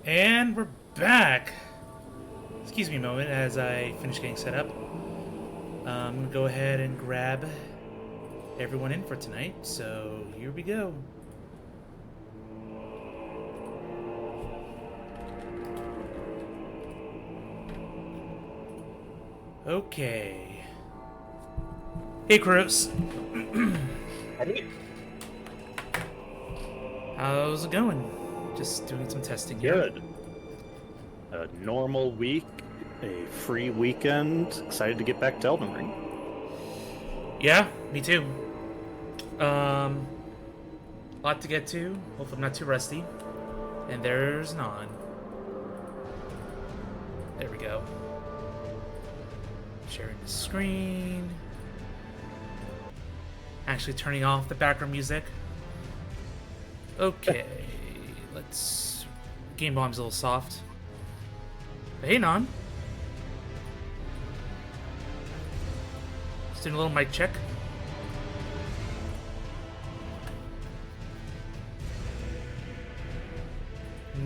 And we're back. Excuse me a moment as I finish getting set up. I'm going to go ahead and grab everyone in for tonight. So here we go. Okay. Hey, Chris. Hey. How's it going? Just doing some testing here. Good. A normal week, a free weekend. Excited to get back to Elden Ring. Yeah, me too. Lot to get to. Hopefully I'm not too rusty. And there's Non. There we go. Sharing the screen. Actually turning off the background music. Okay, let's... Game Bomb's a little soft. But hey, Non. Just doing a little mic check.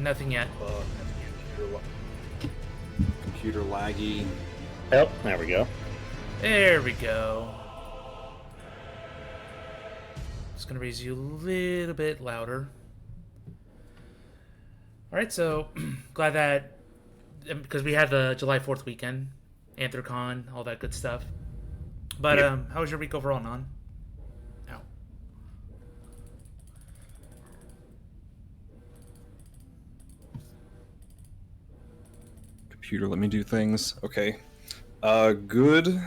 Nothing yet. Computer laggy. Yep, there we go. There we go. Just gonna raise you a little bit louder. Alright, so glad that, because we had the July 4th weekend, Anthrocon, all that good stuff. But how was your week overall, Non? Ow. Computer, let me do things. Okay. Good.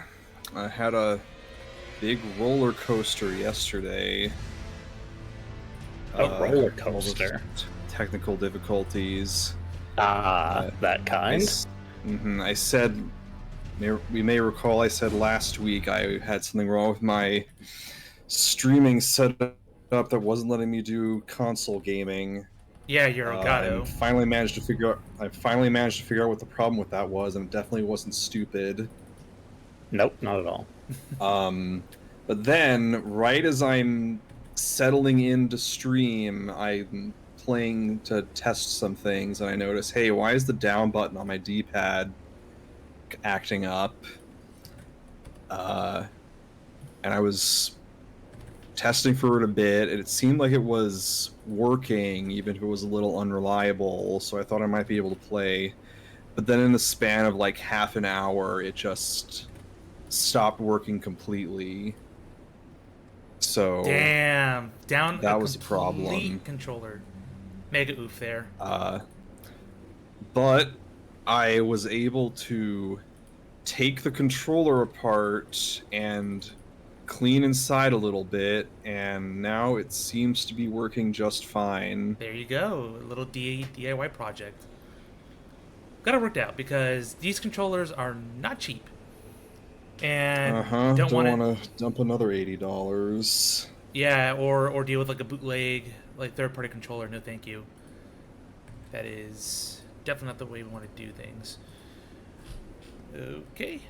I had a big roller coaster yesterday. A roller all those coaster. Technical difficulties. That kind. I said, we may recall I said last week I had something wrong with my streaming setup that wasn't letting me do console gaming. Yeah, you're Elgato. I finally managed to figure out what the problem with that was, and it definitely wasn't stupid. Nope, not at all. But then, right as I'm settling into stream, I'm playing to test some things, and I notice, hey, why is the down button on my D-pad acting up? And I was testing for it a bit, and it seemed like it was working, even if it was a little unreliable, so I thought I might be able to play. But then in the span of like half an hour, it just stopped working completely. So Damn. Down that a was a problem. complete controller. Mega oof there. But I was able to take the controller apart and clean inside a little bit, and now it seems to be working just fine. There you go. A little DIY project. Got it worked out because these controllers are not cheap. And Don't want to dump another $80. Yeah, or deal with like a bootleg, like third-party controller. No, thank you. That is definitely not the way we want to do things. Okay,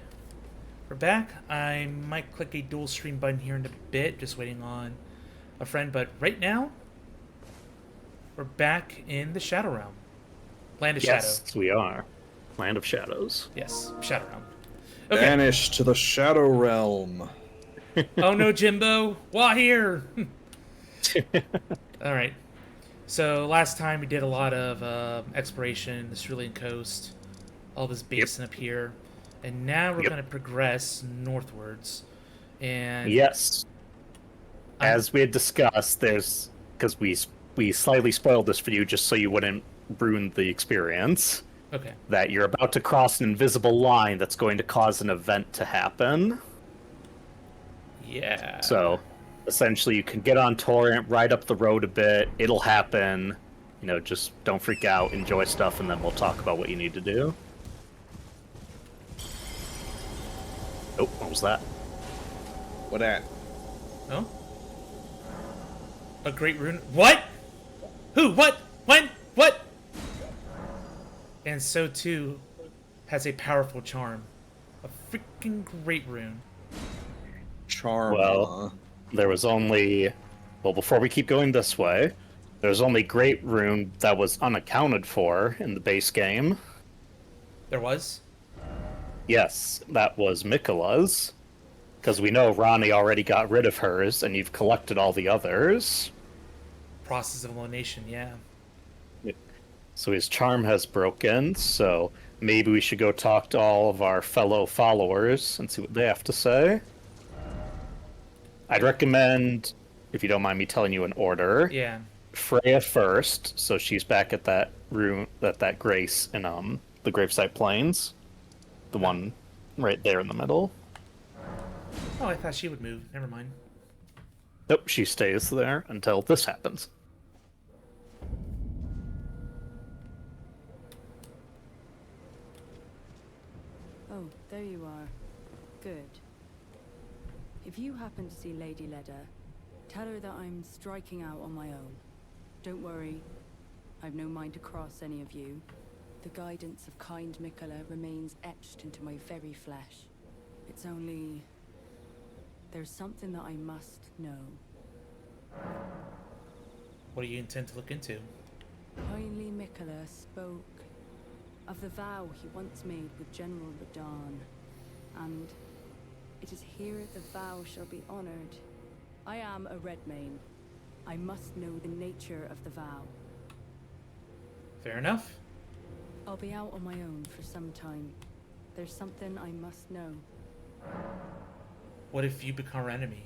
we're back. I might click a dual stream button here in a bit, just waiting on a friend. But right now, we're back in the Shadow Realm, Land of Shadow. Yes, we are. Land of Shadows. Yes, Shadow Realm. Okay. Vanish to the Shadow Realm. Oh no, Jimbo! Why here? All right. So last time we did a lot of exploration, the Cerulean Coast, all this basin up here, and now we're going to progress northwards. And yes, as we had discussed, there's because we slightly spoiled this for you just so you wouldn't ruin the experience. Okay. That you're about to cross an invisible line that's going to cause an event to happen. Yeah. So, essentially, you can get on Torrent, ride up the road a bit. It'll happen. You know, just don't freak out, enjoy stuff, and then we'll talk about what you need to do. Oh, what was that? What at? Oh? A great rune? What? Who? What? When? What? And so too has a powerful charm. A freaking great rune. Charm. Well, there was only... Well, before we keep going this way, There's only Great Rune that was unaccounted for in the base game. There was? Yes, that was Mikola's. Because we know Ronnie already got rid of hers, and you've collected all the others. Process of elimination, yeah. So his charm has broken, so maybe we should go talk to all of our fellow followers and see what they have to say. I'd recommend, if you don't mind me telling you in order, Yeah. Freya first, so she's back at that room, that Grace in the Gravesite Plains, the one right there in the middle. Oh, I thought she would move. Never mind. Nope, she stays there until this happens. Oh, there you are. Good. If you happen to see Lady Leda, tell her that I'm striking out on my own. Don't worry, I've no mind to cross any of you. The guidance of kind Mikola remains etched into my very flesh. It's only... there's something that I must know. What do you intend to look into? Kindly Mikola spoke of the vow he once made with General Radahn, and it is here the vow shall be honored. I am a Redmane. I must know the nature of the vow. Fair enough. I'll be out on my own for some time. There's something I must know. What if you become our enemy?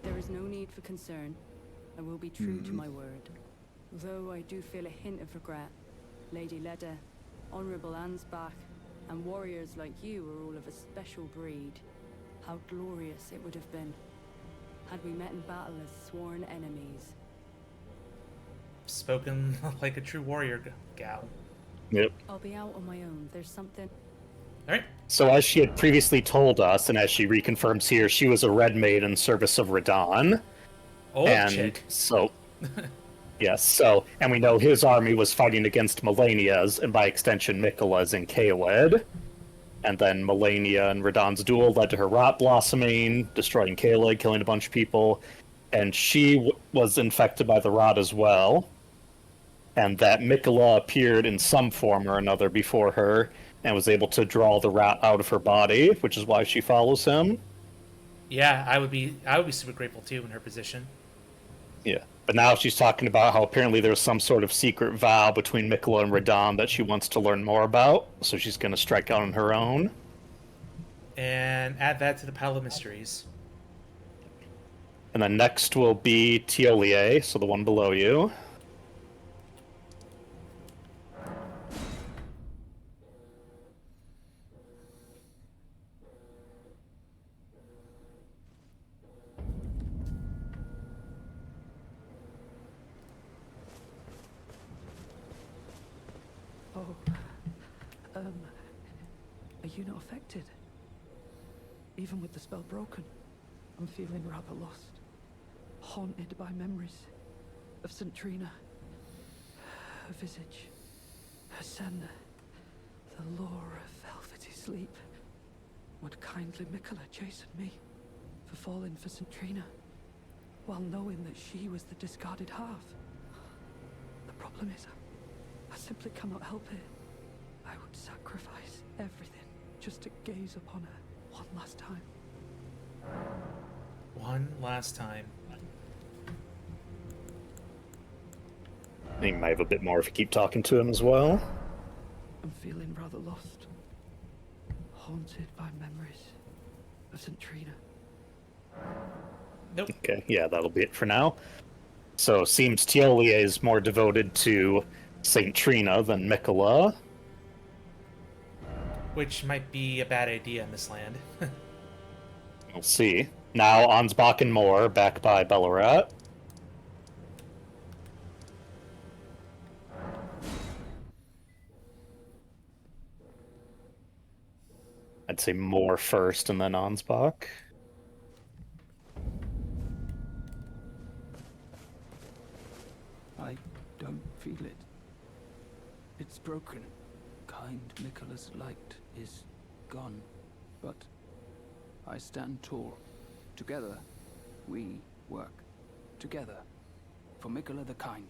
There is no need for concern. I will be true to my word. Though I do feel a hint of regret. Lady Leda, Honorable Ansbach, and warriors like you are all of a special breed. How glorious it would have been had we met in battle as sworn enemies. Spoken like a true warrior gal. Yep. I'll be out on my own. There's something... Alright. So as she had previously told us, and as she reconfirms here, she was a Red Maid in service of Radahn. Old And chick. so... Yes, so... And we know his army was fighting against Melania's, and by extension Mikola's in Caelid. And then Melania and Radahn's duel led to her rot blossoming, destroying Caelid, killing a bunch of people. And she was infected by the rot as well. And that Mikola appeared in some form or another before her, and was able to draw the rat out of her body, which is why she follows him. Yeah, I would be super grateful too in her position. Yeah. But now she's talking about how apparently there's some sort of secret vow between Mikola and Radahn that she wants to learn more about, so she's going to strike out on her own. And add that to the pile of mysteries. And then next will be Tiolier, so the one below you. Are you not affected? Even with the spell broken, I'm feeling rather lost. Haunted by memories of St. Trina. Her visage. Her scent. The lure of velvety sleep. Would kindly Mikola chasten me for falling for St. Trina, while knowing that she was the discarded half? The problem is, I simply cannot help it. I would sacrifice everything just to gaze upon her one last time. One last time. You might have a bit more if you keep talking to him as well. I'm feeling rather lost. Haunted by memories of St. Trina. Nope. Okay, yeah, that'll be it for now. So, seems Tiolier is more devoted to St. Trina than Mikola. Which might be a bad idea in this land. We'll see. Now, Ansbach and Moore, back by Bellarat. I'd say Moore first and then Ansbach. I don't feel it. It's broken. Kind Mikola's light is gone. But I stand tall. Together, we work. Together, for Mikola the Kind.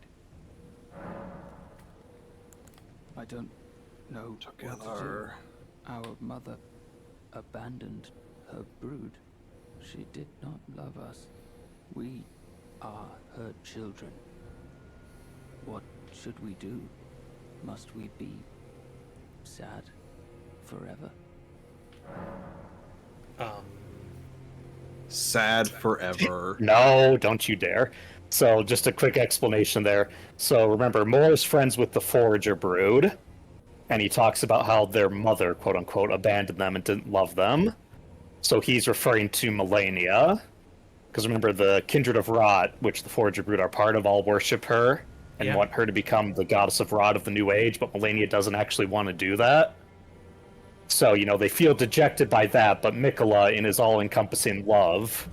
I don't know what to do. Together. Our mother abandoned her brood. She did not love us. We are her children. What should we do? Must we be sad forever? Sad forever. No, don't you dare. So, just a quick explanation there. So, remember, Moore's friends with the Forager brood, and he talks about how their mother, quote unquote, abandoned them and didn't love them. So, he's referring to Melania. Because remember, the Kindred of Rot, which the Forager brood are part of, all worship her and want her to become the goddess of Rot of the New Age, but Melania doesn't actually want to do that. So, they feel dejected by that, but Mikola, in his all-encompassing love,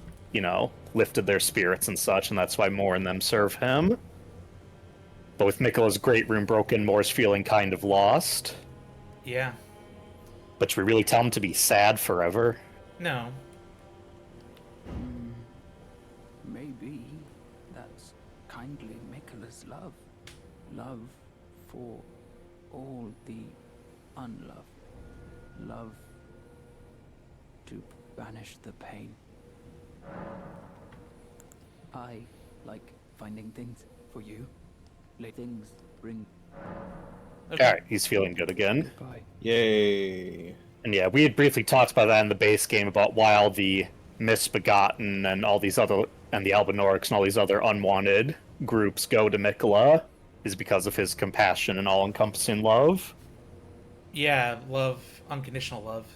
lifted their spirits and such, and that's why Moore and them serve him. But with Mikola's great rune broken, Moore's feeling kind of lost. Yeah. But should we really tell him to be sad forever? No. Maybe that's kindly Mikola's love. Love for all the unloved. Love to banish the pain. I like finding things for you. Let things bring Okay. Alright, he's feeling good again. by. Yay. And yeah, we had briefly talked about that in the base game about why all the Misbegotten and all these other, and the Albinorics and all these other unwanted groups go to Mikola, is because of his compassion and all-encompassing love. Yeah, love, unconditional love.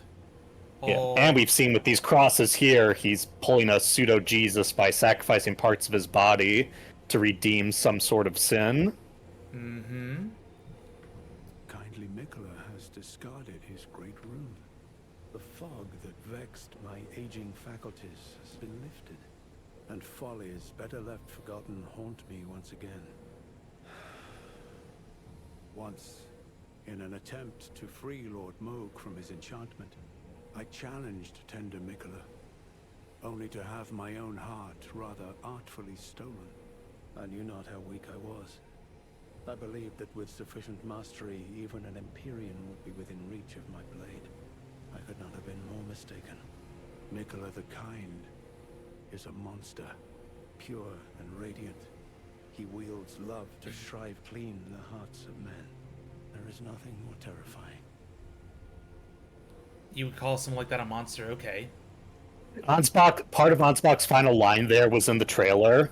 All... Yeah, and we've seen with these crosses here, he's pulling a pseudo-Jesus by sacrificing parts of his body to redeem some sort of sin. Mm-hmm. Kindly Mikola has discarded his great rune. The fog that vexed my aging faculties has been lifted, and follies better left forgotten haunt me once again. Once, in an attempt to free Lord Moog from his enchantment, I challenged tender Mikola, only to have my own heart rather artfully stolen. I knew not how weak I was. I believed that with sufficient mastery, even an Empyrean would be within reach of my blade. I could not have been more mistaken. Mikola the Kind is a monster, pure and radiant. He wields love to shrive clean the hearts of men. There is nothing more terrifying. You would call someone like that a monster, okay. Part of Ansbach's final line there was in the trailer.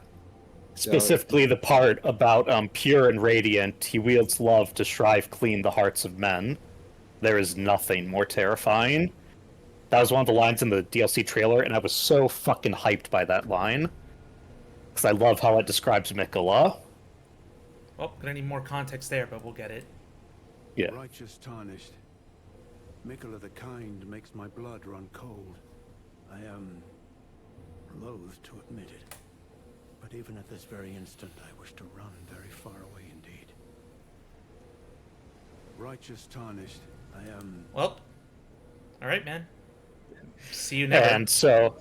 Specifically the part about pure and radiant, he wields love to shrive clean the hearts of men. There is nothing more terrifying. That was one of the lines in the DLC trailer, and I was so fucking hyped by that line. Because I love how it describes Mikola. Well, gonna need more context there, but we'll get it. Yeah. Righteous tarnished. Mikola the Kind makes my blood run cold. I am loath to admit it. But even at this very instant, I wish to run very far away indeed. Righteous tarnished, I am... Well, alright, man. See you never. And so,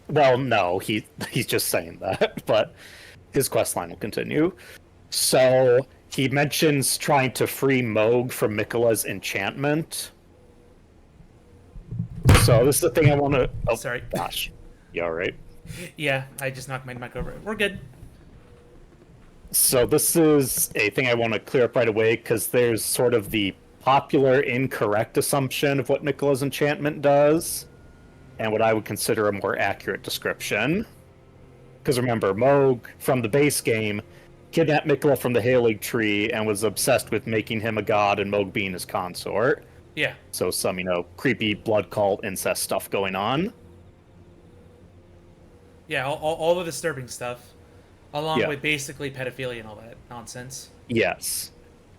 well, no, he's just saying that, but his quest line will continue. So, he mentions trying to free Moog from Mikola's enchantment. So, this is the thing I want to... Oh, Sorry. Gosh. You alright? Yeah, I just knocked my mic over. We're good. So this is a thing I want to clear up right away, because there's sort of the popular incorrect assumption of what Mikola's enchantment does, and what I would consider a more accurate description. Because remember, Moog, from the base game, kidnapped Mikola from the Halig Tree and was obsessed with making him a god and Moog being his consort. Yeah. So some, creepy blood cult incest stuff going on. Yeah, all the disturbing stuff. Along Yeah. with basically pedophilia and all that nonsense. Yes.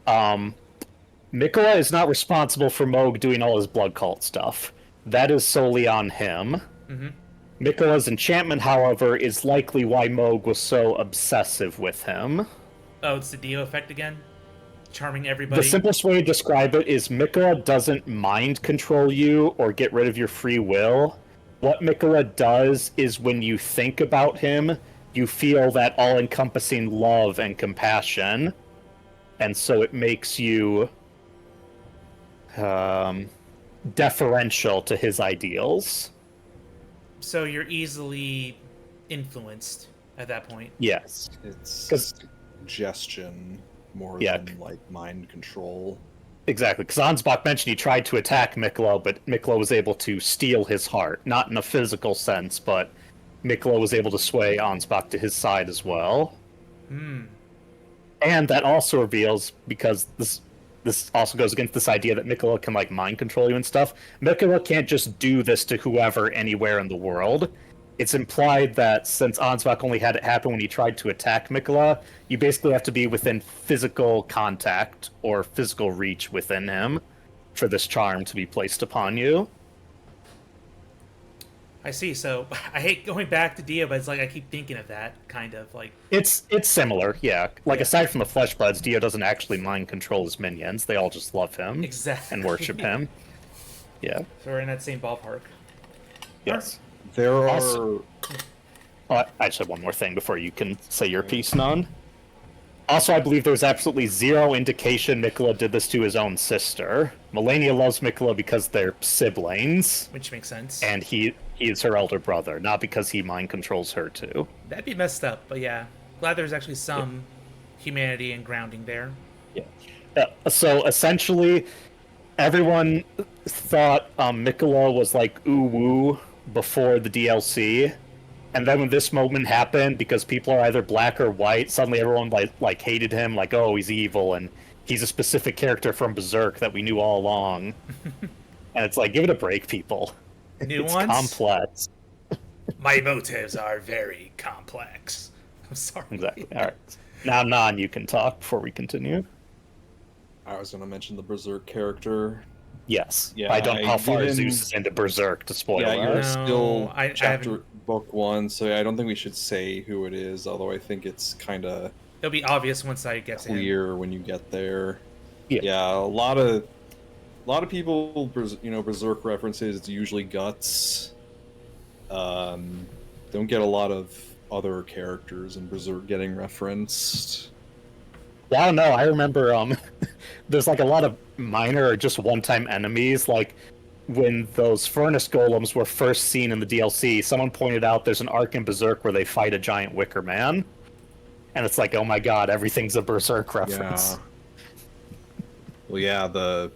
Mikola is not responsible for Moog doing all his blood cult stuff. That is solely on him. Mm-hmm. Mikola's enchantment, however, is likely why Moog was so obsessive with him. Oh, it's the Dio effect again? Charming everybody? The simplest way to describe it is Mikola doesn't mind control you or get rid of your free will. What Mikola does is when you think about him, you feel that all-encompassing love and compassion, and so it makes you deferential to his ideals. So you're easily influenced at that point. Yes. It's 'Cause- suggestion more Yeah. than like mind control. Exactly, because Ansbach mentioned he tried to attack Miklo, but Miklo was able to steal his heart. Not in a physical sense, but Miklo was able to sway Ansbach to his side as well. And that also reveals, because this also goes against this idea that Miklo can like mind control you and stuff. Miklo can't just do this to whoever anywhere in the world. It's implied that since Ansbach only had it happen when he tried to attack Miklo, you basically have to be within physical contact or physical reach within him for this charm to be placed upon you. I see. So I hate going back to Dio, but it's like I keep thinking of that kind of like. It's similar, yeah. Like aside from the flesh bloods, Dio doesn't actually mind control his minions. They all just love him Exactly. and worship him. Yeah. So we're in that same ballpark. Yes. There are Also- I just have one more thing before you can say your piece, Non. Also, I believe there's absolutely zero indication Mikola did this to his own sister. Melania loves Mikola because they're siblings, Which makes sense. and he is her elder brother, not because he mind controls her too. That'd be messed up, but yeah. Glad there's actually some humanity and grounding there. Yeah. So essentially, everyone thought Mikola was like ooh woo before the DLC, and then when this moment happened, because people are either black or white, suddenly everyone like hated him, like oh he's evil and he's a specific character from Berserk that we knew all along. And it's like, give it a break, people. It's Nuance? complex. My motives are very complex. I'm sorry. Exactly. All right. Now, Non, you can talk before we continue. I was going to mention the Berserk character. Yes. Yeah, I don't know how I far didn't- Zeus is into Berserk to spoil Yeah, you're us. No, still I chapter haven't- book 1, so I don't think we should say who it is. Although I think it's kind of It'll be obvious once I get to him. clear when you get there. Yeah. A lot of people, Berserk references. It's usually Guts. Don't get a lot of other characters in Berserk getting referenced. Well, I don't know. I remember there's like a lot of minor or just one-time enemies. Like when those furnace golems were first seen in the DLC, someone pointed out there's an arc in Berserk where they fight a giant wicker man. And it's like, oh my god, everything's a Berserk reference. Yeah. Well, yeah, the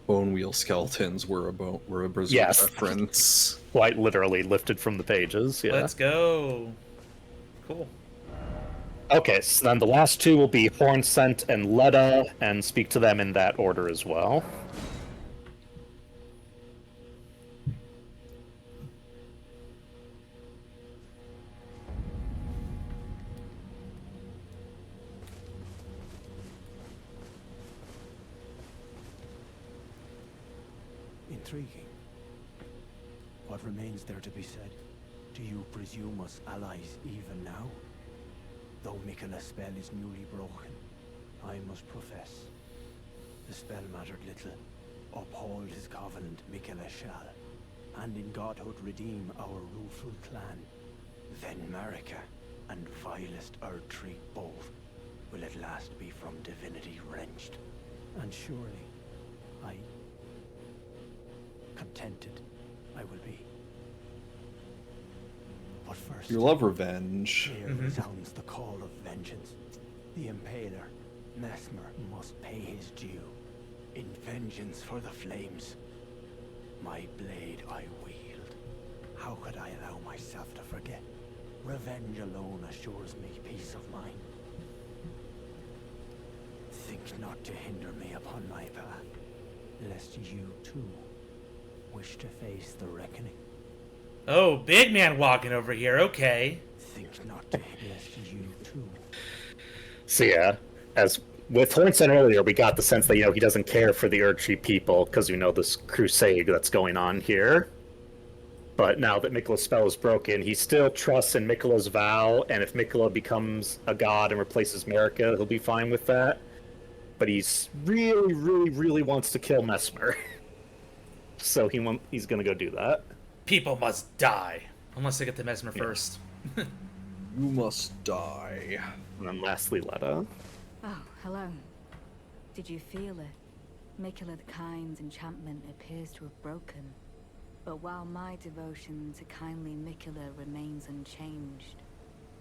bone wheel skeletons were a Berserk Yes. reference. Quite literally lifted from the pages, yeah. Let's go. Cool. Okay, so then the last two will be Hornsent and Leda, and speak to them in that order as well. Intriguing. What remains there to be said? Do you presume us allies even now? Though Mikola's spell is newly broken, I must profess, the spell mattered little. Uphold his covenant, Mikola shall, and in godhood redeem our rueful clan. Then Marika and vilest Erdtree both will at last be from divinity wrenched. And surely, contented I will be. But first, You love revenge. here resounds the call of vengeance. The Impaler, Mesmer, must pay his due. In vengeance for the flames, my blade I wield. How could I allow myself to forget? Revenge alone assures me peace of mind. Think not to hinder me upon my path, lest you too wish to face the reckoning. Oh, big man walking over here. Okay. Think not to lest you too. So yeah, as with Hornsent earlier, we got the sense that, he doesn't care for the Erdtree people, because this crusade that's going on here. But now that Mikola's spell is broken, he still trusts in Mikola's vow, and if Mikola becomes a god and replaces Marika, he'll be fine with that. But he's really, really, really wants to kill Mesmer. So he's gonna go do that. People must die. Unless they get to Mesmer first. You must die. And then lastly, Letta. Oh, hello. Did you feel it? Mikula the Kind's enchantment appears to have broken. But while my devotion to kindly Mikula remains unchanged,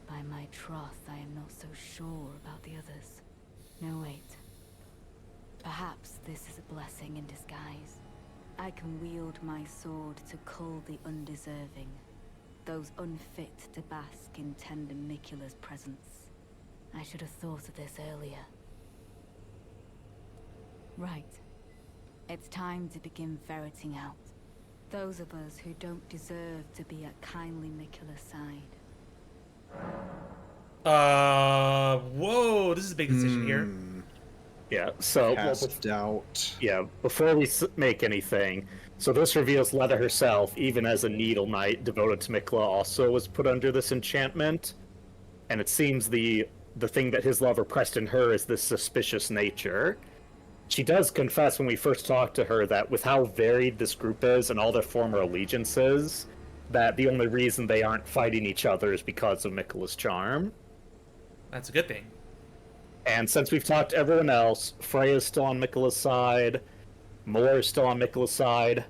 by my troth I am not so sure about the others. No, wait. Perhaps this is a blessing in disguise. I can wield my sword to cull the undeserving, those unfit to bask in tender Mikula's presence. I should have thought of this earlier. Right. It's time to begin ferreting out those of us who don't deserve to be at kindly Mikula's side. Whoa, this is a big decision here. Yeah, so... Cast doubt. Yeah, before we make anything, so this reveals Letta herself, even as a Needle Knight devoted to Mikla, also was put under this enchantment. And it seems the thing that his love repressed in her is this suspicious nature. She does confess when we first talked to her that with how varied this group is and all their former allegiances, that the only reason they aren't fighting each other is because of Mikula's charm. That's a good thing. And since we've talked to everyone else, Freya's still on Mikula's side, Moore is still on Mikula's side,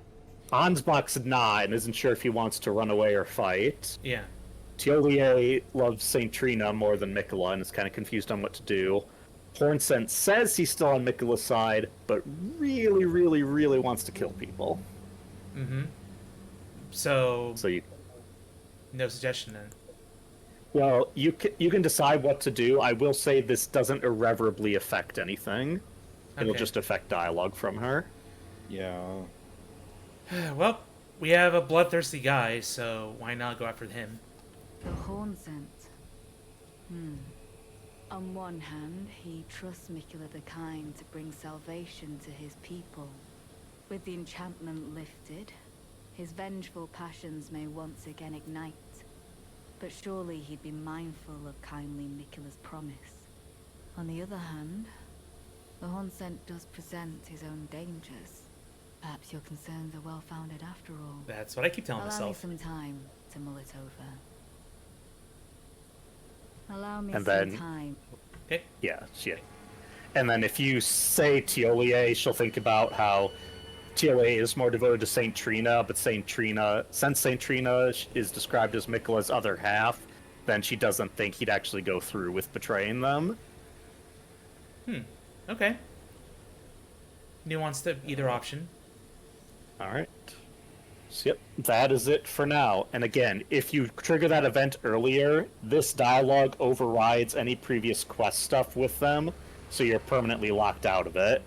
Ansbach's not and isn't sure if he wants to run away or fight. Yeah. Tiolier loves Saint Trina more than Mikula and is kind of confused on what to do. Hornsent says he's still on Mikula's side, but really, really, really wants to kill people. Mm-hmm. So you... no suggestion then. Well, you can decide what to do. I will say this doesn't irreparably affect anything. It'll Okay. just affect dialogue from her. Yeah. Well, we have a bloodthirsty guy, so why not go after him? The horn scent. On one hand, he trusts Mikula the Kind to bring salvation to his people. With the enchantment lifted, his vengeful passions may once again ignite. But surely he'd be mindful of kindly Mikula's promise. On the other hand, the horn scent does present his own dangers. Perhaps your concerns are well-founded after all. That's what I keep telling Allow myself. me some time to mull it over. Allow me And some then- time. Okay. Yeah, shit. And then if you say Tiolier, she'll think about how Tiolier is more devoted to Saint Trina, but since Saint Trina is described as Mikula's other half, then she doesn't think he'd actually go through with betraying them. Okay. Nuance to either option. Alright. So, yep, that is it for now. And again, if you trigger that event earlier, this dialogue overrides any previous quest stuff with them, so you're permanently locked out of it.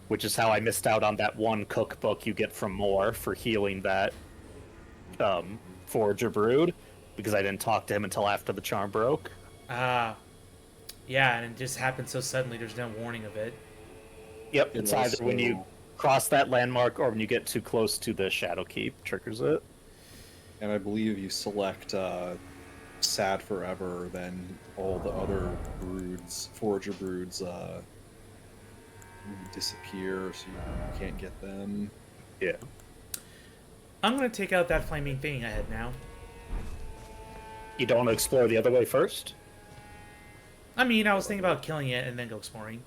Which is how I missed out on that one cookbook you get from Moore for healing that Forager Brood, because I didn't talk to him until after the charm broke. Ah. Yeah, and it just happened so suddenly, there's no warning of it. Yep, And it's either when you also- cross that landmark or when you get too close to the Shadow Keep, triggers it. And I believe you select Sad Forever, then all the other broods, Forager broods, disappear, so you can't get them. Yeah. I'm gonna take out that flaming thing I had now. You don't want to explore the other way first? I mean, I was thinking about killing it and then go exploring.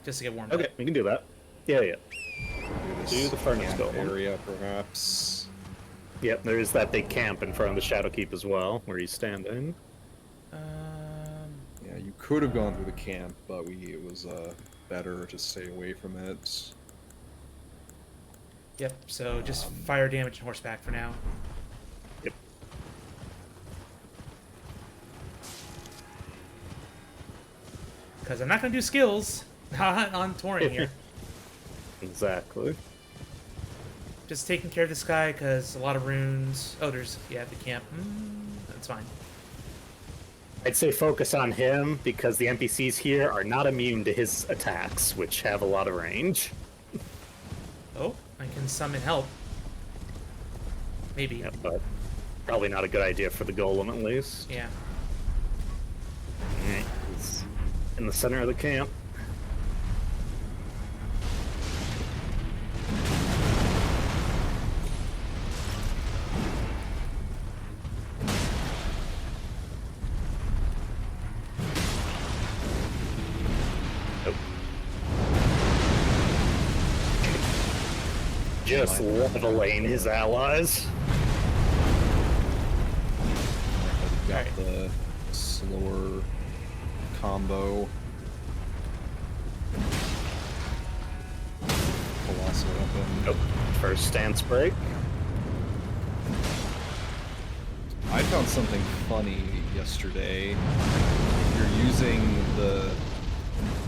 Just to get warmed Okay, up. we can do that. Yeah. Do Do the furnace camp golem. area, perhaps. Yep, there is that big camp in front of the Shadow Keep as well, where he's standing. Yeah, you could have gone through the camp, but it was better to stay away from it. Yep, so just fire damage and horseback for now. Yep. Because I'm not gonna do skills on touring here. Exactly. Just taking care of this guy because a lot of runes. Oh, there's the camp. That's fine. I'd say focus on him, because the NPCs here are not immune to his attacks, which have a lot of range. Oh, I can summon help. Maybe. Yeah, but probably not a good idea for the golem, at least. Yeah. Alright, he's in the center of the camp. Just leveling his allies. Got Alright. the slower combo. Colossal weapon. Nope. First stance break. I found something funny yesterday. If you're using the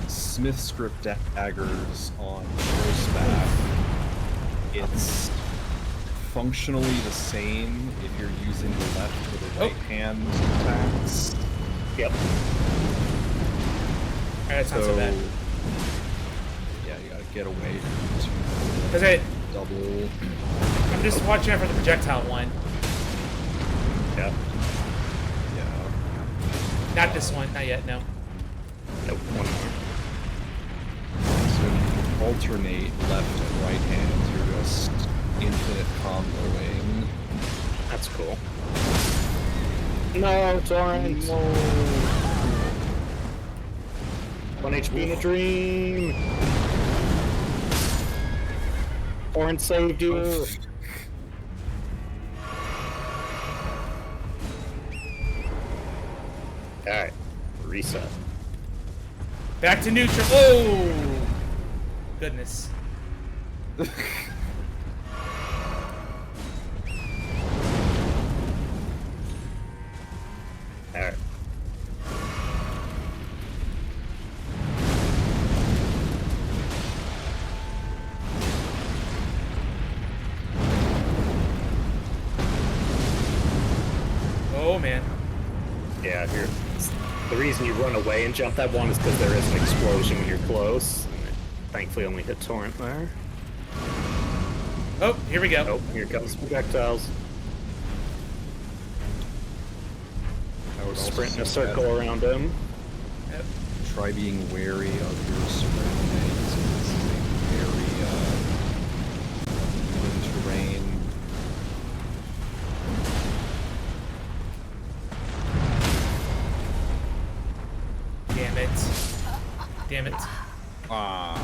Smith script daggers on horseback, it's functionally the same if you're using the left or the right hand attacks. Yep. Alright, that's not so bad. Yeah, you gotta get away from Because I, double. I'm just watching out for the projectile one. Yep. Yeah. Not this one, not yet, no. Nope. One more. So if you alternate left and right hands, you're just infinite comboing. That's cool. No, Torrent. 1 HP in a dream. Torrent saved you. Alright. Reset. Back to neutral. Oh! Goodness. Alright. Oh, man. Yeah, here. The reason you run away and jump that one is because there is an explosion when you're close. And it thankfully only hit Torrent there. Oh, here we go. Oh, here comes projectiles. I would Sprint in a also say circle around him. Yep. try being wary of your surroundings. This is a very uneven terrain. Damn it. Damn it. Ah.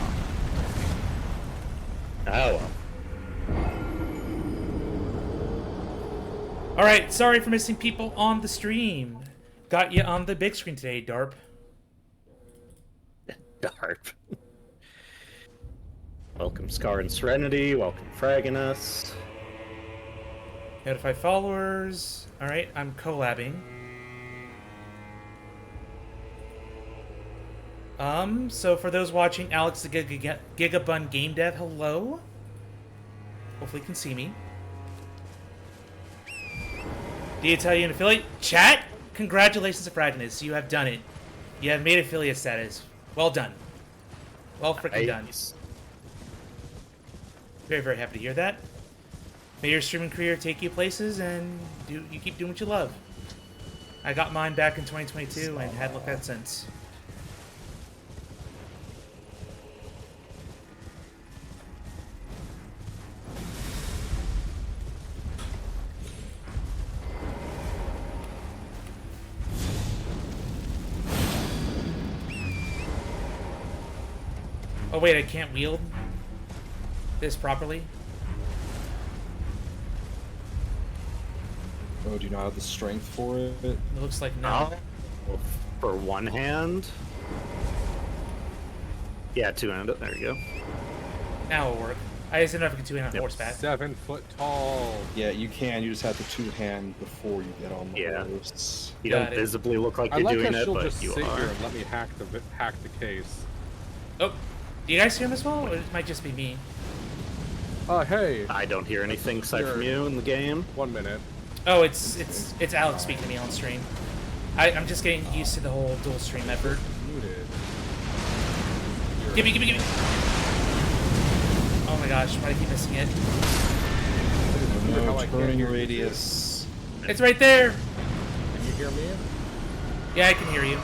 Oh well. Alright, sorry for missing people on the stream. Got you on the big screen today, Darp. Darp. Welcome, Scar and Serenity. Welcome, Fragonus. Notify followers. Alright, I'm collabing. So for those watching, Alex the Gigabun Game Dev, hello. Hopefully you can see me. Did you tell you an affiliate? Chat? Congratulations to Fragnus, you have done it. You have made affiliate status. Well done. Well freaking done. Very, very happy to hear that. May your streaming career take you places and you keep doing what you love. I got mine back in 2022 and hadn't looked at since. Oh wait, I can't wield this properly? Oh, do you not have the strength for it? It looks like no. Oh, for one hand. Yeah, two-handed. There you go. Now it'll work. I just didn't know if I could do it on Yep. horseback. 7 foot tall. Yeah, you can. You just have to two-hand before you get on the Yeah. horse. You Got don't it. visibly look like I you're like doing how it, she'll but just you sit are. here and let me hack the case. Oh, do you guys hear him as well, or it might just be me? Hey, I don't hear anything aside from you in the game. 1 minute. Oh, it's Alex speaking to me on stream. I'm just getting used to the whole dual stream effort. Muted. Give me! Oh my gosh, why do I keep missing it? How No I can't turning hear you. radius. It's right there! Can you hear me? Yeah, I can hear you.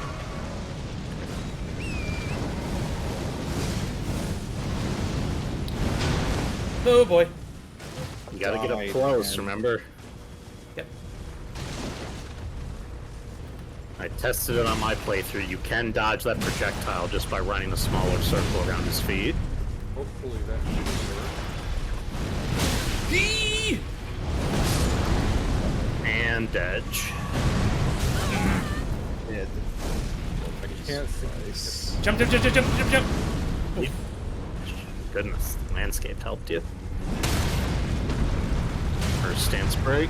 Oh boy. You gotta get up Died, close, man. remember? Yep. I tested it on my playthrough. You can dodge that projectile just by running a smaller circle around his feet. Hopefully that should work. Yee! And edge. It. I can't see. Nice. Jump, jump, jump, jump, jump, jump, jump. Goodness, the landscape helped you. First stance break.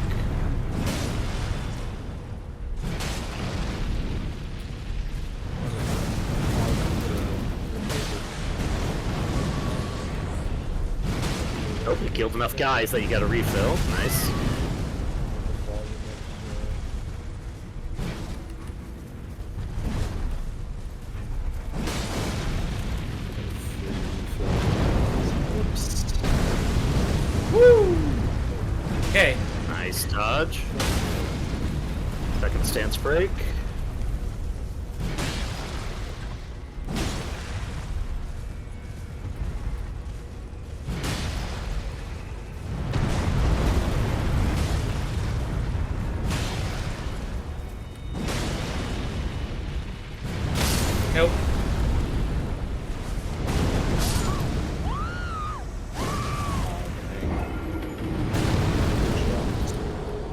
Oh, you killed enough guys that you got a refill. Nice. Okay. Nice dodge. Second stance break. Nope.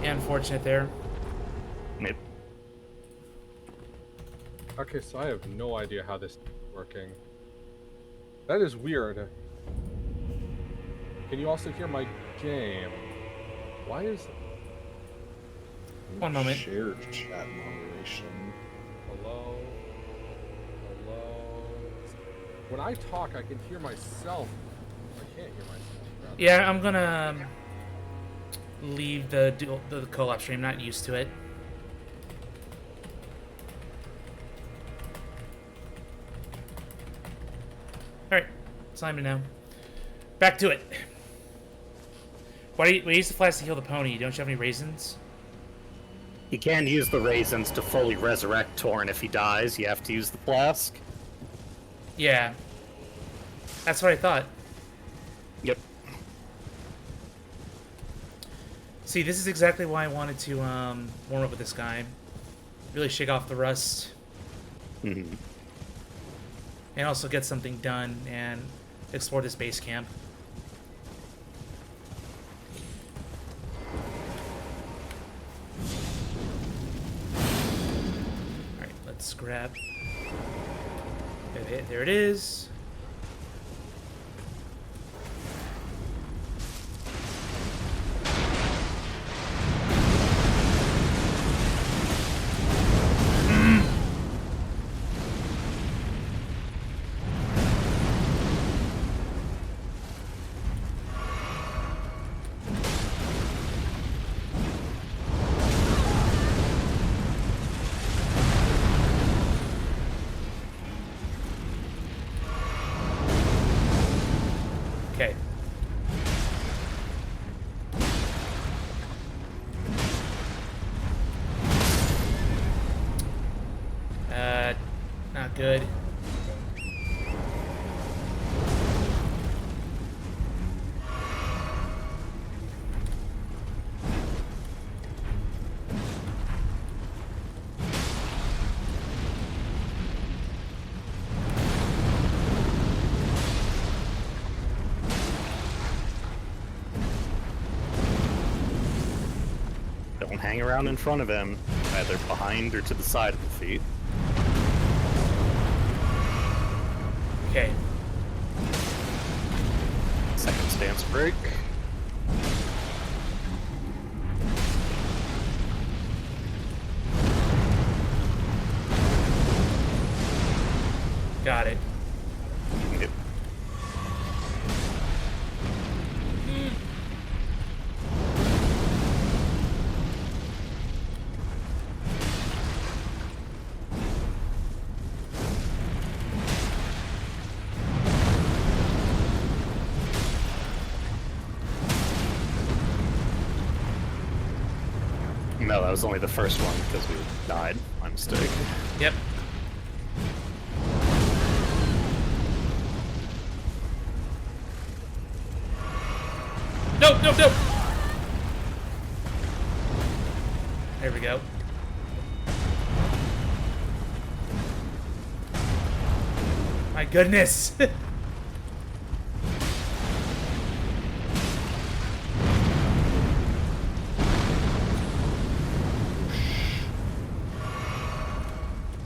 Yeah, unfortunate there. Yep. Okay, so I have no idea how this is working. That is weird. Can you also hear my game? Why is... One moment. Shared chat moderation. Hello? Hello? When I talk, I can hear myself. I can't hear myself. rather. Yeah, I'm gonna leave the co-op stream. Not used to it. All right, Simon. Now, back to it. Why do you use the flask to heal the pony? Don't you have any raisins? You can use the raisins to fully resurrect Torn if he dies. You have to use the flask. Yeah, that's what I thought. Yep. See, this is exactly why I wanted to warm up with this guy. Really shake off the rust. Mm-hmm. And also get something done and explore this base camp. Alright, let's grab... There it is. Okay. Not good. Don't hang around in front of him, either behind or to the side of the feet. Okay. Second stance break. Got it. Yep. No, that was only the first one because we died. My mistake. Yep. Nope, nope, nope. There we go. My goodness.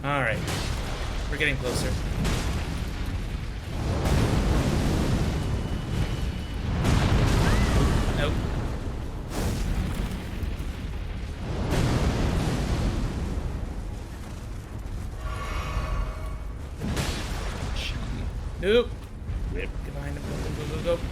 Alright. We're getting closer. Nope. Nope. Yep. Get behind him. Go, go, go, go.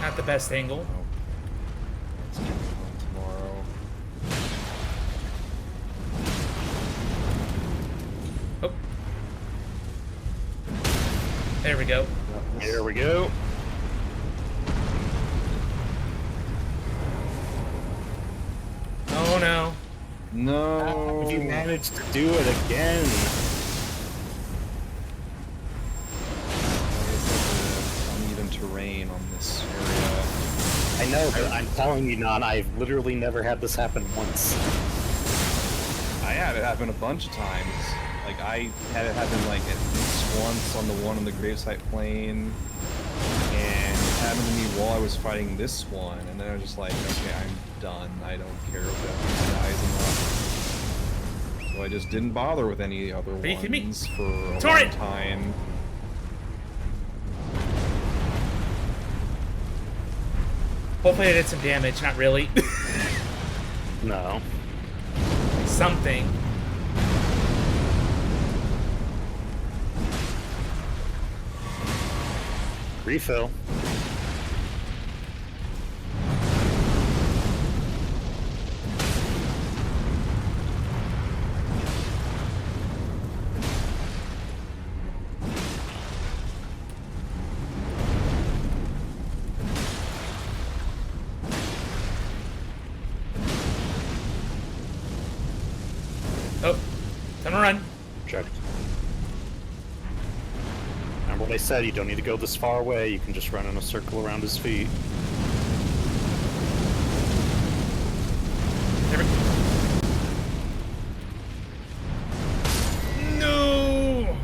Not the best angle. Let's get on tomorrow. Oh. There we go. Here we go. Oh no. No. You managed to do it again. Uneven terrain on this area. I know, but I'm telling you, Non, I've literally never had this happen once. I had it happen a bunch of times. Like, I had it happen, like, at least once on the one on the gravesite plane. And it happened to me while I was fighting this one. And then I was just like, okay, I'm done. I don't care about these guys enough. So I just didn't bother with any other Are you kidding me? ones for a Torrent! long time. Hopefully I did some damage. Not really. No. Something. Refill. Oh. Time to run. Checked. Remember what I said, you don't need to go this far away, you can just run in a circle around his feet. There we go. No!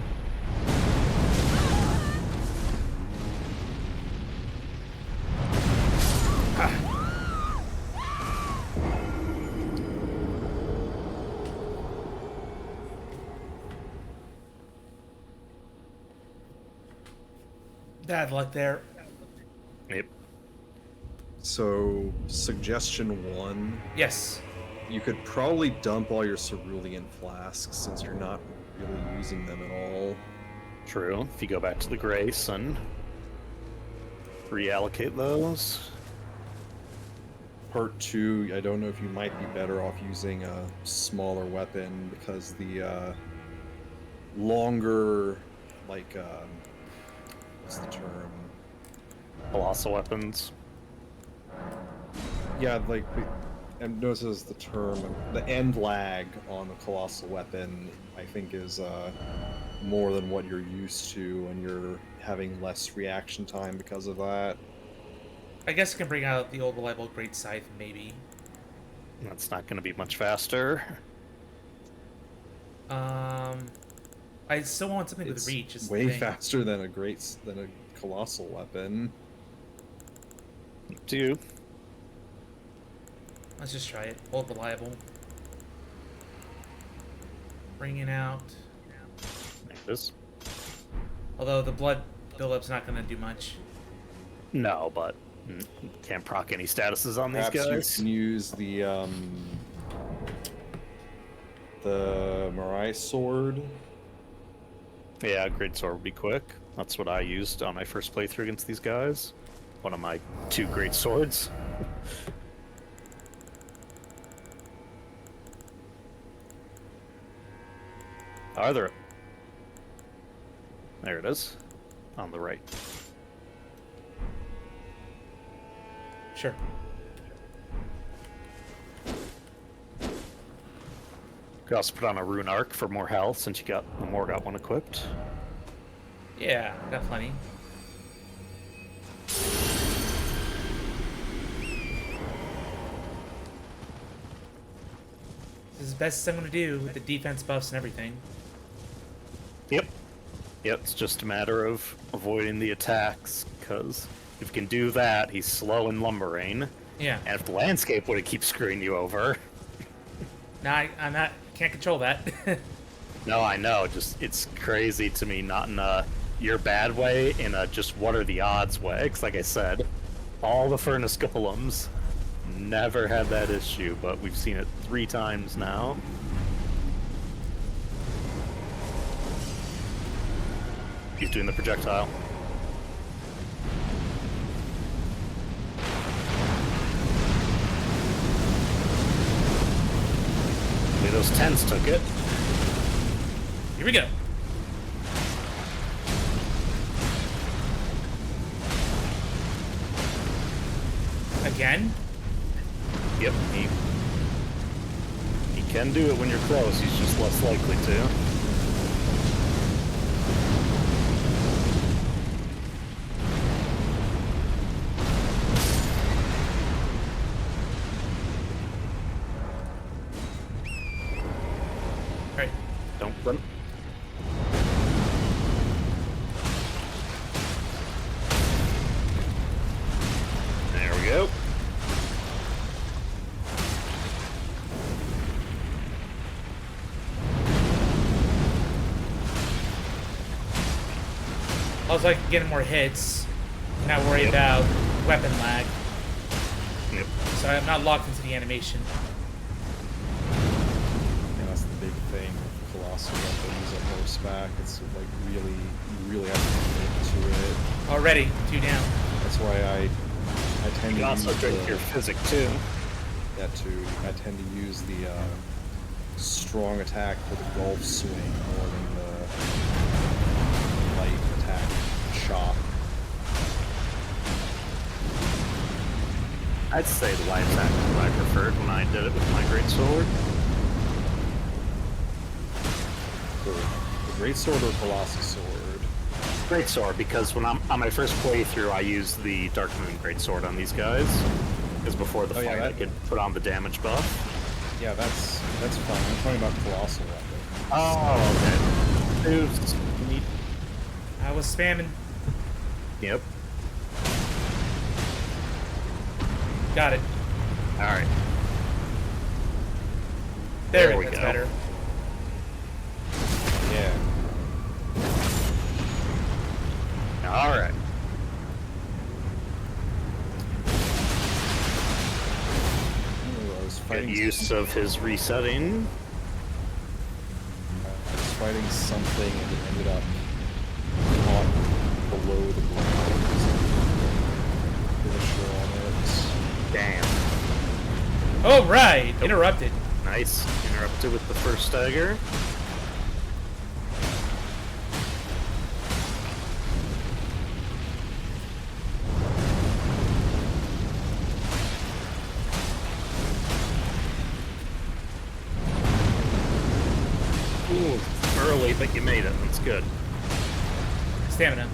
Bad luck there. Yep. So, suggestion one. Yes. You could probably dump all your cerulean flasks since you're not really using them at all. True. If you go back to the Grace and reallocate those. Part two, I don't know if you might be better off using a smaller weapon because the longer, like, what's the term? Colossal weapons. Yeah, like, and notices the term, the end lag on the colossal weapon, I think is more than what you're used to, and you're having less reaction time because of that. I guess I can bring out the old reliable Great Scythe, maybe. That's not going to be much faster. I still want something It's with reach. Is the way thing. faster than a colossal weapon. Up to you. Let's just try it. Old reliable. Bringing out. There it is. Although the blood buildup's not going to do much. No, but can't proc any statuses on these Perhaps guys. you can use the Mirai sword. Yeah, Great Sword would be quick. That's what I used on my first playthrough against these guys. One of my 2 Great Swords. Either. There it is. On the right. Sure. Could also put on a rune arc for more health since you got the Morgott one equipped. Yeah, got plenty. This is the best I'm going to do with the defense buffs and everything. Yep. Yep, it's just a matter of avoiding the attacks, because if you can do that, he's slow and lumbering. Yeah. And if the landscape would keep screwing you over... No, I'm not... Can't control that. No, I know, just, it's crazy to me, not in a you're bad way, in a just what are the odds way, because like I said, all the Furnace Golems never had that issue, but we've seen it 3 times now. He's doing the projectile. Maybe those 10s took it. Here we go. Again? Yep, he can do it when you're close, he's just less likely to. Alright. Don't run. There we go. Also, I can get more hits. Not worry about weapon lag. Yep. So I'm not locked into the animation. Yeah, that's the big thing with colossal weapons on horseback. It's like really, you really have to commit to it. Already, 2 down. That's why I tend You to can also use drink your physic too. that too. I tend to use the strong attack for the golf swing more than the light attack shot. I'd say the light attack is what I preferred when I did it with my greatsword. The great sword or colossus sword? Greatsword, because when I'm on my first playthrough, I used the Dark Moon greatsword on these guys. Because before the fight, I could put on the damage buff. Yeah, that's fine. I'm talking about colossal weapons. Oh, okay. Oops. Neat. I was spamming. Yep. Got it. Alright. There we that's go. better. Yeah. Alright. I was Good fighting. use of his resetting. I was fighting something and it ended up caught below the ground. Finisher on it. Damn. Oh, right. Interrupted. Nice. Interrupted with the first stagger. Ooh, early, but you made it. That's good. Stamina.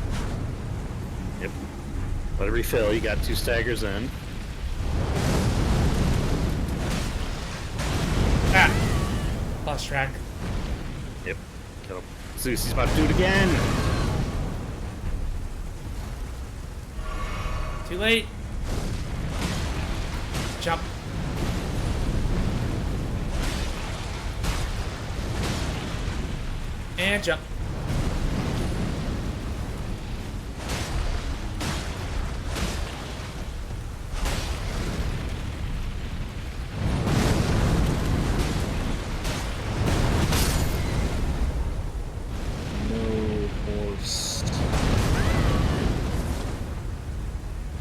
Yep. Let it refill. You got 2 staggers in. Ah. Lost track. Yep. Kill him. Zeus, he's about to do it again. Too late. Jump. And jump. No horse.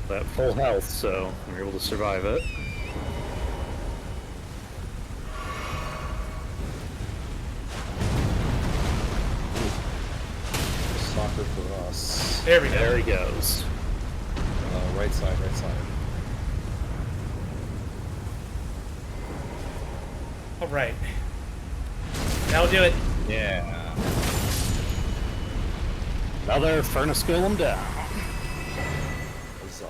That full health, so we're able to survive it. Soccer for us. There we go. There he goes. Right side, right side. All right. That'll do it. Yeah. Another Furnace Golem down. Huzzah.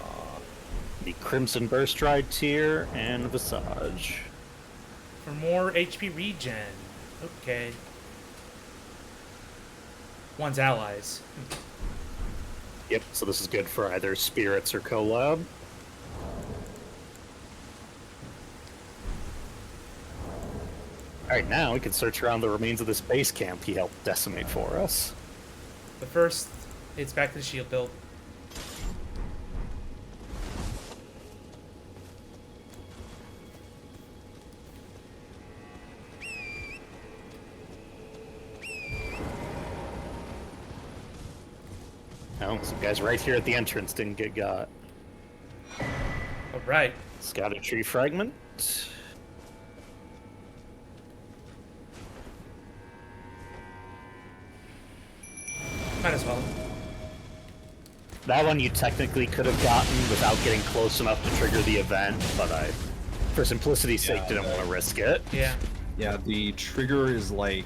The Crimson Burst Ride tier and Visage. For more HP regen. Okay. one's allies. Yep, so this is good for either spirits or collab. Alright, now we can search around the remains of this base camp he helped decimate for us. But first, it's back to the shield build. Oh, some guys right here at the entrance didn't get got. Alright. Scouted tree fragment. Might as well. That one you technically could have gotten without getting close enough to trigger the event, but I, for simplicity's sake, didn't want to risk it. Yeah. Yeah, the trigger is like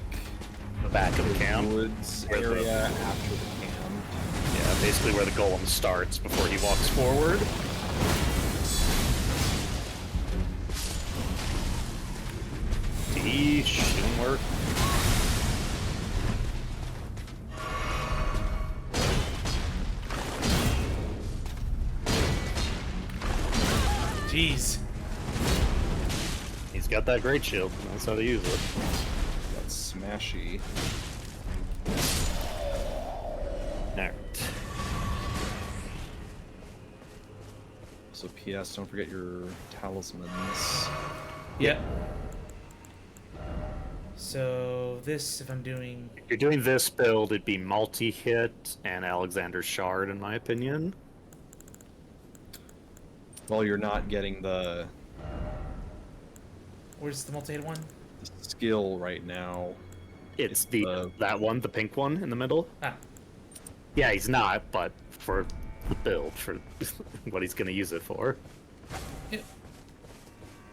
The back of the camp. woods Where the- area after the camp. Yeah, basically where the golem starts before he walks forward. Yeesh, didn't work. Jeez. He's got that great shield, and that's how to use it. That's smashy. Alright. So PS, don't forget your talismans. Yep. So this, if I'm doing... If you're doing this build, it'd be multi-hit and Alexander's Shard, in my opinion. Well, you're not getting the Where's the multi-hit one? skill right now. It's It's the the- that one, the pink one in the middle. Ah. Yeah, he's not, but for the build, for what he's gonna use it for. Yep.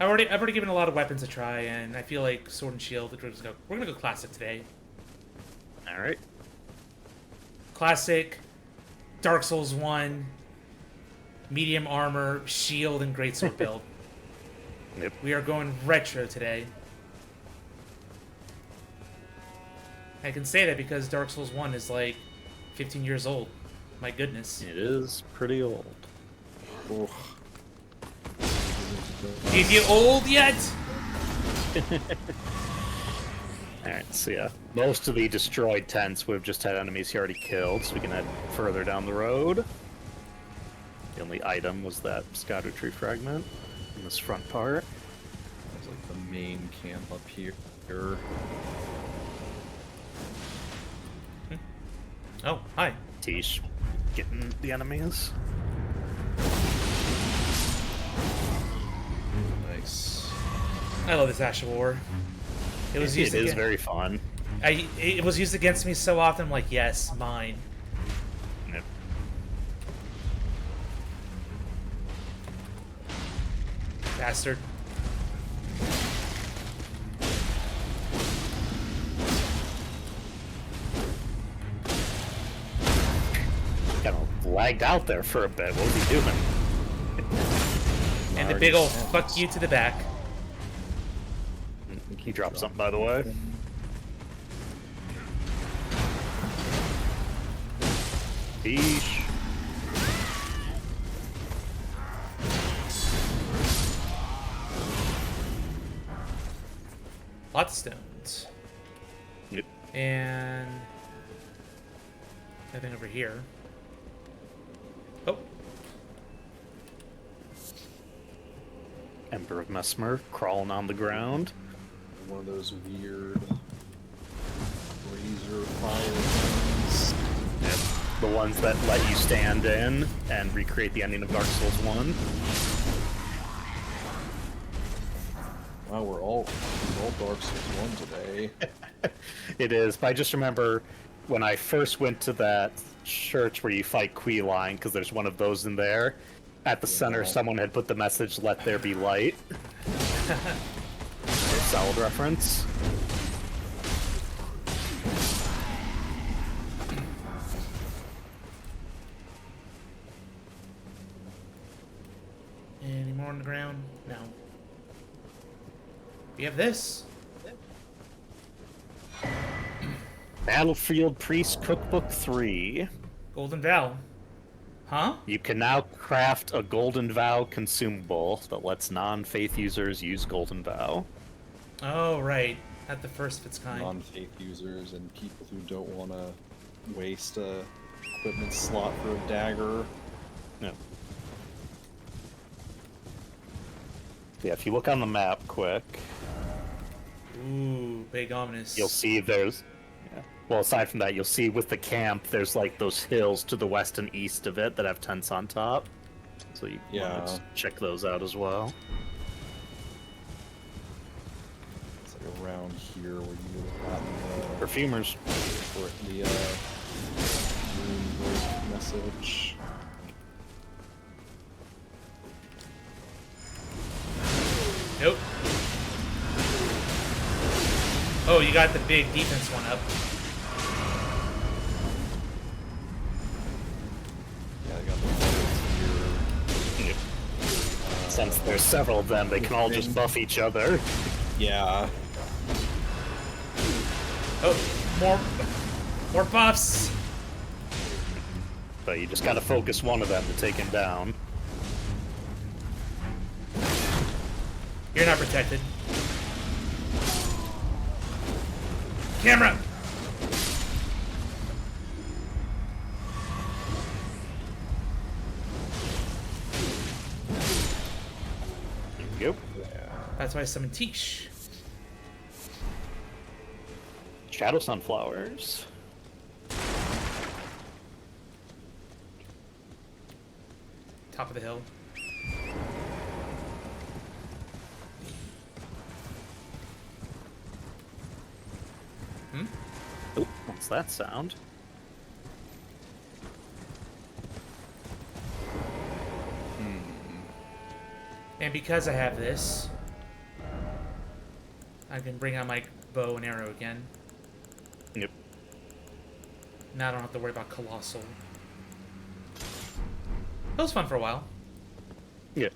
I've already given a lot of weapons a try, and I feel like Sword and Shield, we're gonna go classic today. Alright. Classic, Dark Souls 1, medium armor, shield, and greatsword build. Yep. We are going retro today. I can say that because Dark Souls 1 is like 15 years old. My goodness. It is pretty old. Ugh. Is you old yet? Alright, so yeah. Most of the destroyed tents we've just had enemies he already killed, so we can head further down the road. The only item was that scouter tree fragment in this front part. That's like the main camp up here. Oh, hi. Tish getting the enemies. Nice. I love this Ash of War. It was used It is against, very fun. it was used against me so often. I'm like, yes, mine. Yep. Bastard. Kind of lagged out there for a bit. What was he doing? And the big old fuck you to the back. He dropped something, by the way. Yeesh. Lots of stones. Yep. And nothing over here. Oh, Ember of Mesmer crawling on the ground. One of those weird razor fire things. Yep. The ones that let you stand in and recreate the ending of Dark Souls 1. Wow, we're all Dark Souls 1 today. It is, but I just remember when I first went to that church where you fight Queeline, because there's one of those in there. At the center, someone had put the message, "Let there be light." Solid reference. any more on the ground? No. We have this. Battlefield Priest Cookbook 3. Golden Vow. Huh? You can now craft a Golden Vow consumable that lets non-faith users use Golden Vow. Oh, right. Not the first of its kind. Non-faith users and people who don't want to waste a equipment slot for a dagger. No. Yeah, if you look on the map quick, Ooh, big ominous. you'll see there's... Yeah. Well, aside from that, you'll see with the camp, there's like those hills to the west and east of it that have tents on top. So you want to check those out as well. It's like around here where you would have gotten the... Perfumers. Or the rune message. Nope. Oh, you got the big defense one up. Yeah, I got the here. Since there's several of them, they can all just buff each other. Yeah. Oh, more buffs. But you just gotta focus one of them to take him down. You're not protected. Camera! There you go. That's why I summoned Tish. Shadow Sunflowers. Top of the hill. Oh, what's that sound? And because I have this, I can bring out my bow and arrow again. Yep. Now I don't have to worry about Colossal. That was fun for a while. Yeah.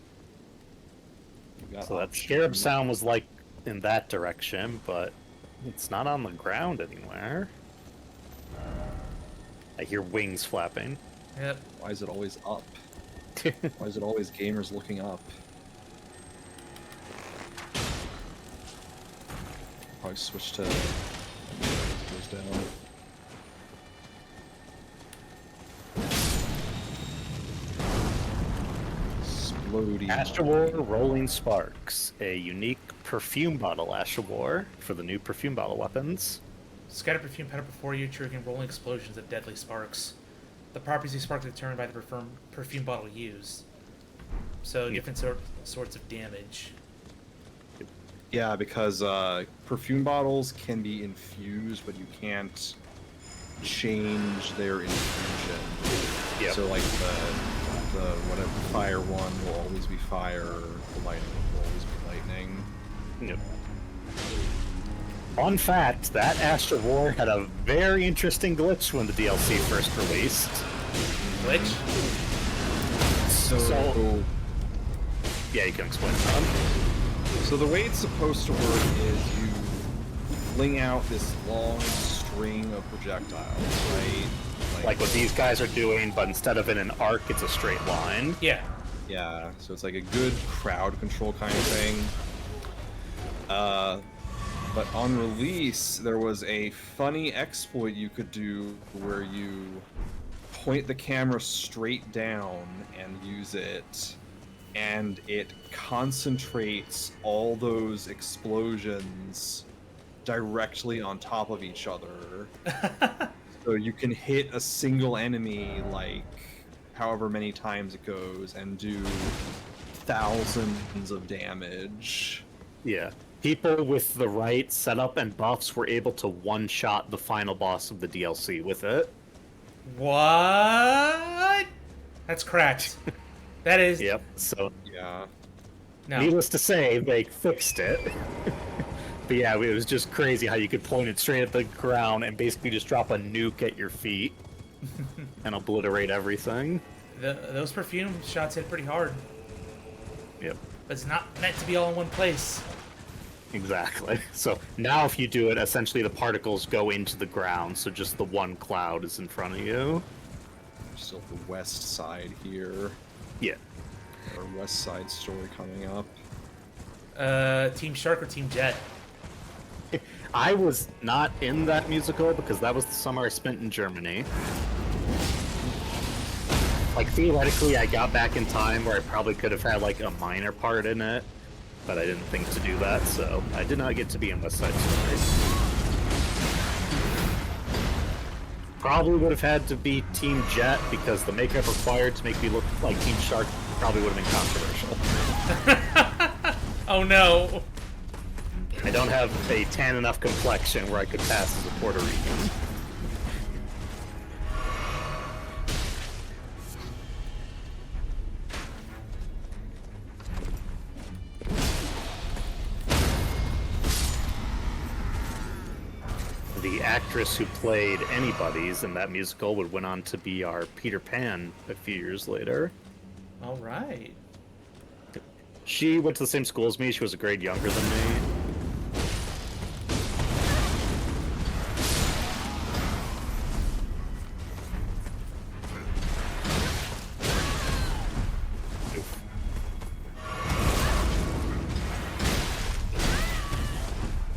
So that scarab sound was like in that direction, but it's not on the ground anywhere. I hear wings flapping. Yep. Why is it always up? Why is it always gamers looking up? Probably switch to... goes down. Exploding. Ashawar Rolling Sparks, a unique perfume bottle Ashawar for the new perfume bottle weapons. Scatter perfume powder before you, triggering rolling explosions of deadly sparks. The properties of sparks are determined by the perfume bottle used. So different sorts of damage. Yeah, because perfume bottles can be infused, but you can't change their infusion. Yep. So like the whatever fire one will always be fire, the lightning will always be lightning. Yep. Fun fact, that Astra War had a very interesting glitch when the DLC first released. Glitch? So yeah, you can explain that. So the way it's supposed to work is you fling out this long string of projectiles, right? Like what these guys are doing, but instead of in an arc, it's a straight line. Yeah. Yeah, so it's like a good crowd control kind of thing. But on release, there was a funny exploit you could do where you point the camera straight down and use it, and it concentrates all those explosions directly on top of each other. So you can hit a single enemy like however many times it goes and do thousands of damage. Yeah. People with the right setup and buffs were able to one-shot the final boss of the DLC with it. What? That's cracked. That is... Yep, so... Yeah. No. Needless to say, they fixed it. But yeah, it was just crazy how you could point it straight at the ground and basically just drop a nuke at your feet and obliterate everything. Those perfume shots hit pretty hard. Yep. But it's not meant to be all in one place. Exactly. So now if you do it, essentially the particles go into the ground, so just the one cloud is in front of you. Still the west side here. Yeah. Our west side story coming up. Team Shark or Team Jet? I was not in that musical because that was the summer I spent in Germany. Like, theoretically, I got back in time where I probably could have had, like, a minor part in it, but I didn't think to do that, so I did not get to be in West Side Story. Probably would have had to be Team Jet because the makeup required to make me look like Team Shark probably would have been controversial. Oh no! I don't have a tan enough complexion where I could pass as a Puerto Rican. The actress who played Anybody's in that musical would went on to be our Peter Pan a few years later. All right. She went to the same school as me. She was a grade younger than me.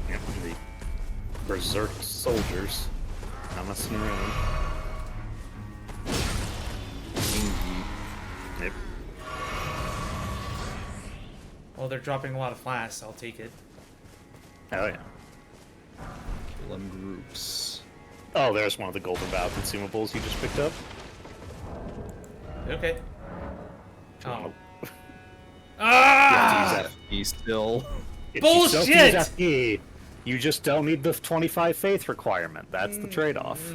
Yep, the berserk soldiers. Not messing around. Yep. Well, they're dropping a lot of flasks. I'll take it. Oh yeah. Kill them groups. Oh, there's one of the Golden Vow consumables you just picked up. Okay. Oh. You Ah! have to use FP still. If Bullshit! You don't use FP, you just don't need the 25 faith requirement. That's the trade-off. I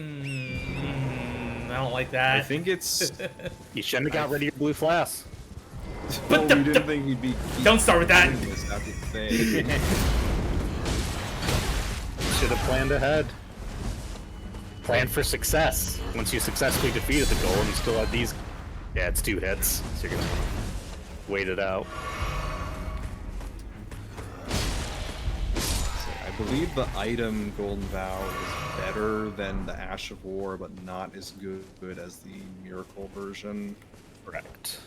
don't like that. I think it's. You shouldn't have got rid of your blue flask. But Well, the- we didn't the- think he'd be. Don't start with that. doing this, that's the thing. Should have planned ahead. Plan for success. Once you successfully defeated the goal and you still have these... Yeah, it's 2 hits, so you're gonna wait it out. I believe the item Golden Vow is better than the Ash of War, but not as good as the Miracle version. Correct.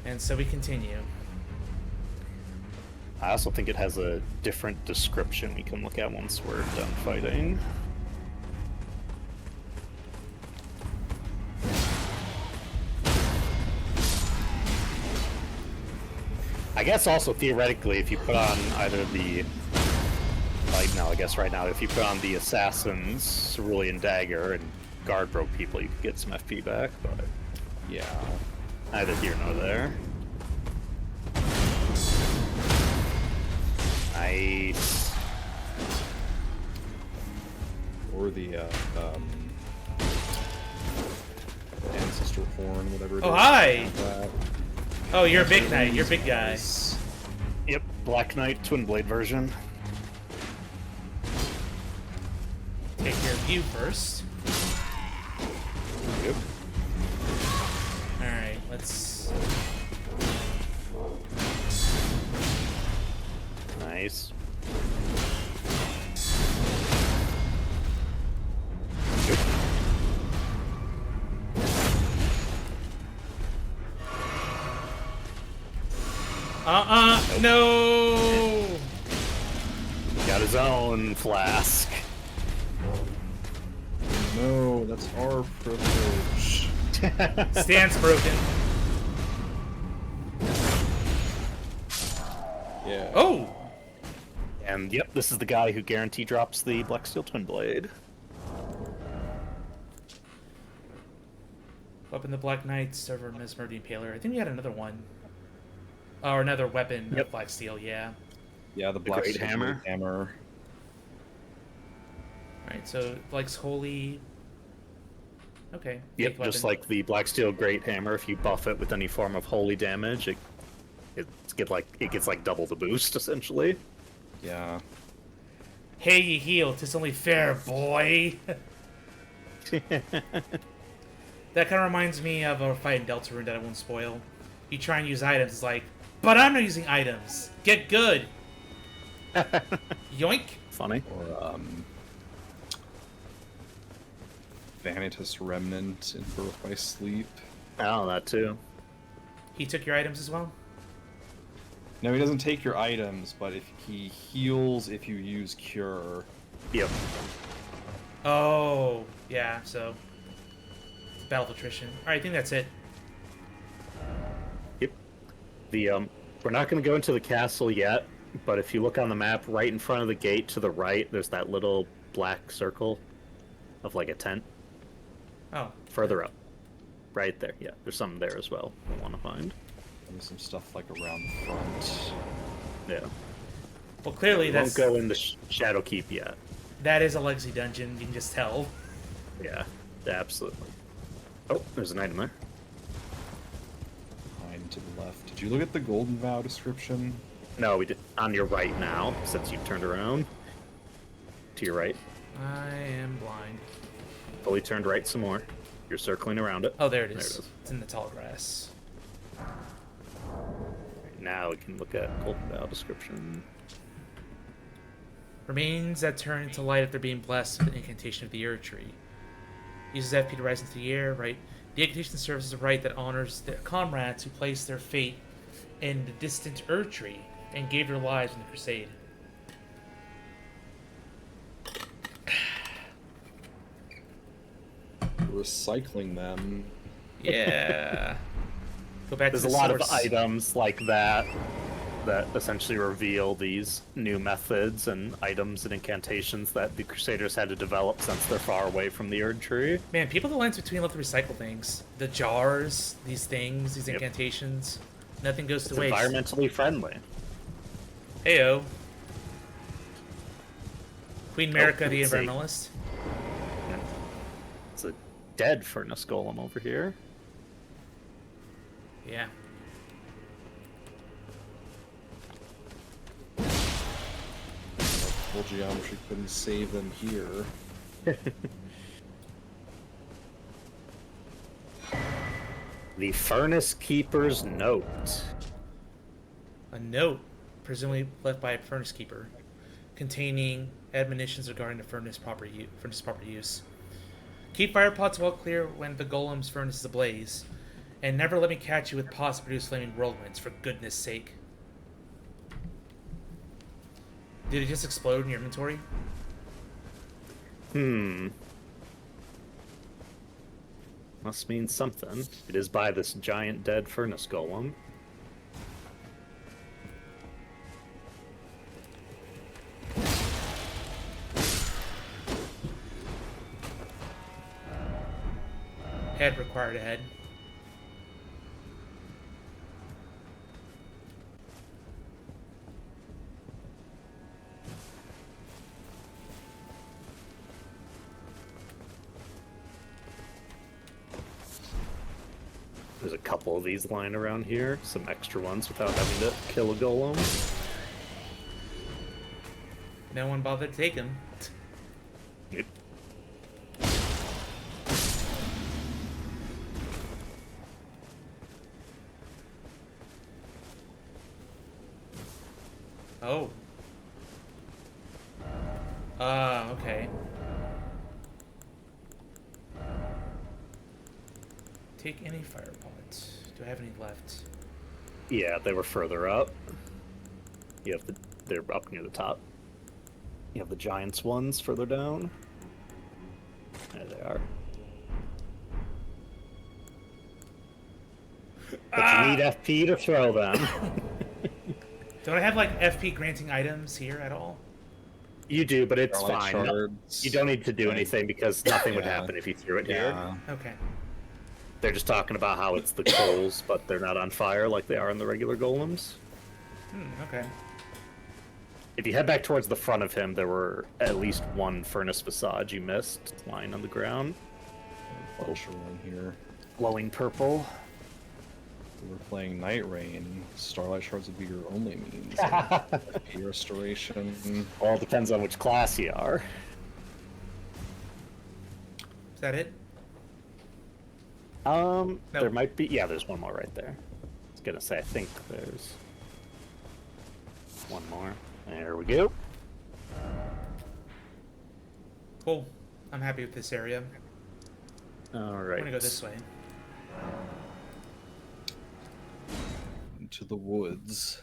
And so we continue. I also think it has a different description we can look at once we're done fighting. I guess also theoretically, if you put on either the... Like, no, I guess right now, if you put on the Assassin's Cerulean Dagger and guard broke people, you could get some FP back, but... Yeah. Neither here nor there. Nice. Or the Ancestor Horn, whatever it is. Oh, hi! That. Oh, you're a big knight. You're a big guy. Nice. Yep, Black Knight Twin Blade version. Take care of you first. Yep. Alright, let's... Nice. No! Got his own flask. No, that's our privilege. Stance broken. Yeah. Oh! And yep, this is the guy who guarantee drops the Black Steel Twin Blade. Weapon the Black Knights over Mesmer the Impaler. I think we had another one. Or another weapon Yep. of Black Steel, yeah. Yeah, the Black Great Steel Hammer. Hammer. Alright, so Black's Holy... Okay. Yep, fake weapon. just like the Black Steel Great Hammer, if you buff it with any form of holy damage, it gets like double the boost essentially. Yeah. Hey, ye heal, 'tis only fair, boy! That kind of reminds me of a fight in Deltarune that I won't spoil. You try and use items, it's like, but I'm not using items. Get good. Yoink. Funny. Or Vanitas Remnant in Birth by Sleep. Oh, that too. He took your items as well? No, he doesn't take your items, but if he heals if you use Cure. Yep. Oh, yeah, so... Battle of attrition. Alright, I think that's it. Yep. We're not going to go into the castle yet, but if you look on the map, right in front of the gate to the right, there's that little black circle of like a tent. Oh. Further up. Right there, yeah. There's something there as well we'll want to find. There's some stuff like around the front. Yeah. Well, clearly We that's... won't go in the Shadow Keep yet. That is a legacy dungeon, you can just tell. Yeah, absolutely. Oh, there's an item there. Behind to the left. Did you look at the Golden Vow description? No, we did on your right now, since you've turned around. To your right. I am blind. Fully turned right some more. You're circling around it. Oh, there it is. There it is. It's in the tall grass. Now we can look at Golden Vow description. Remains that turn into light after being blessed with an incantation of the Ur Tree. Uses FP to rise into the air, right? The incantation serves as a rite that honors their comrades who placed their fate in the distant Ur Tree and gave their lives in the crusade. Recycling them. Yeah. Go back There's to a the lot source. of items like that that essentially reveal these new methods and items and incantations that the Crusaders had to develop since they're far away from the Erd Tree. Man, people at the lines between love to recycle things. The jars, these things, these Yep. incantations. Nothing goes It's to waste. environmentally friendly. Heyo. Queen America, the let's see. environmentalist. It's a dead furnace golem over here. Yeah. Full geometry couldn't save them here. The Furnace Keeper's Note. A note, presumably left by a furnace keeper, containing admonitions regarding the furnace proper use. Keep fire pots well clear when the golem's furnace is ablaze, and never let me catch you with pots that produce flaming whirlwinds, for goodness sake. Did it just explode in your inventory? Must mean something. It is by this giant dead furnace golem. Head required a head. There's a couple of these lying around here. Some extra ones without having to kill a golem. No one bothered to take him. Yep. Oh. Okay. Take any fire pots. Do I have any left? Yeah, they were further up. You have they're up near the top. You have the giants ones further down. There they are. But you need FP to throw them. Don't I have like FP granting items here at all? You do, but it's Starlight fine. shards. You don't need to do anything because nothing would Yeah. happen if you threw it here. Yeah. Okay. They're just talking about how it's the coals, but they're not on fire like they are in the regular golems. Okay. If you head back towards the front of him, there were at least one furnace facade you missed lying on the ground. Bunch around here. Glowing purple. We were playing Night Rain. Starlight shards would be your only means of FP restoration. Well, it depends on which class you are. Is that it? There might be. Yeah, there's one more right there. I was gonna say, I think there's one more. There we go. Cool. I'm happy with this area. All I'm right. gonna go this way. Into the woods.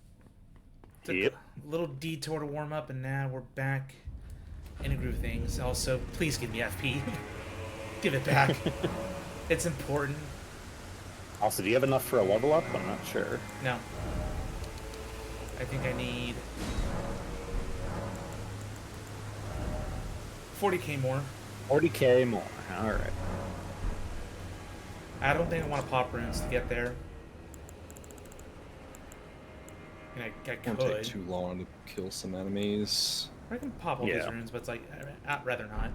Took Yep. a little detour to warm up, and now we're back in a groove of things. Also, please give me FP. Give it back. It's important. Also, do you have enough for a level up? I'm not sure. No. I think I need 40k more. 40k more. All right. I don't think I want to pop runes to get there. I mean, I Won't could. take too long to kill some enemies. I can pop all these Yeah. runes, but it's like, I'd rather not.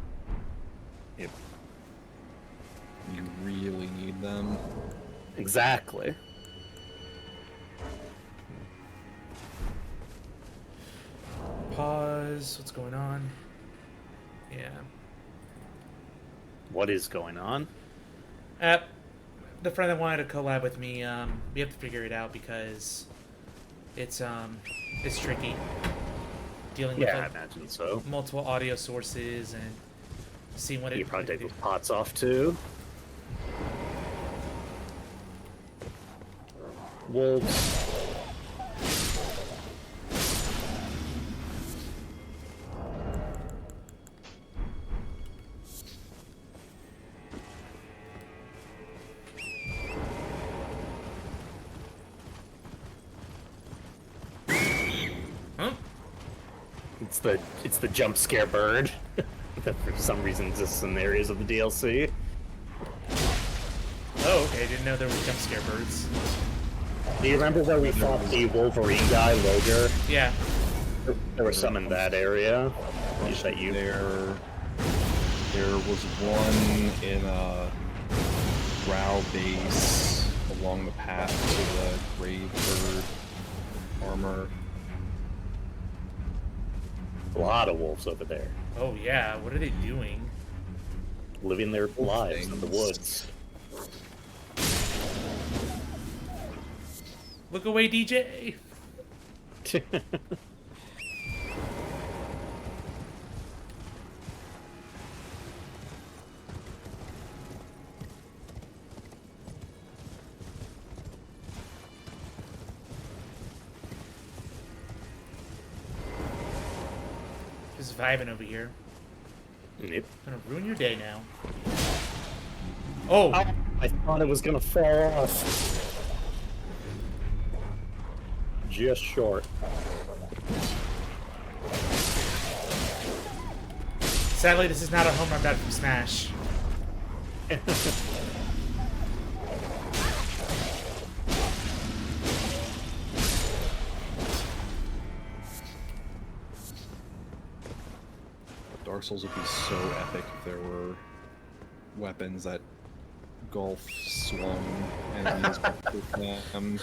Yep. You really need them. Exactly. Pause. What's going on? Yeah. What is going on? The friend that wanted to collab with me, we have to figure it out because it's tricky dealing with Yeah, I like, imagine so. multiple audio sources and seeing what You it. probably take those pots off too. Wolves. Huh? It's the jump scare bird that for some reason exists in areas of the DLC. Oh, okay. I didn't know there were jump scare birds. Do you remember where we fought the Wolverine guy, Loger? Yeah. There were some in that area. Is that you? There was one in a drow base along the path to the grave bird armor. A lot of wolves over there, Oh yeah. What are they doing? living their Wolf lives in the things. woods. Look away, DJ. Just vibing over here. Yep. Gonna ruin your day now. Oh, I thought it was gonna fall off. Just short. sadly, this is not a home run bat from Smash. Dark Souls would be so epic if there were weapons that golf swung enemies with them.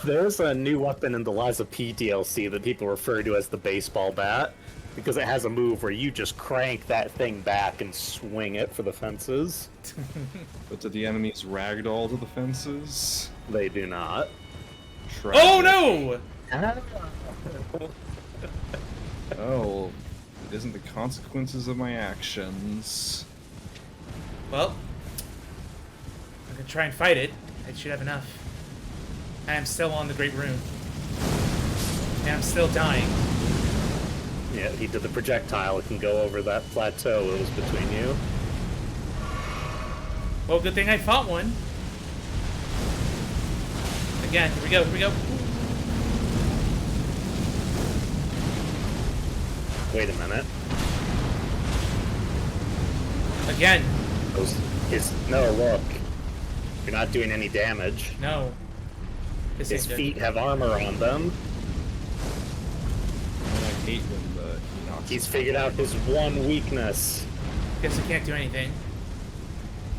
There's a new weapon in the Lies of P DLC that people refer to as the baseball bat, because it has a move where you just crank that thing back and swing it for the fences. But do the enemies ragdoll to the fences? They do not. Oh no! Oh, it isn't the consequences of my actions. Well, I'm gonna try and fight it. I should have enough. I am still on the Great Rune. And I'm still dying. Yeah, he did the projectile. It can go over that plateau it was between you. Well, good thing I fought one. Again, here we go, here we go. Wait a minute. Again. No, look. You're not doing any damage. No. This His ain't good. feet have armor on them. And I hate when he knocks He's his figured out his one weakness. Guess I can't do anything.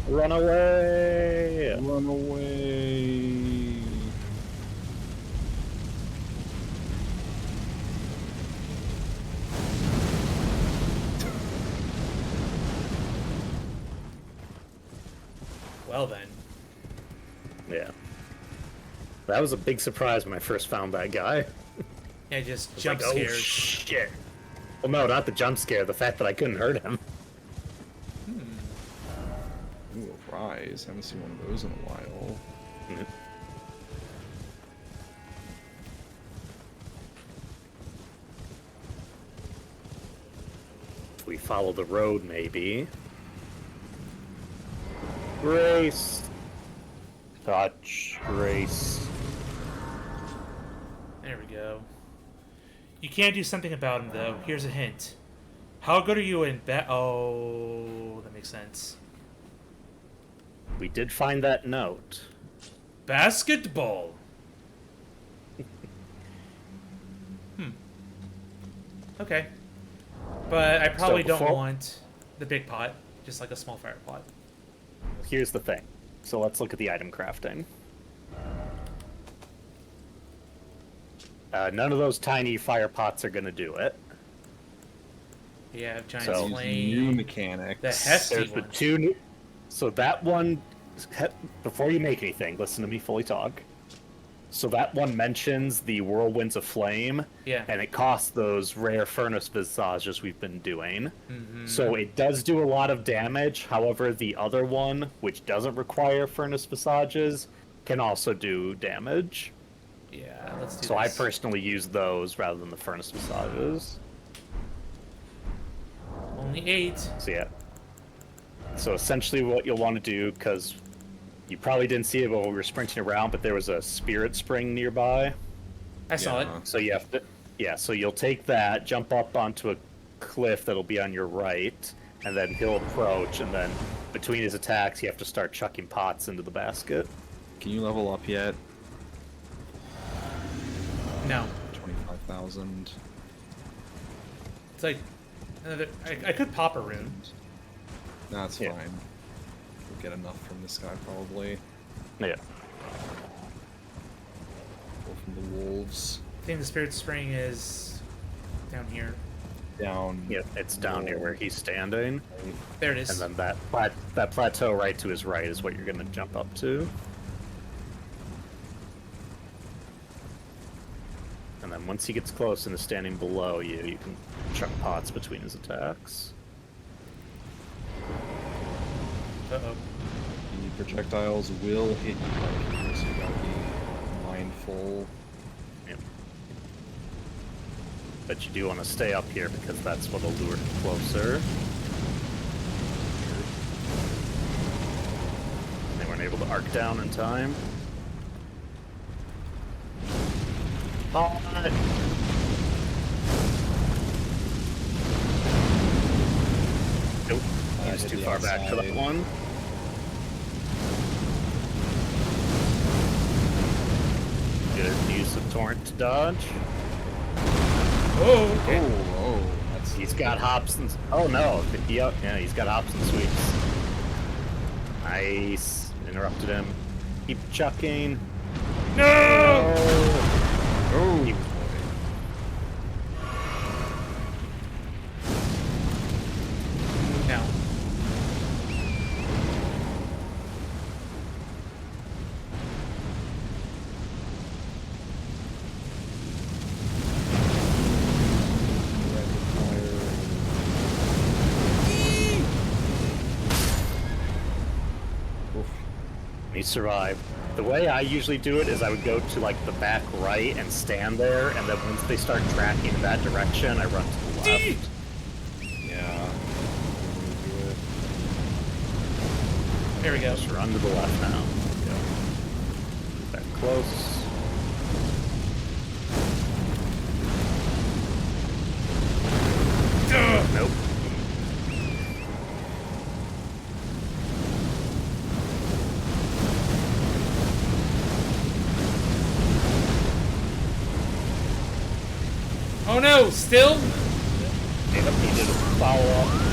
Run away! Run away. Well then. That was a big surprise when I first found that guy. Yeah, just It's jump like, oh scares. shit. Well, no, not the jump scare. The fact that I couldn't hurt him. Ooh, a rise. Haven't seen one of those in a while. Mhm. If we follow the road, maybe. Grace. Touch. Grace. There we go. You can do something about him, though. Here's a hint. How good are you in Oh, that makes sense. We did find that note. Basketball. Okay. But I probably don't before- want the big pot. Just like a small fire pot. Here's the thing. So let's look at the item crafting. None of those tiny fire pots are gonna do it. Yeah, giant So- These flame. new mechanics. The hefty There's the one. two new... So that one... Before you make anything, listen to me fully talk. So that one mentions the Whirlwinds of Flame, Yeah. and it costs those rare Furnace Visages we've been doing. Mm-hmm. So it does do a lot of damage, however the other one, which doesn't require Furnace Visages, can also do damage. Yeah, let's do So I this. personally use those rather than the Furnace Visages. Only 8. So yeah. So essentially what you'll want to do, because you probably didn't see it while we were sprinting around, but there was a spirit spring nearby. I saw it. Yeah. So you have to, yeah, so you'll take that, jump up onto a cliff that'll be on your right, and then he'll approach, and then between his attacks, you have to start chucking pots into the basket. Can you level up yet? No. 25,000. It's like another. I could pop a rune. That's Yeah. fine. We'll get enough from this guy probably. Yeah. Go from the wolves I think the spirit spring is down here. down. Yeah, it's down near where he's standing, There it is. and then that plateau right to his right is what you're gonna jump up to. And then once he gets close and is standing below you, you can chuck pots between his attacks. Uh-oh. The projectiles will hit you right here, so you gotta be mindful. Yep. But you do want to stay up here because that's what'll lure him closer. They weren't able to arc down in time. Oh, nope. He was hit too the far back for that outside. one. Good use of torrent to dodge. Oh, okay. Oh, that's He's got hops and... Oh no, yeah, he's got hops and sweeps. Nice. Interrupted him. Keep chucking. No! Oh, He- No. He survived. The way I usually do it is I would go to like the back right and stand there, and then once they start tracking in that direction, I run to the left. yeah. Do it. There we go. Just run to the left now. Back close. Nope. Oh no, still? Yep, he did a follow-up.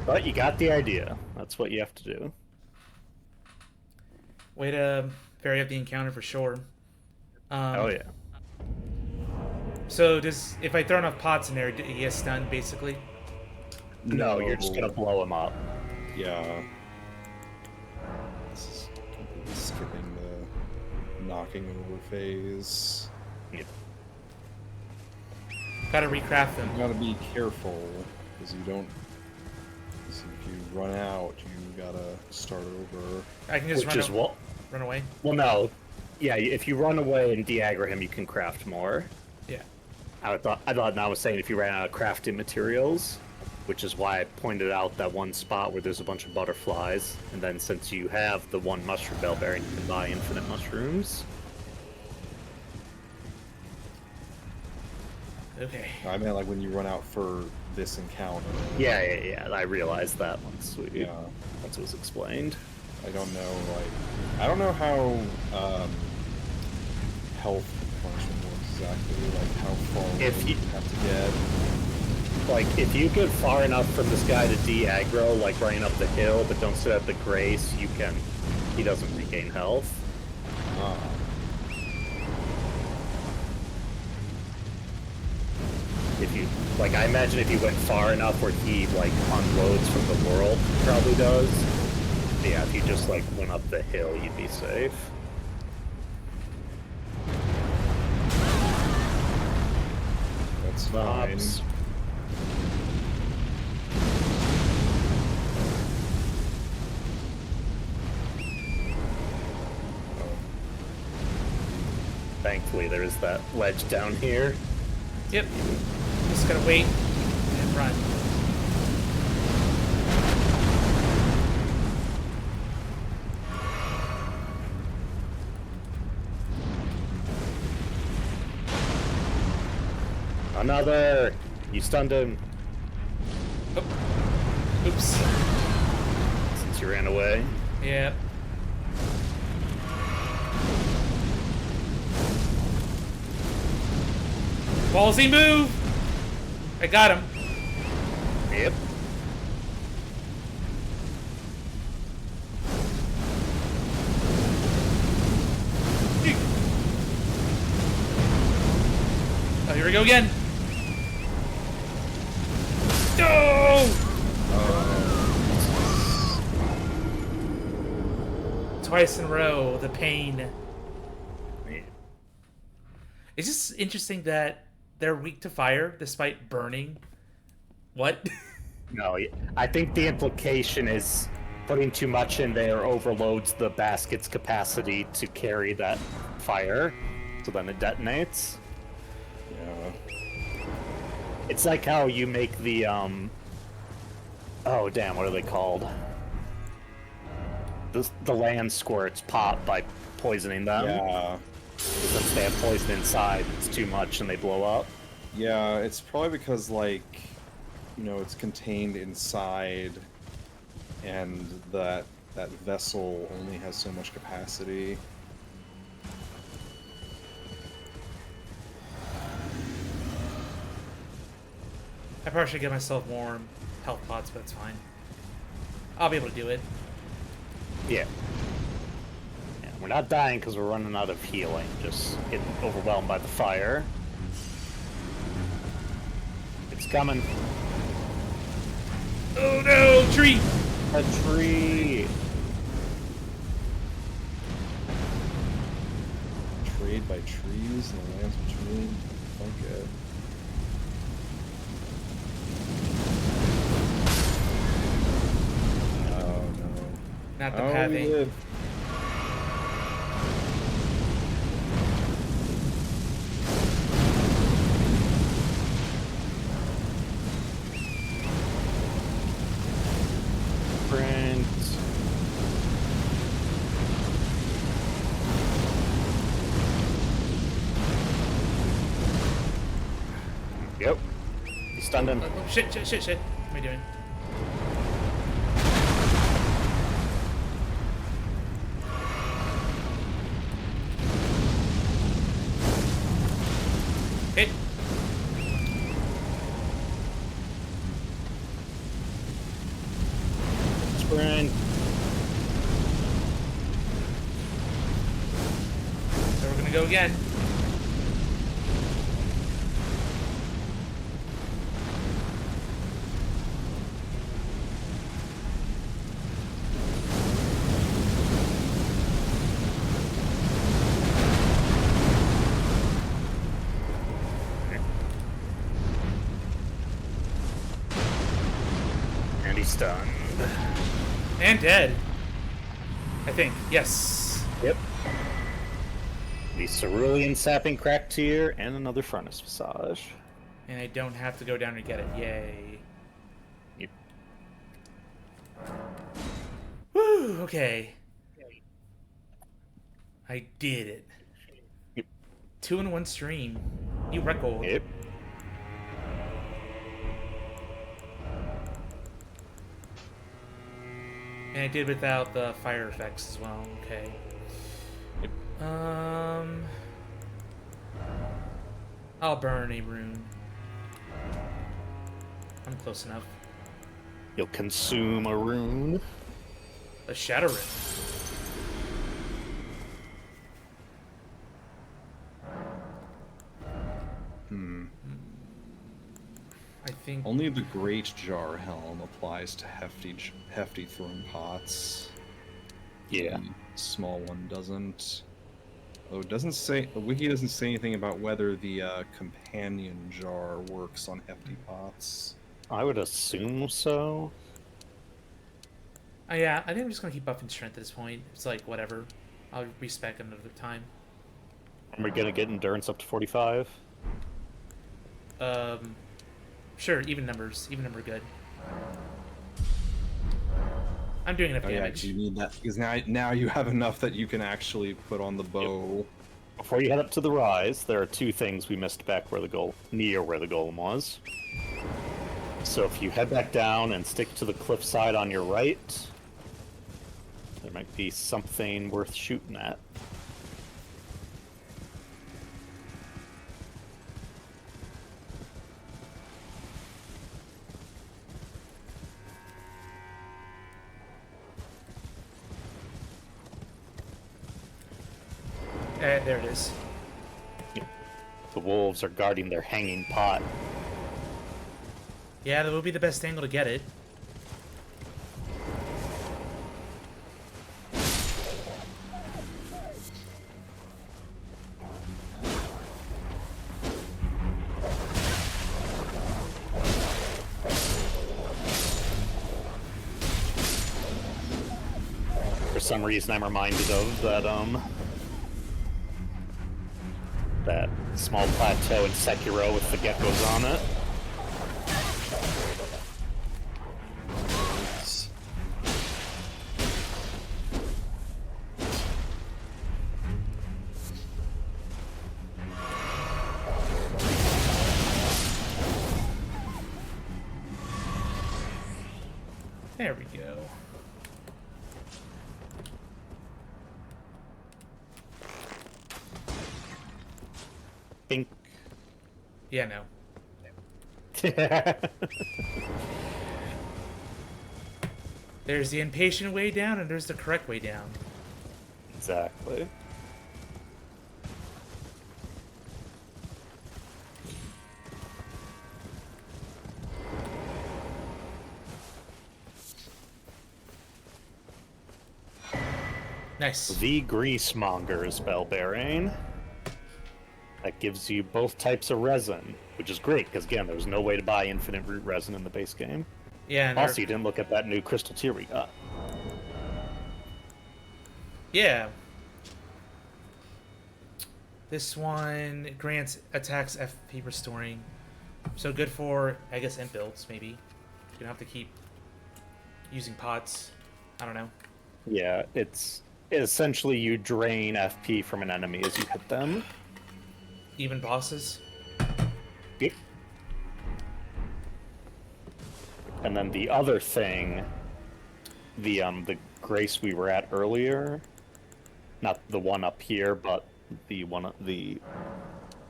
But you got the idea. That's what you have to do. Way to vary up the encounter for sure. Oh yeah. So does if I throw enough pots in there, he gets stunned basically? No, you're just gonna blow him up. Yeah. knocking over phase. Yep. Gotta recraft them. You gotta be careful, because you don't... 'cause if you run out, you gotta start over. I can just Which is what? run away. Well, no. Yeah, if you run away and de-aggro him, you can craft more. Yeah. I thought I was saying if you ran out of crafting materials, which is why I pointed out that one spot where there's a bunch of butterflies, and then since you have the one mushroom bell bearing, you can buy infinite mushrooms. Okay. I meant like when you run out for this encounter. Yeah. I realized that once Yeah. once it was explained. I don't know, I don't know how health punishment works exactly, like how far If away you- have to get. Like, if you get far enough from this guy to de-aggro, like running up the hill, but don't sit at the grace, he doesn't regain health. Ah. If you, like, I imagine if you went far enough where he, like, unloads from the world, he probably does. But yeah, if you just, like, went up the hill, you'd be safe. That's fine. Mobs. Thankfully, there is that ledge down here. Yep. Just gotta wait and run. Another! You stunned him Oh. Oops. since you ran away. Yeah. Ballsy move! I got him. Yep. Oh, here we go again. No! Twice in a row, the pain. It's just interesting that they're weak to fire despite burning. What? No, I think the implication is putting too much in there overloads the basket's capacity to carry that fire, so then it detonates. Yeah. It's like how you make the, oh damn, what are they called? The land squirts pop by poisoning them. Yeah. Since they have poison inside, it's too much and they blow up. Yeah, it's probably because, like, you know, it's contained inside, and that vessel only has so much capacity. I probably should get myself more health pots, but it's fine. I'll be able to do it. Yeah. Yeah, we're not dying because we're running out of healing, just getting overwhelmed by the fire. It's coming. Oh no, tree! A tree! Trade by trees and the lands between. Fuck it. Oh no. Not the Oh, we pathing. live. Sprint. Yep. You stunned him. Oh, shit. What am I doing? Hit. Sprint. So we're gonna go again. Stunned. And dead. I think. Yes. Yep. The Cerulean Sapping Crack Tier and another Furnace Visage. And I don't have to go down to get it. Yay. Yep. Woo, okay. I did it. Yep. 2 in 1 stream. You record. Yep. And I did without the fire effects as well. Okay. Yep. I'll burn a rune. I'm close enough. You'll consume a rune. A shadow rune. I think Only the Great Jar Helm applies to hefty throwing pots. Yeah. The small one doesn't. Oh, it doesn't say. The wiki doesn't say anything about whether the companion jar works on hefty pots. I would assume so. yeah, I think I'm just gonna keep buffing strength at this point. It's like whatever. I'll respec another time. We're gonna get endurance up to 45. Sure, even numbers. Even number good. I'm doing enough Oh yeah, damage. you need that because now you have enough that you can actually put on the bow. Before you head up to the rise, there are 2 things we missed back where the near where the golem was. So if you head back down and stick to the cliffside on your right, there might be something worth shooting at. There it is. The wolves are guarding their hanging pot. Yeah, that would be the best angle to get it. For some reason, I'm reminded of that small plateau in Sekiro with the geckos on it. There we go. Pink. Yeah, no. There's the impatient way down, and there's the correct way down. Exactly. Nice. The Greasemonger is Bellbearing. That gives you both types of resin, which is great, because again, there was no way to buy infinite root resin in the base game. Yeah, and Also, you didn't look at that new crystal tier we got. yeah. This one grants attacks FP restoring. So good for, I guess, imp builds, maybe. You don't have to keep using pots. I don't know. Yeah, it's essentially you drain FP from an enemy as you hit them. Even bosses? Yep. And then the other thing, the grace we were at earlier, not the one up here, but the one at the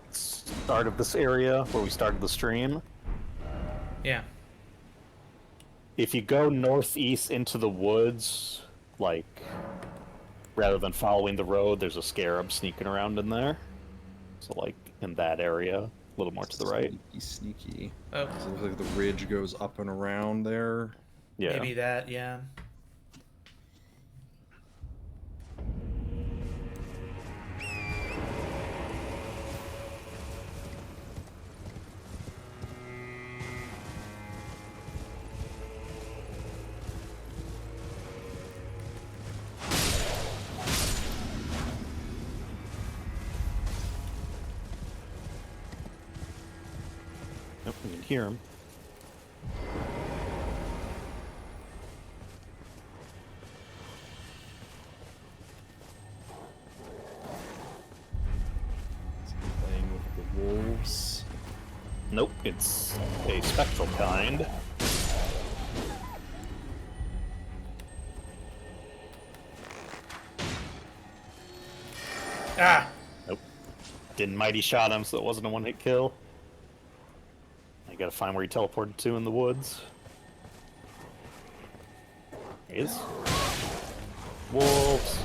start of this area where we started the stream. Yeah. If you go northeast into the woods, like, rather than following the road, there's a scarab sneaking around in there. So, like, in that area, a little more to the right. Sneaky. Oh, So it looks like the ridge goes up and around there. Yeah. maybe that, yeah. hear him. Playing with the wolves. Nope, it's a spectral kind. Ah! Nope. Didn't mighty shot him, so it wasn't a one-hit kill. I gotta find where he teleported to in the woods. There he is. Wolves.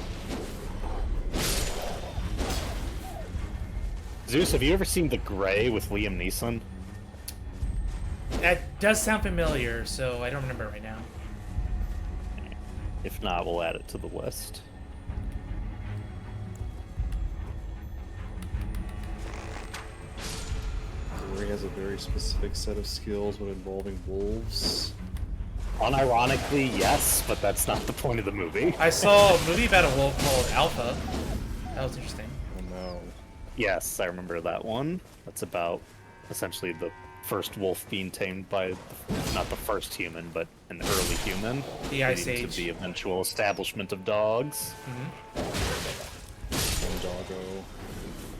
Zeus, have you ever seen The Gray with Liam Neeson? That does sound familiar, so I don't remember right now. If not, we'll add it to the list. Ray has a very specific set of skills when involving wolves. Unironically, yes, but that's not the point of the movie. I saw a movie about a wolf called Alpha. That was interesting. Oh no. Yes, I remember that one. That's about essentially the first wolf being tamed by, not the first human, but an early human. The Ice leading Age. to the eventual establishment of dogs. And doggo.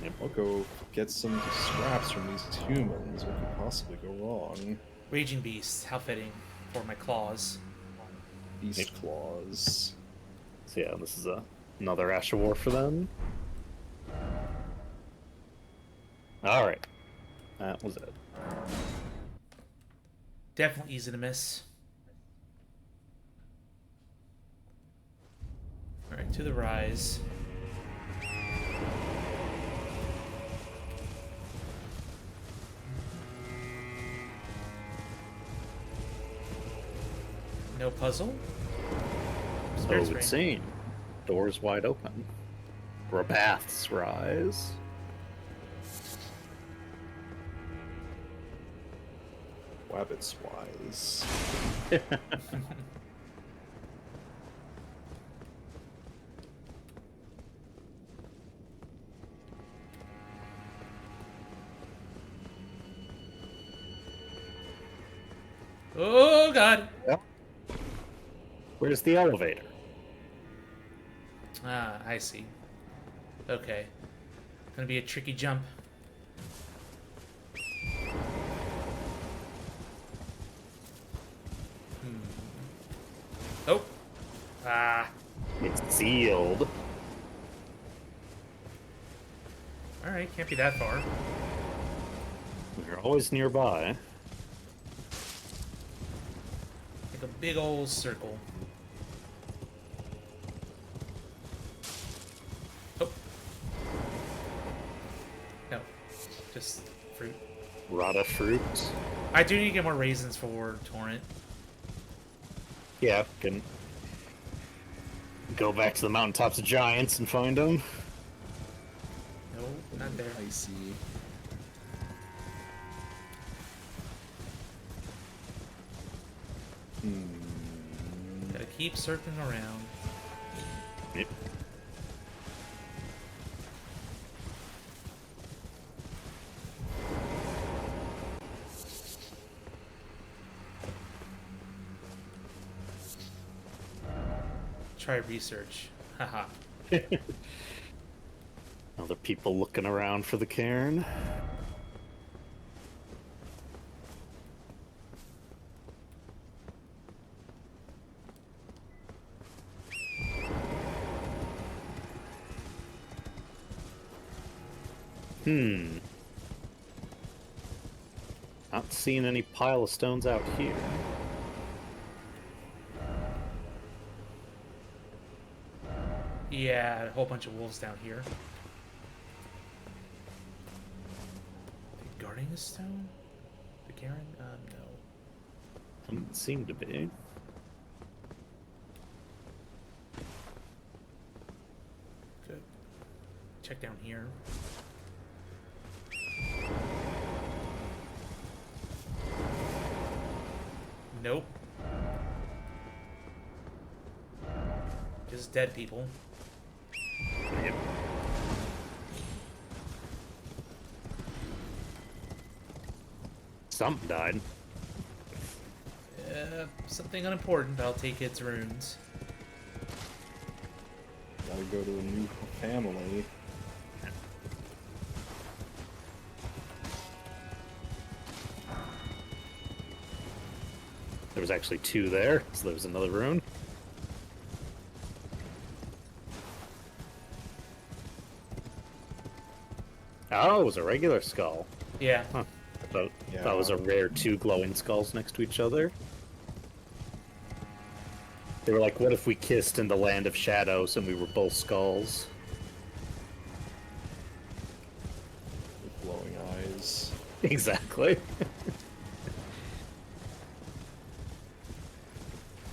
Yep. I'll go get some scraps from these humans. What could possibly go wrong? Raging Beast. How fitting for my claws. Beast claws. So yeah, this is another Ash of War for them. Alright. That was it. Definitely easy to miss. Alright, to the rise. No puzzle? So Spirit it Spring. would seem. Doors wide open. Rabaths rise. Wabbits wise. Oh god! Where's the elevator? Ah, I see. Okay. Gonna be a tricky jump. Oh! Ah. It's sealed. Alright, can't be that far. They're always nearby. Like a big old circle. Oh. No. Just fruit. Rata fruit. I do need to get more raisins for Torrent. Yeah, can go back to the mountaintops of giants and find them. No, not there. Icy. Gotta keep circling around. Yep. Try research. Haha. Other people looking around for the cairn. Not seeing any pile of stones out here. Yeah, a whole bunch of wolves down here. They guarding the stone? The Karen? No. Doesn't seem to be. Good. Check down here. Nope. Just dead people. Yep. Something died. Something unimportant, but I'll take its runes. Gotta go to a new family. There was actually 2 there, so there was another rune. Oh, it was a regular skull. Yeah. Huh. I thought Yeah. that was a rare 2 glowing skulls next to each other. They were like, what if we kissed in the land of shadows and we were both skulls? With glowing eyes. Exactly.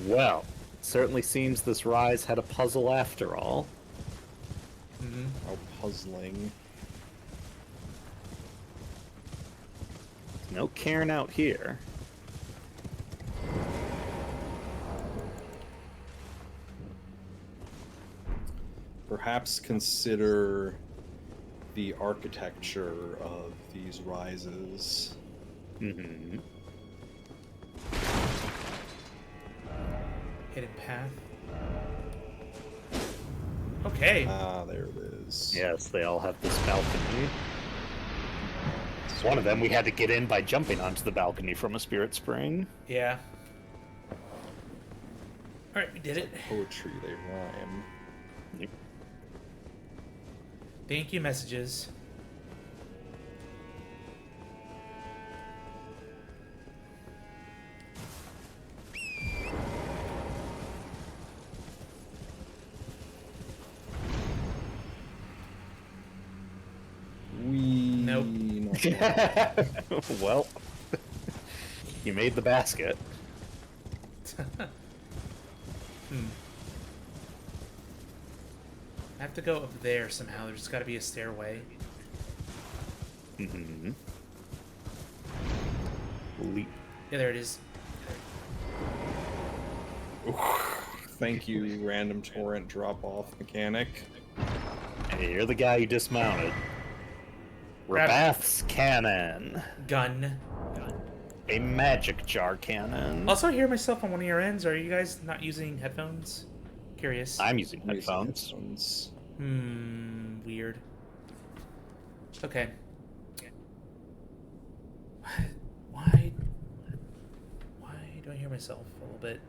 Well, it certainly seems this rise had a puzzle after all. Mm-hmm. How puzzling. No cairn out here. Perhaps consider the architecture of these rises. Mm-hmm. Hidden path. Okay. Ah, there it is. Yes, they all have this balcony. One of them we had to get in by jumping onto the balcony from a spirit spring. Yeah. Alright, we did it. Poetry, they rhyme. Thank you, messages. Nope. Well, you made the basket. I have to go up there somehow. There's got to be a stairway. Mm-hmm. Leap. Yeah, there it is. Thank you, random torrent drop-off mechanic. Hey, you're the guy you dismounted. Grab- Rabath's cannon. Gun. A magic jar cannon. Also, I hear myself on one of your ends. Are you guys not using headphones? Curious. I'm using I'm using headphones. headphones. Weird. Okay. Why do I hear myself a little bit?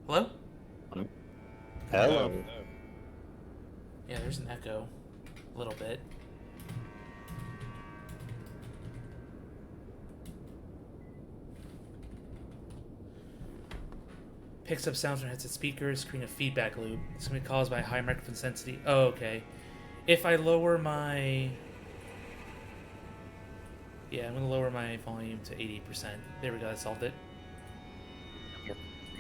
Hello? Hello. Yeah, there's an echo. A little bit. Picks up sounds from headset speakers, creating a feedback loop. It's going to be caused by high microphone sensitivity. Oh, okay. If I lower my... Yeah, I'm going to lower my volume to 80%. There we go, that solved it.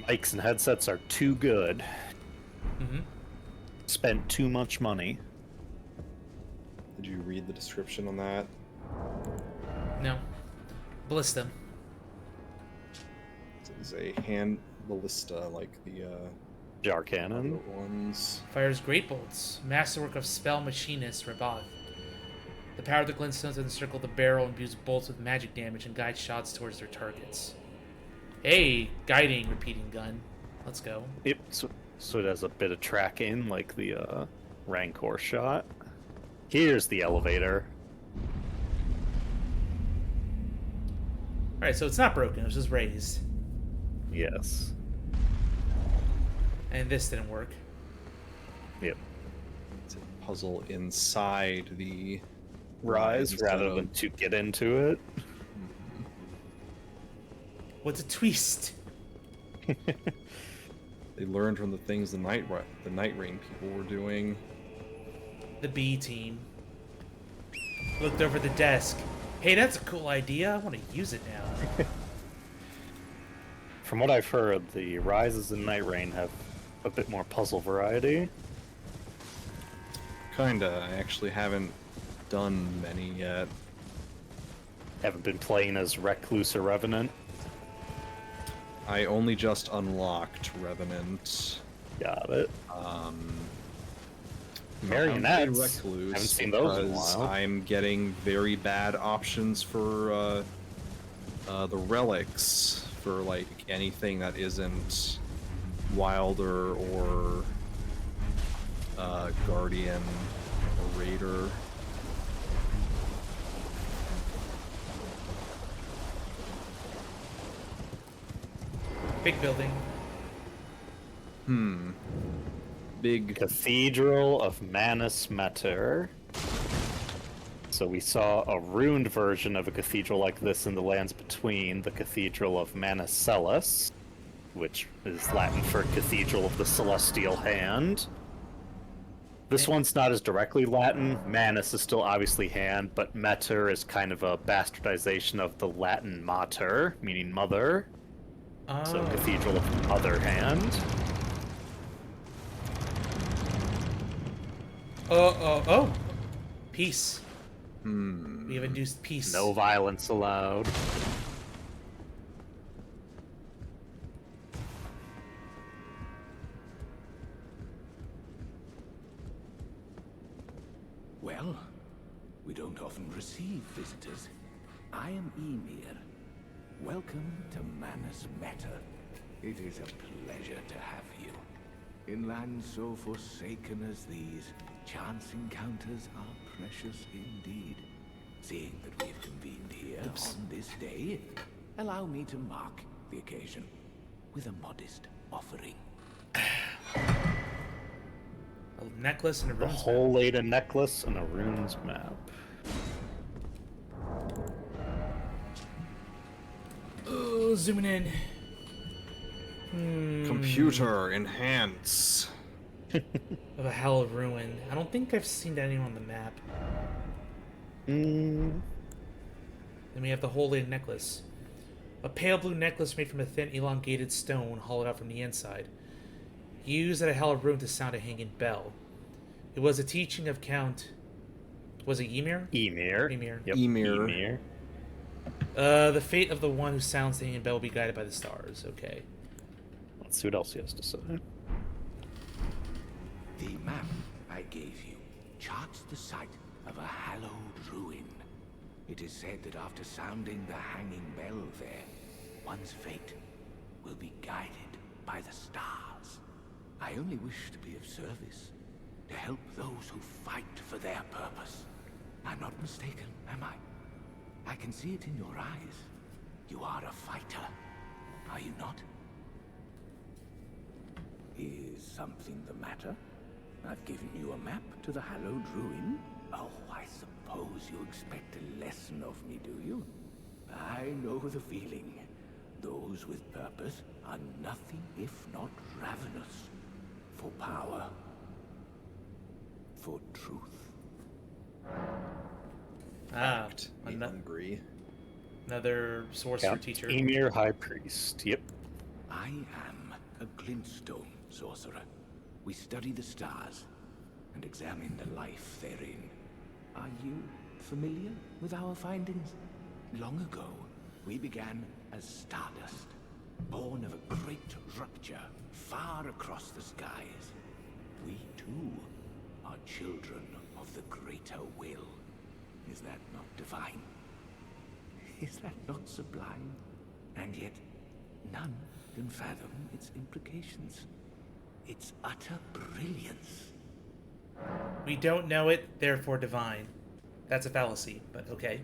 Mics and headsets are too good. Mm-hmm. Spent too much money. Did you read the description on that? No. Ballista. It's a hand ballista, like the Jar other cannon. ones. Fires great bolts. Masterwork of spell machinist Rabath. The power of the glintstones encircle the barrel and imbues bolts with magic damage and guides shots towards their targets. Hey, guiding repeating gun. Let's go. Yep. So it has a bit of tracking, like the Rancor shot. Here's the elevator. Alright, so it's not broken, it was just raised. Yes. And this didn't work. Yep. It's a puzzle inside the Rise instead rather of- than to get into it. What's a twist? They learned from the things the Night Rain people were doing. The B team. Looked over the desk. Hey, that's a cool idea. I want to use it now. From what I've heard, the Rises in Night Rain have a bit more puzzle variety. Kinda. I actually haven't done many yet. Haven't been playing as Recluse or Revenant. I only just unlocked Revenant. Got it. Marionettes. Recluse Haven't seen those in a because while. I'm getting very bad options for the relics for like anything that isn't Wilder or Guardian or Raider. Big building. Big. Cathedral of Manus Meter. So we saw a ruined version of a cathedral like this in the lands between, the Cathedral of Manacellus, which is Latin for Cathedral of the Celestial Hand. This one's not as directly Latin. Manus is still obviously hand, but Meter is kind of a bastardization of the Latin mater, meaning mother. So Oh. Cathedral of Mother Hand. Oh. Peace. We have induced peace. No violence allowed. Well, we don't often receive visitors. I am Emir. Welcome to Manus Meter. It is a pleasure to have you. In lands so forsaken as these, chance encounters are precious indeed. Seeing that we've convened here on this day, allow me to mark the occasion with a modest offering. A necklace and a The runes map. whole Leda necklace and a runes map. Oh, zooming in. Computer enhance. Of a hell of ruin. I don't think I've seen anyone on the map. Then we have the holy necklace. A pale blue necklace made from a thin, elongated stone hollowed out from the inside. Used at a hell of ruin to sound a hanging bell. It was a teaching of Count... Was it Ymir? Emir. Ymir. Yep. Emir. Emir. The fate of the one who sounds the hanging bell will be guided by the stars. Okay. Let's see what else he has to say. The map I gave you charts the site of a hallowed ruin. It is said that after sounding the hanging bell there, one's fate will be guided by the stars. I only wish to be of service, to help those who fight for their purpose. I'm not mistaken, am I? I can see it in your eyes. You are a fighter, are you not? Is something the matter? I've given you a map to the hallowed ruin. Oh, I suppose you expect a lesson of me, do you? I know the feeling. Those with purpose are nothing if not ravenous. For power. For truth. Ah, Be hungry. another sorcerer Count teacher. Emir High Priest. Yep. I am a glintstone sorcerer. We study the stars and examine the life therein. Are you familiar with our findings? Long ago, we began as stardust, born of a great rupture far across the skies. We too are children of the greater will. Is that not divine? Is that not sublime? And yet, none can fathom its implications. Its utter brilliance. We don't know it, therefore divine. That's a fallacy, but okay.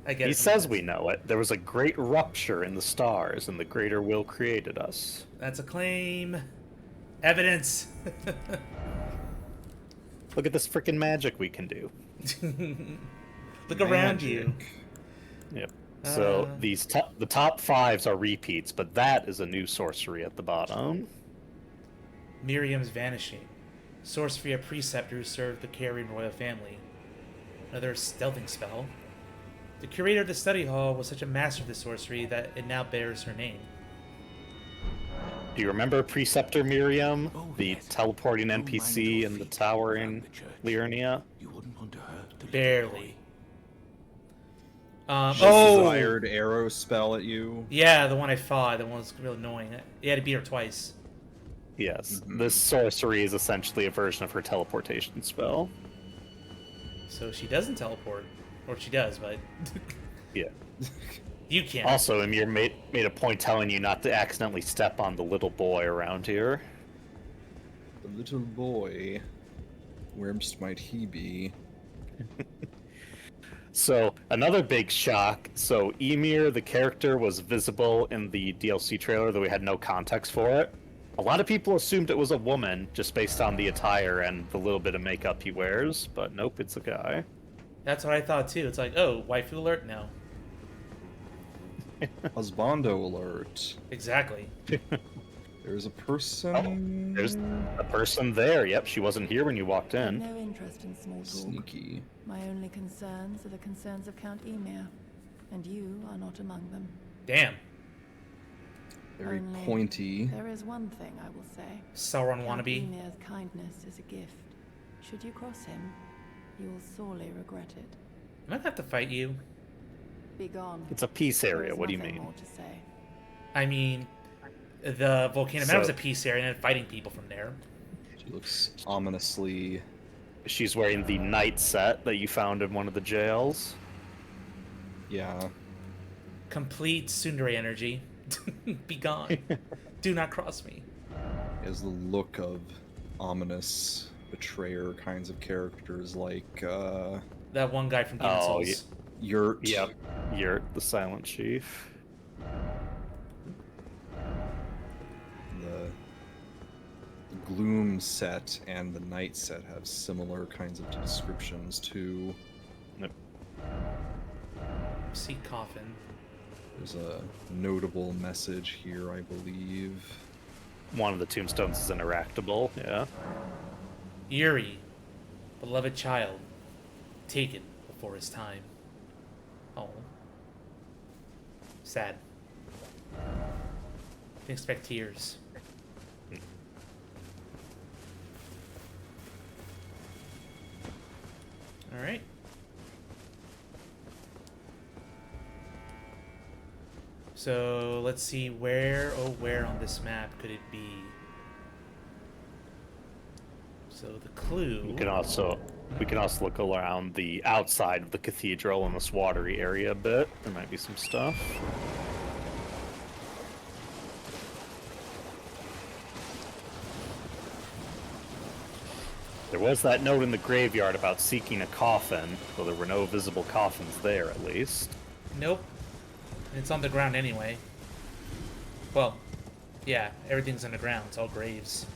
I get it. He says we know it. There was a great rupture in the stars, and the greater will created us. That's a claim. Evidence. Look at this freaking magic we can do. Look around you. Yep. So the top 5s are repeats, but that is a new sorcery at the bottom. Miriam's vanishing. Sorcery a preceptor who served the Carian royal family. Another stealthing spell. The curator of the study hall was such a master of the sorcery that it now bears her name. Do you remember Preceptor Miriam, Oh, the yes. teleporting Don't mind NPC your in the feet tower around in the church. Liurnia? You wouldn't want to hurt the little Barely. boy. Desired arrow spell at you. Yeah, the one I fought. The one was real annoying. You had to beat her twice. Yes, Mhm. this sorcery is essentially a version of her teleportation spell. So she doesn't teleport. Or she does, but Yeah. you can't. Also, Emir made a point telling you not to accidentally step on the little boy around here. The little boy. Where might he be? So, another big shock. So, Emir, the character, was visible in the DLC trailer, though we had no context for it. A lot of people assumed it was a woman, just based on the attire and the little bit of makeup he wears, but nope, it's a guy. That's what I thought too. It's like, oh, waifu alert? No. Husbando alert. Exactly. There's a person. There's a person there. Yep, she wasn't here when you walked I've in. no interest in small talk. Sneaky. My only concerns are the concerns of Count Emir, and you are not among them. Damn. Very Only pointy. There is one thing I will say. Sauron Count wannabe. Emir's kindness is a gift. Should you cross him, you will sorely regret it. I'm gonna have to fight you. Be gone. It's a peace There area. is What do you nothing mean? more to say. I mean, the Volcano Mountain was So- a peace area and fighting people from there. She looks ominously. She's wearing the night set that you found in one of the jails. Yeah. Complete tsundere energy. Be gone. Do not cross me. Has the look of ominous betrayer kinds of characters like That one guy from Demon Oh, Souls. Yurt. Yep, you're the Silent Chief. The Gloom set and the Night set have similar kinds of descriptions too. See coffin. There's a notable message here, I believe. One of the tombstones is interactable, yeah. Yuri, beloved child, taken before his time. Oh. Sad. Didn't expect tears. Alright. So let's see where on this map could it be? So the clue. We can also look around the outside of the cathedral in this watery area a bit. There might be some stuff. There was that note in the graveyard about seeking a coffin, though there were no visible coffins there, at least. Nope. It's on the ground anyway. Well, yeah, everything's on the ground. It's all graves.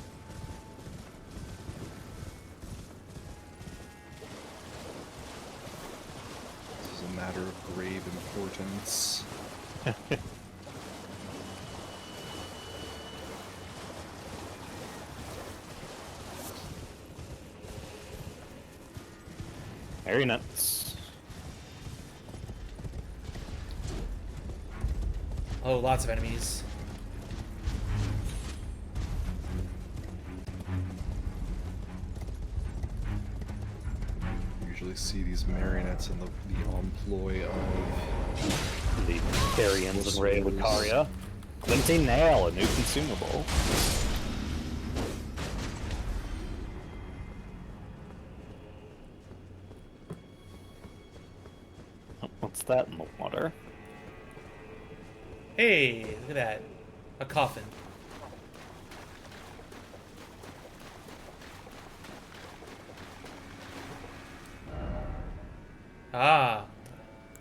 This is a matter of grave importance. Very nuts. Oh, lots of enemies. Usually see these marionettes in the employ of The Carians and Ray Lucaria. Glinting Nail, a new consumable. Oh, what's that in the water? Hey, look at that. A coffin. Ah,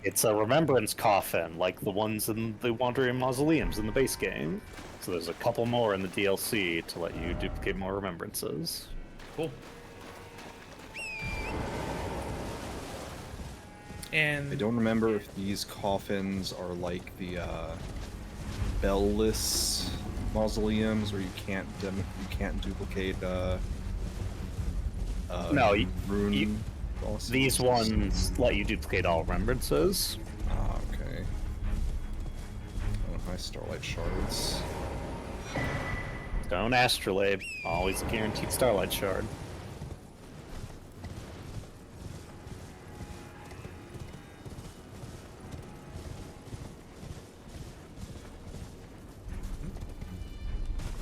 It's a remembrance coffin, like the ones in the Wandering Mausoleums in the base game. So there's a couple more in the DLC to let you duplicate more remembrances. cool. And I don't remember if these coffins are like the bell-less mausoleums, where you can't duplicate No, rune. These ones let you duplicate all remembrances. Ah, okay. Oh, hi, Starlight Shards. Stone Astrolabe, always a guaranteed Starlight Shard.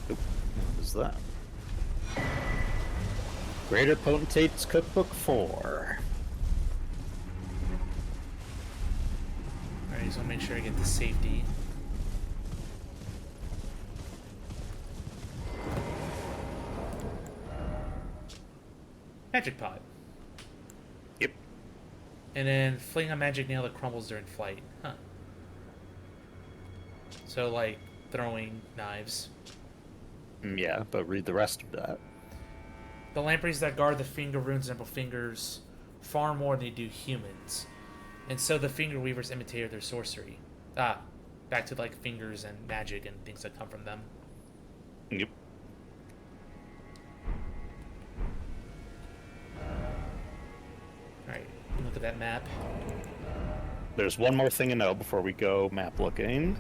Oop, what is that? Greater Potentate's Cookbook 4. Alright, so I'll make sure I get the safety. Magic pot. Yep. And then fling a magic nail that crumbles during flight. Huh. So, like, throwing knives. Yeah, but read the rest of that. The lampreys that guard the finger runes resemble fingers far more than they do humans. And so the finger weavers imitated their sorcery. Ah, back to, like, fingers and magic and things that come from them. Yep. Alright, look at that map. There's one more thing to know before we go map looking.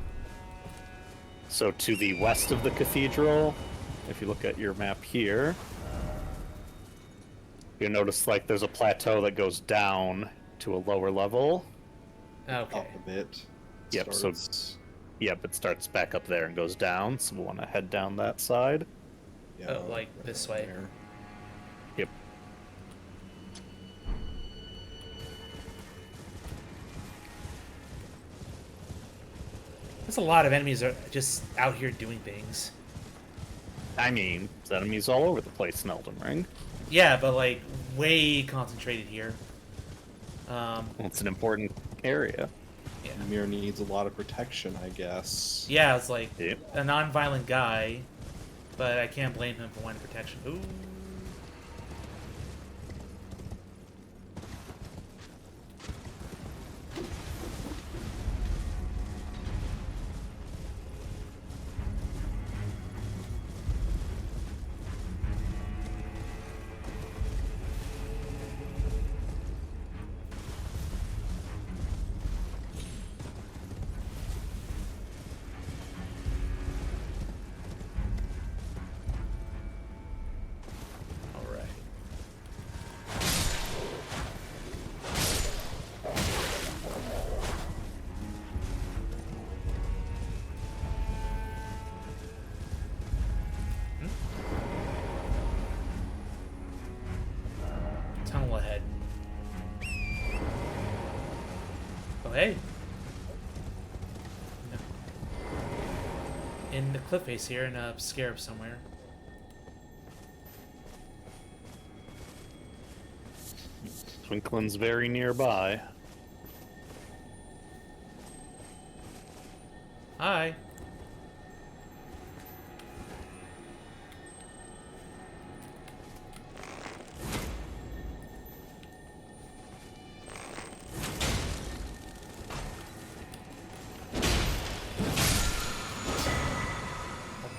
So to the west of the cathedral, if you look at your map here, you'll notice like there's a plateau that goes down to a lower level. Okay. Up a bit. Yep, Starts- Yep, it starts back up there and goes down, so we'll want to head down that side. Yeah, Oh, like this way. there. Yep. There's a lot of enemies are just out here doing things. I mean, there's enemies all over the place in Elden Ring. Yeah, but like way concentrated here. Well, it's an important area. Yeah. Ymir needs a lot of protection, I guess. Yeah, it's like Yep. a non-violent guy, but I can't blame him for wanting protection. Ooh. All right. Tunnel ahead. Oh, hey. No. In the cliff face here, and a scarab somewhere. Twinklin's very nearby. Hi.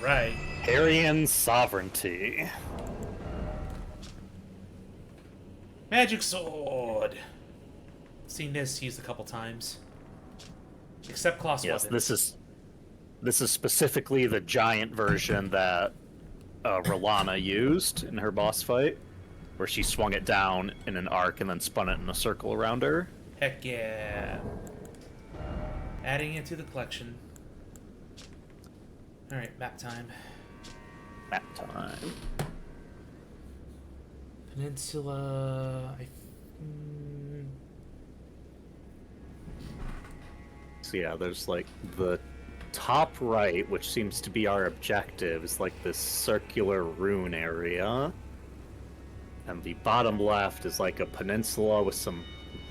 Alright. Harrian Sovereignty. Magic sword! Seen this used a couple times. Except Kloss Yes, weapons. this is specifically the giant version that Rolana used in her boss fight, where she swung it down in an arc and then spun it in a circle around her. Heck yeah. Adding it to the collection. Alright, map time. That time. Peninsula... So yeah, there's like the top right, which seems to be our objective, is like this circular rune area. And the bottom left is like a peninsula with some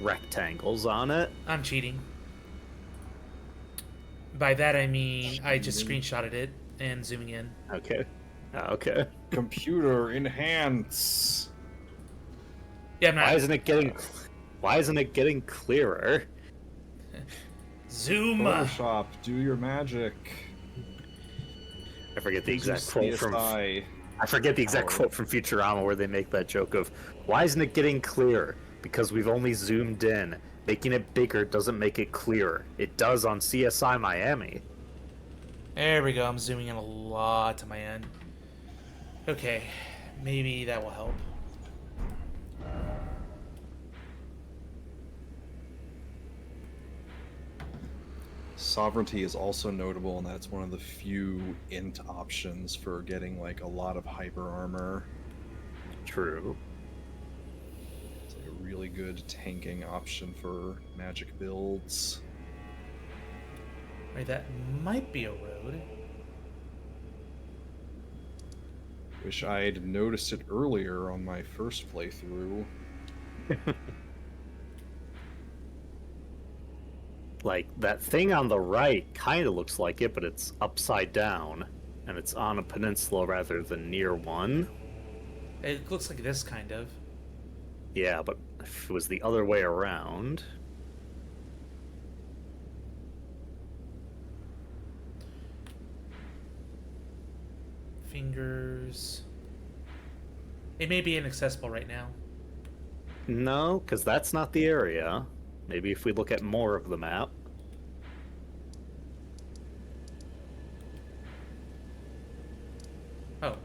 rectangles on it. I'm cheating. By that I mean I just screenshotted it and zooming in. Okay. Okay. Computer enhance. Yeah, I'm not. Why isn't it getting clearer? Zoom! Photoshop, do your magic. I forget the Use your exact quote from CSI. I forget the exact quote from Futurama where they make that joke of, why isn't it getting clearer? Because we've only zoomed in. Making it bigger doesn't make it clearer. It does on CSI Miami. There we go, I'm zooming in a lot to my end. Okay, maybe that will help. Sovereignty is also notable in that it's one of the few int options for getting like a lot of hyper armor. True. It's like a really good tanking option for magic builds. Right, that might be a road. Wish I'd noticed it earlier on my first playthrough. Like, that thing on the right kind of looks like it, but it's upside down. And it's on a peninsula rather than near one. It looks like this, kind of. Yeah, but if it was the other way around... Fingers. It may be inaccessible right now. No, because that's not the area. Maybe if we look at more of the map. Oh.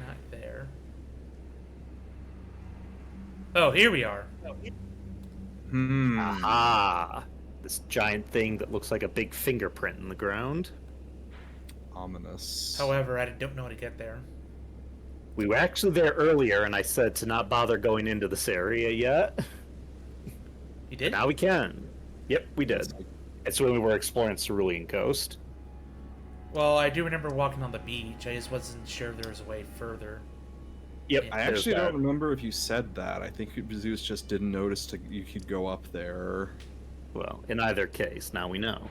Not there. Oh, here we are. Aha! This giant thing that looks like a big fingerprint in the ground. Ominous. However, I don't know how to get there. We were actually there earlier, and I said to not bother going into this area yet. You did? Now we can. Yep, we did. It's when we were exploring Cerulean Coast. Well, I do remember walking on the beach. I just wasn't sure if there was a way further. Yep, I actually don't remember if you said that. I think Zeus just didn't notice you could go up there. Well, in either case, now we know.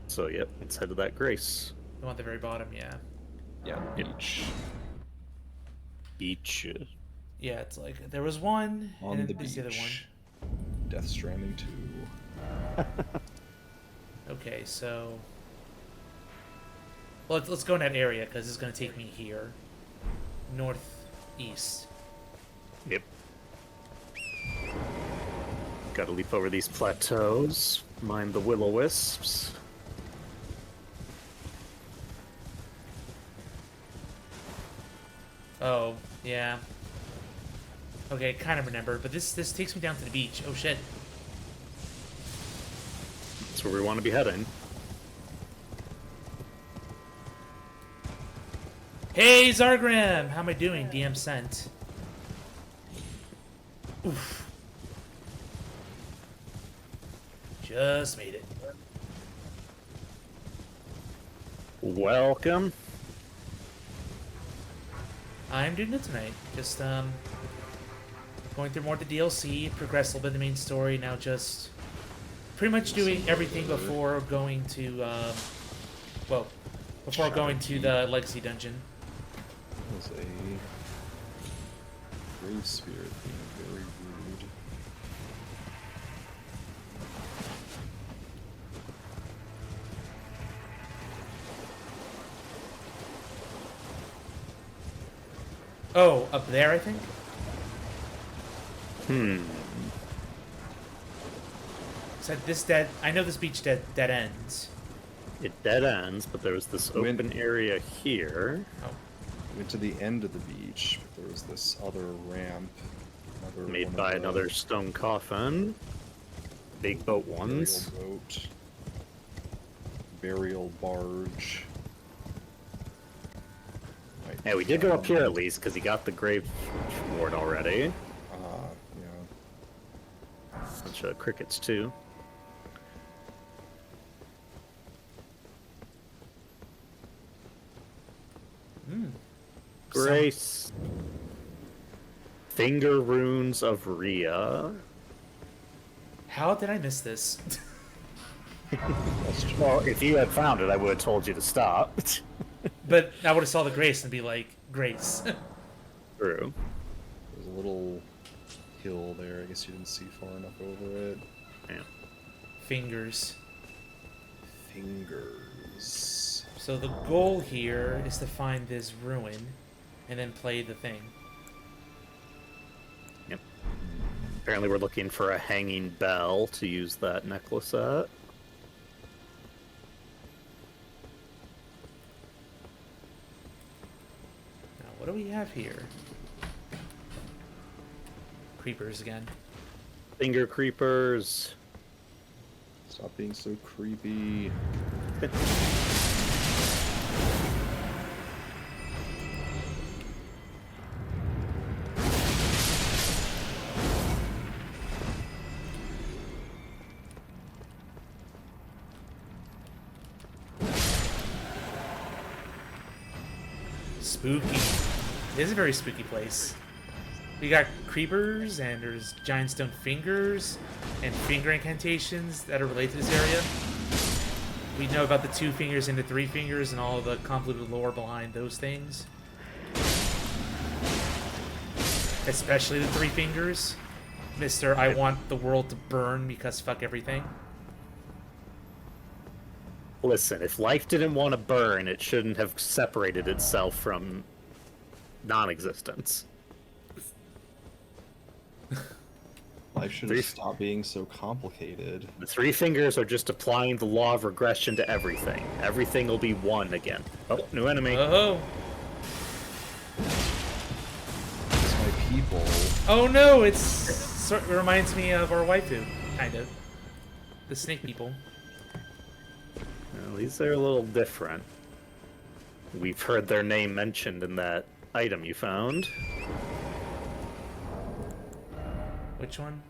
So, yep, let's head to that Grace. The one at the very bottom, yeah. Yeah, beach. Beach. Yeah, it's like, there was one, On and the then there's the other one. beach. Death Stranding 2. Okay, so... Well, let's go in that area, because it's going to take me here. Northeast. Yep. Gotta leap over these plateaus, mind the will-o-wisps. Oh, yeah. Okay, kind of remember, but this takes me down to the beach. Oh, shit. That's where we want to be heading. Hey, Zargram! How am I doing? DM sent. Oof. Just made it. Welcome. I'm doing it tonight. Just, going through more of the DLC, progressed a little bit in the main story, now just pretty much doing everything before going to, well, before going to the Legacy Dungeon. That was a grave spirit being very rude. Oh, up there, I think? So this dead... I know this beach dead ends. It dead ends, but there was this open area here. Oh. Went to the end of the beach, but there was this other ramp. Made by another stone coffin. Big boat ones. Burial boat. Burial barge. Yeah, we did go up here at least, because he got the grave ward already. Yeah. Bunch of crickets, too. Grace. Finger runes of Rhea. How did I miss this? Well, if you had found it, I would have told you to stop. But I would have saw the Grace and be like, Grace. True. There's a little hill there. I guess you didn't see far enough over it. Yeah. Fingers. Fingers. So the goal here is to find this ruin and then play the thing. Yep. Apparently we're looking for a hanging bell to use that necklace at. Now, what do we have here? Creepers again. Finger creepers. Stop being so creepy. Spooky. It is a very spooky place. We got creepers, and there's giant stone fingers, and finger incantations that are related to this area. We know about the 2 fingers and the 3 fingers and all the convoluted lore behind those things. Especially the 3 fingers. Mr. I want the world to burn because fuck everything. Listen, if life didn't want to burn, it shouldn't have separated itself from non-existence. Life should have stopped being so complicated. The 3 fingers are just applying the law of regression to everything. Everything will be 1 again. Oh, new enemy. Oh. It's my people. Oh no, it reminds me of our waifu, kind of. The snake people. Well, these are a little different. We've heard their name mentioned in that item you found. Which one?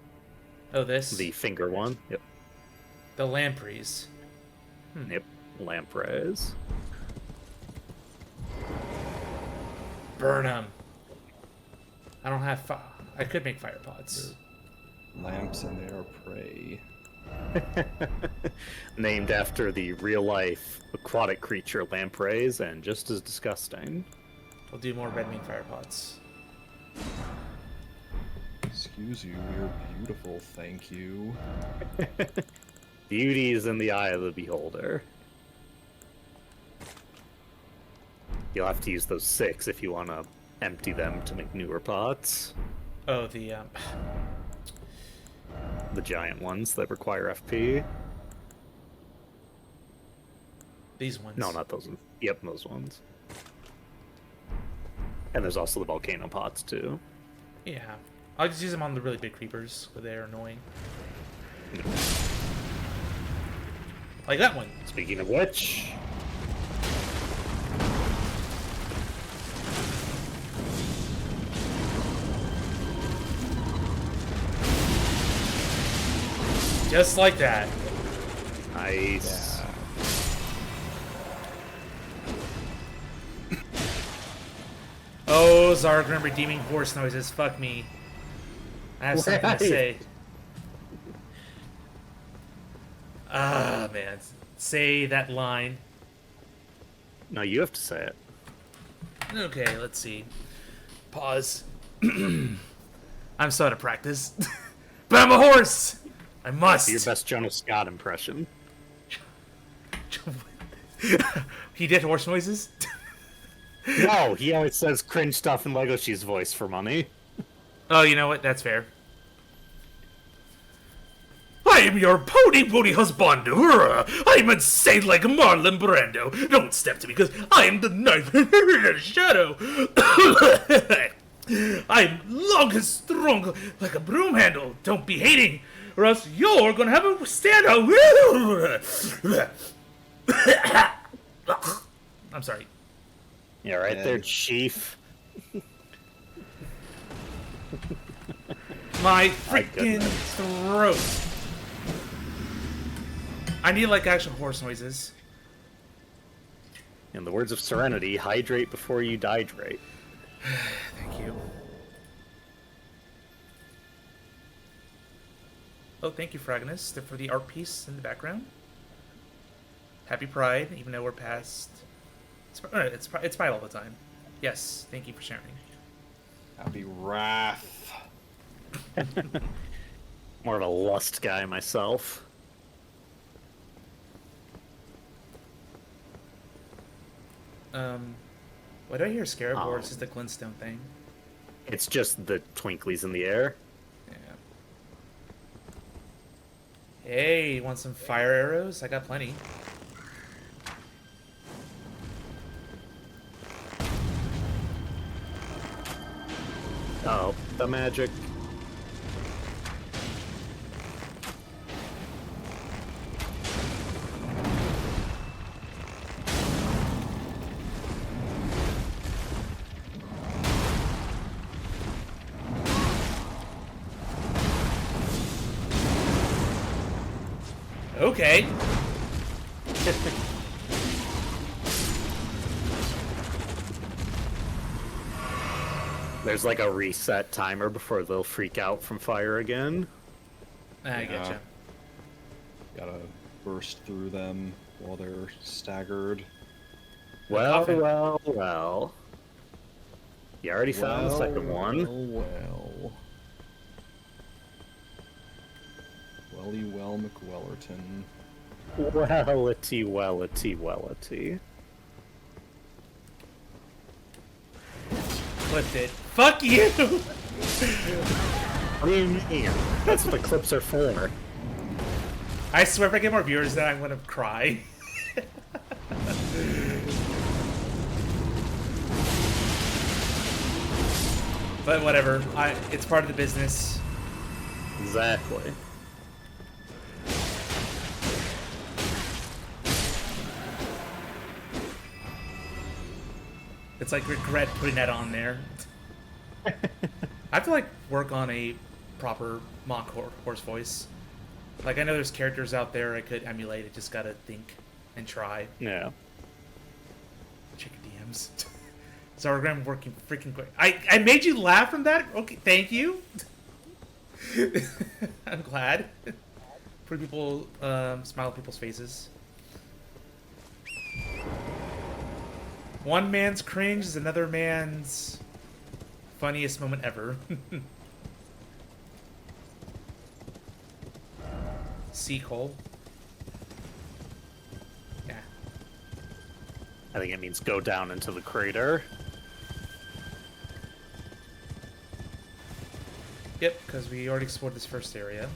Oh, this? The finger one. Yep. The lampreys. Yep. Lampreys. Burn them. I don't have I could make fire pots. Lamps and they are prey. Named after the real-life aquatic creature lampreys, and just as disgusting. We'll do more red meat fire pots. Excuse you, you're beautiful, thank you. Beauty is in the eye of the beholder. You'll have to use those 6 if you want to empty them to make newer pots. Oh, the giant ones that require FP. These ones. No, not those ones. Yep, those ones. And there's also the volcano pots, too. Yeah. I'll just use them on the really big creepers, where they're annoying. Like that one. Speaking of which... Just like that. Nice. Yeah. Oh, Zargrim redeeming horse noises. Fuck me. I have something to say. Ah, man. Say that line. No, you have to say it. Okay, let's see. Pause. I'm so out of practice. But I'm a horse! I must! Your best Jonas Scott impression. He did horse noises? No, he always says cringe stuff in Legoshi's voice for money. Oh, you know what? That's fair. I am your pony husband. I'm insane like Marlon Brando. Don't step to me, because I am the knife in the shadow. I'm long and strong like a broom handle. Don't be hating, or else you're gonna have a standout. I'm sorry. Yeah, right there, Chief. My freaking throat. I need like actual horse noises. In the words of Serenity, hydrate before you dihydrate. Thank you. Oh, thank you, Fragnus, for the art piece in the background. Happy Pride, even though we're past... It's Pride all the time. Yes, thank you for sharing. Happy Wrath. More of a lust guy myself. Why do I hear Scarab, or it's just the glintstone thing? It's just the twinklies in the air. Yeah. Hey, you want some fire arrows? I got plenty. Oh, the magic. Okay. There's like a reset timer before they'll freak out from fire again. I getcha. Gotta burst through them while they're staggered. Well, Coffin. well. You already found the second one. Well. Welly well McWellerton. Wellity, wellity, wellity. Clipped it. Fuck you! What do you mean? That's what the clips are for. I swear if I get more viewers then I'm gonna cry. But whatever. It's part of the business. Exactly. It's like regret putting that on there. I have to like work on a proper mock horse voice. Like I know there's characters out there I could emulate. I just gotta think and try. Yeah. Check your DMs. Zargram working freaking quick. I made you laugh from that? Okay, thank you. I'm glad. Pretty people smile on people's faces. One man's cringe is another man's funniest moment ever. Seacole. Yeah. I think it means go down into the crater. Yep, because we already explored this first area.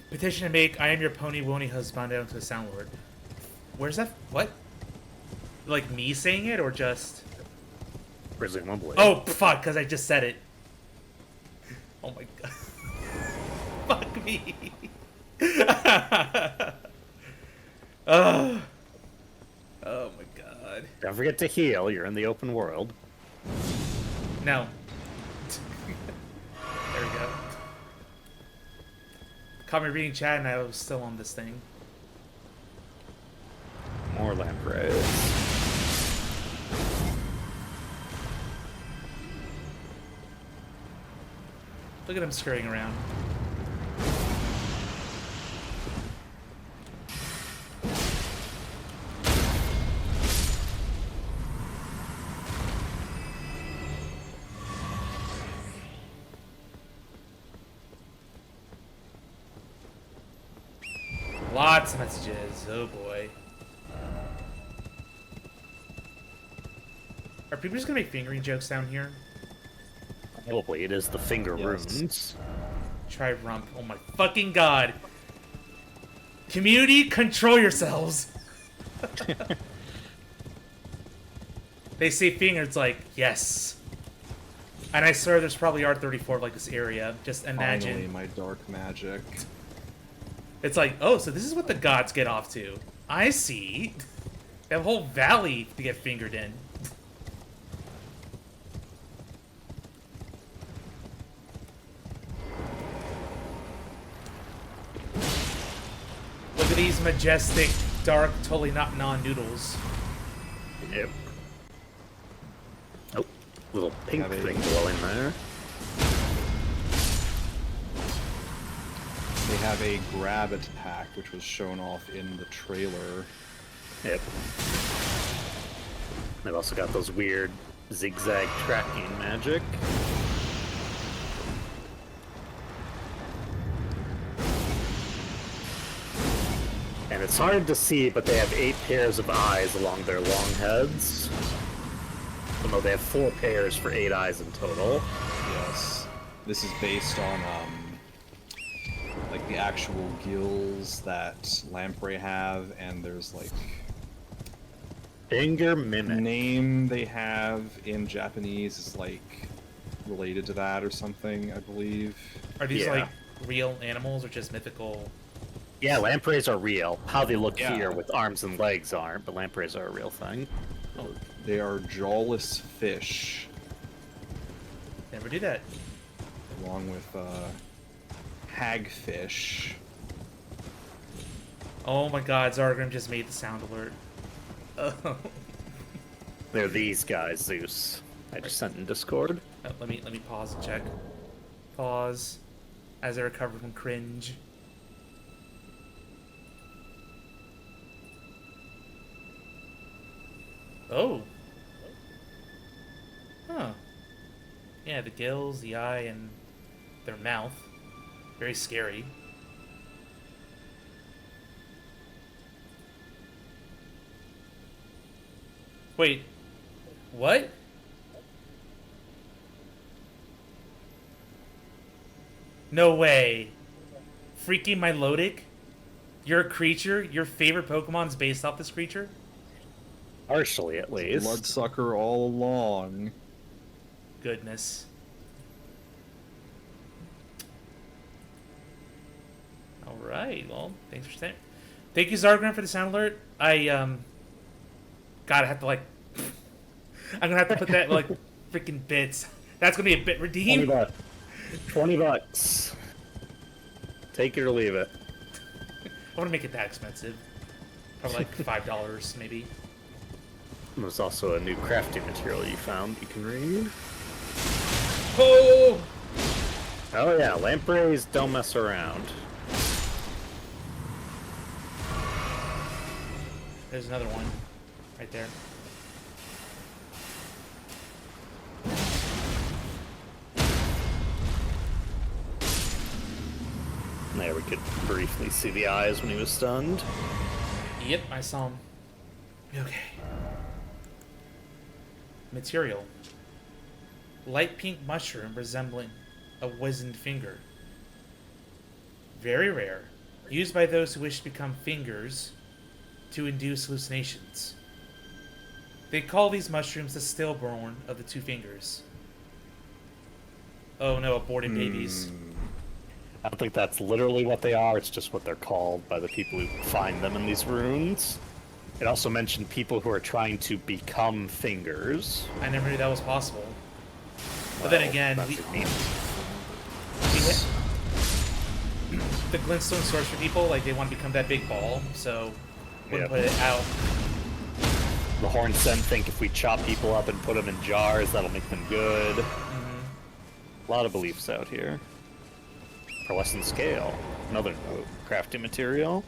Petition to make I am your pony wony husband out to a sound lord. Where's that? What? Like me saying it or just... Presumably. Oh, fuck, because I just said it. Oh my god. Fuck me. Oh my god. Don't forget to heal. You're in the open world. No. There we go. Caught me reading chat and I was still on this thing. More lampreys. Look at him scurrying around. Lots of messages. Oh boy. Are people just gonna make fingering jokes down here? Probably. It is the finger runes. Try rump. Oh my fucking god. Community, control yourselves. They say finger, it's like, yes. And I swear there's probably R34 like this area. Just imagine. Finally, my dark magic. It's like, oh, so this is what the gods get off to. I see. They have a whole valley to get fingered in. Look at these majestic, dark, totally not non-noodles. Yep. Oh, little pink thing glowing there. They have a grab attack, which was shown off in the trailer. Yep. They've also got those weird zigzag tracking magic. And it's hard to see, but they have 8 pairs of eyes along their long heads. Oh, no, they have 4 pairs for 8 eyes in total. Yes. This is based on, like, the actual gills that lamprey have, and there's, like... Finger mimic. Name they have in Japanese is, like, related to that or something, I believe. Are these, like, real animals or just mythical? Yeah, lampreys are real. How they look here with arms and legs aren't, but lampreys are a real thing. Oh. They are jawless fish. Never do that. Along with, hagfish. Oh my god, Zargrim just made the sound alert. Oh. They're these guys, Zeus. I just sent in Discord. Let me pause and check. Pause. As I recover from cringe. Oh. Huh. Yeah, the gills, the eye, and their mouth. Very scary. Wait. What? No way. Freaking Milotic? You're a creature? Your favorite Pokemon's based off this creature? Partially, at least. Bloodsucker all along. Goodness. Alright, well, thanks for saying. Thank you, Zargram, for the sound alert. God, I have to, like... I'm gonna have to put that, like, freaking bits. That's gonna be a bit redeemed. 20 bucks. Take it or leave it. I want to make it that expensive. Probably like $5, maybe. There's also a new crafting material you found you can read. Oh! Oh yeah, lampreys don't mess around. There's another one. Right there. There, we could briefly see the eyes when he was stunned. Yep, I saw him. Okay. Material. Light pink mushroom resembling a wizened finger. Very rare. Used by those who wish to become fingers to induce hallucinations. They call these mushrooms the stillborn of the two fingers. Oh no, aborted babies. I don't think that's literally what they are, it's just what they're called by the people who find them in these runes. It also mentioned people who are trying to become fingers. I never knew that was possible. But Well, then again, that's we neat. hit the glintstone sorcerer people, like they want to become that big ball, so wouldn't Yep. put it out. The Horn Sen think if we chop people up and put them in jars, that'll make them good. A lot of beliefs out here. For lesson scale. Another crafting material.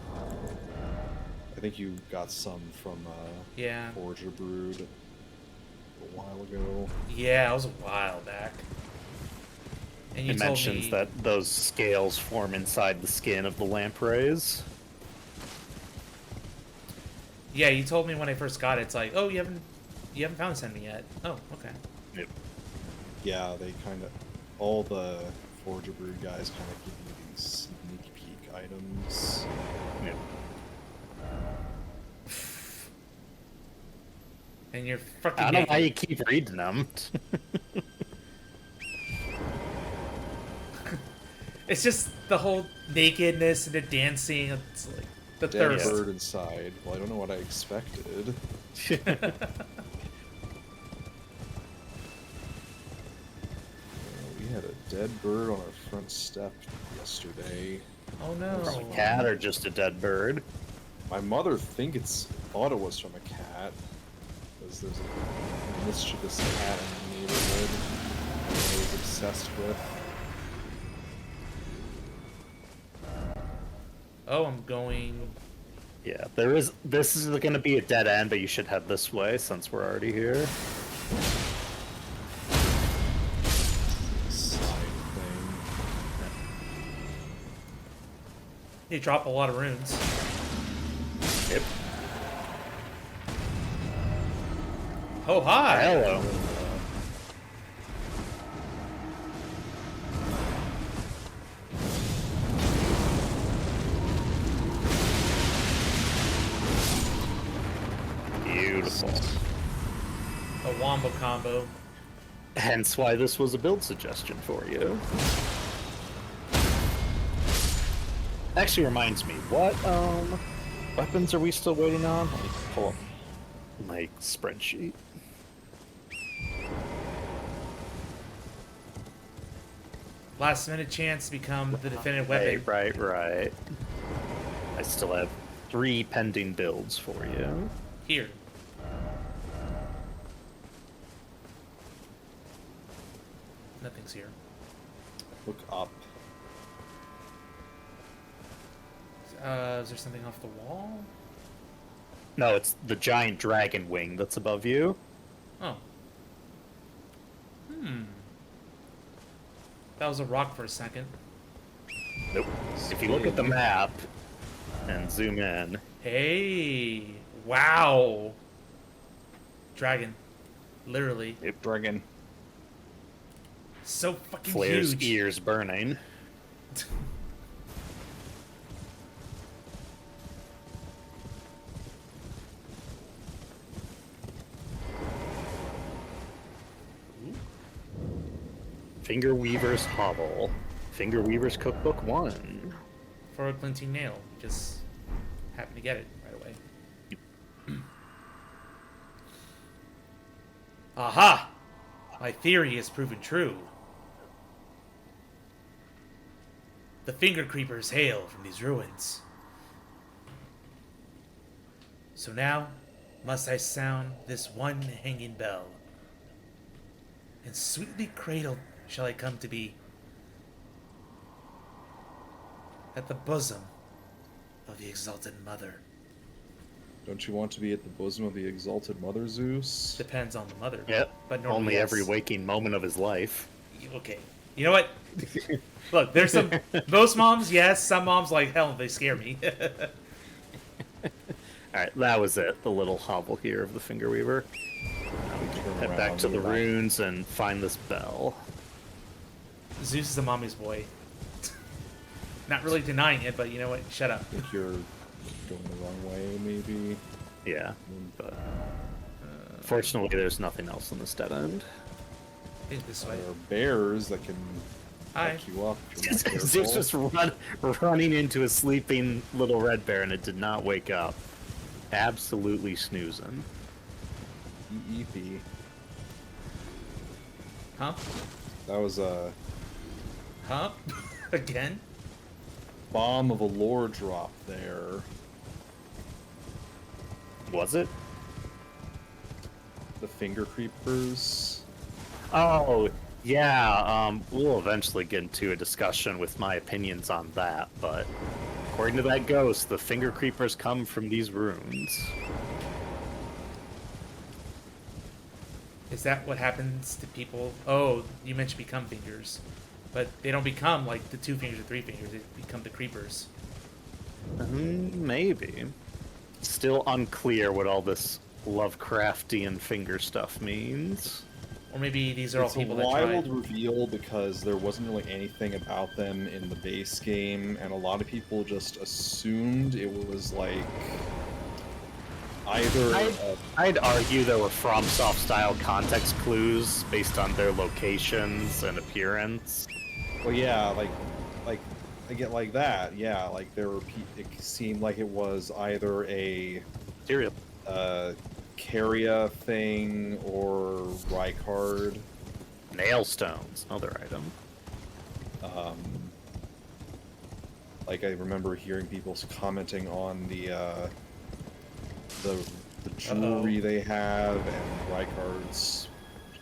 I think you got some from Yeah. Forger Brood a while ago. Yeah, that was a while back. And you It told mentions me that those scales form inside the skin of the lampreys. Yeah, you told me when I first got it, it's like, oh, you haven't found this enemy yet. Oh, okay. Yep. Yeah, they kind of... All the Forger Brood guys kind of give you these sneak peek items. Yep. And you're fucking I don't know naked. why you keep reading them. It's just the whole nakedness and the dancing. It's like the Dead thirst. bird inside. Well, I don't know what I expected. We had a dead bird on our front step yesterday. Oh no. From a cat or just a dead bird? My mother thought it was from a cat, because there's a mischievous cat in the neighborhood I was obsessed with. Oh, I'm going. Yeah, this is going to be a dead end, but you should head this way since we're already here. Side thing. You drop a lot of runes. Yep. Oh, hi. Hello. Beautiful. A wombo combo. Hence why this was a build suggestion for you. Actually reminds me, what weapons are we still waiting on? Let me pull up my spreadsheet. Last minute chance to become the definitive weapon. Right. I still have 3 pending builds for you. Here. Nothing's here. Look up. Is there something off the wall? No, it's the giant dragon wing that's above you. Oh. That was a rock for a second. Nope. If you look at the map and zoom in, Hey! Wow! Dragon. Literally. Dragon. So fucking Flare's huge. ears burning. Finger Weaver's Hovel. Finger Weaver's Cookbook 1. For a glinting nail. Just happened to get it right away. Aha! My theory is proven true. The finger creepers hail from these ruins. So now must I sound this one hanging bell, and sweetly cradled shall I come to be at the bosom of the exalted mother. Don't you want to be at the bosom of the exalted Mother Zeus? Depends on the mother. Yep. But normally Only yes. every waking moment of his life. Okay. You know what? Look, there's some... Most moms, yes. Some moms, like, hell, they scare me. Alright, that was it. The little hovel here of the Finger Weaver. Now we can head back to the runes and find this bell. Zeus is a mommy's boy. Not really denying it, but you know what? Shut up. I think you're going the wrong way, maybe. Yeah, but fortunately there's nothing else on this dead end. I think this way. There are bears that can Hi. back you up if you're not careful. Zeus just running into a sleeping little red bear and it did not wake up. Absolutely snoozing. EEP. Huh? That was a Huh? Again? bomb of a lore drop there. Was it? The finger creepers. Oh, yeah, we'll eventually get into a discussion with my opinions on that, but according to that ghost, the finger creepers come from these runes. Is that what happens to people? Oh, you mentioned become fingers. But they don't become like the 2 fingers or 3 fingers. They become the creepers. Maybe. Still unclear what all this Lovecraftian finger stuff means. Or maybe these are all It's a people that wild tried. reveal because there wasn't really anything about them in the base game, and a lot of people just assumed it was like either I'd argue there were FromSoft style context clues based on their locations and appearance. well, yeah, like I get like that, yeah, like there were it seemed like it was either a Serial. Caria thing or Rykard. Nailstones, another item. Like I remember hearing people commenting on the jewelry they have and Rykard's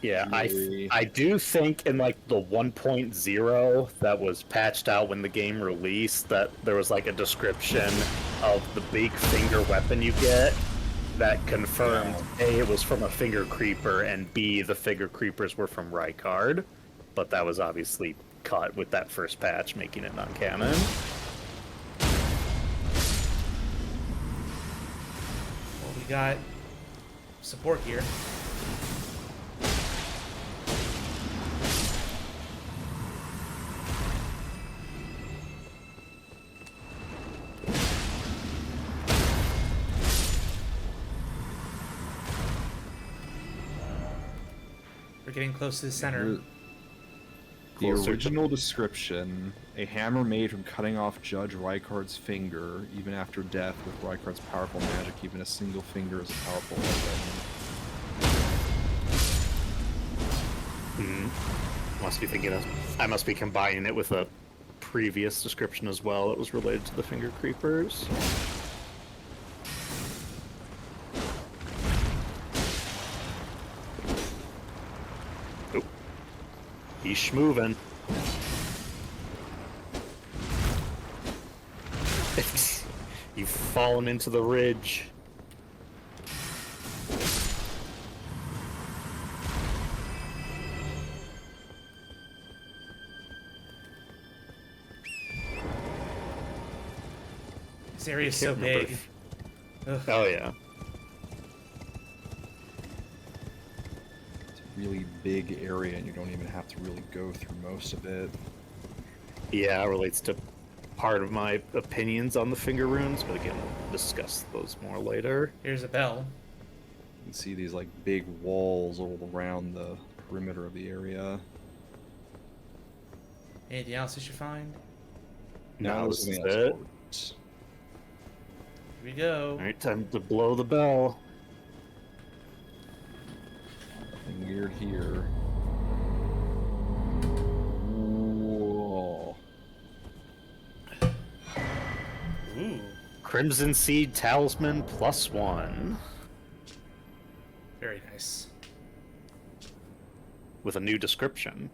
Yeah, jewelry. I do think in like the 1.0 that was patched out when the game released that there was like a description of the big finger weapon you get that confirmed A, it was from a finger creeper, and B, the finger creepers were from Rykard. But that was obviously cut with that first patch, making it non-canon. Well, we got support here. We're getting close to the center. The Closer to- original description, a hammer made from cutting off Judge Rykard's finger, even after death, with Rykard's powerful magic, even a single finger is a powerful weapon. Must be thinking of. I must be combining it with a previous description as well that was related to the finger creepers. Oh. He He's schmoving. You've fallen into the ridge. This area is so Can't remember big. if- Ugh. Oh yeah. It's a really big area, and you don't even have to really go through most of it. Yeah, it relates to part of my opinions on the finger runes, but again, we'll discuss those more later. Here's a bell. You can see these like big walls all around the perimeter of the area. Anything else you should find? No, there's this is something it. else. Here we go. Alright, time to blow the bell. Nothing weird here. Whoa. Ooh. Crimson Seed Talisman +1. Very nice. With a new description.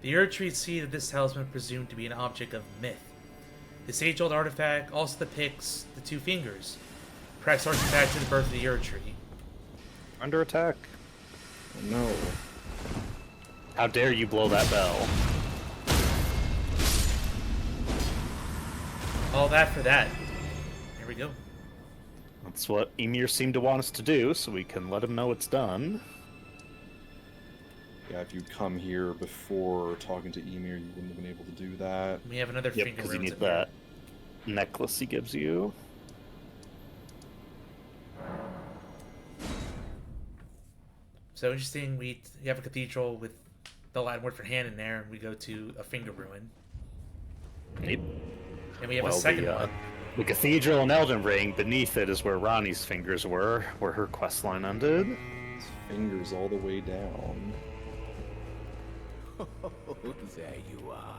The Erdtree see that this talisman presumed to be an object of myth. This age-old artifact also depicts the two fingers, perhaps harking back to the birth of the Erdtree. Under attack. Oh, no. How dare you blow that bell? All that for that. Here we go. That's what Emir seemed to want us to do, so we can let him know it's done. Yeah, if you come here before talking to Emir, you wouldn't have been able to do that. We have another Yep, finger because you runes need in here. that necklace he gives you. So interesting, we have a cathedral with the Latin word for hand in there, and we go to a finger ruin. Yep. And we have a second one. The cathedral in Elden Ring, beneath it is where Ronnie's fingers were, where her quest line ended. His fingers all the way down. Oh, there you are.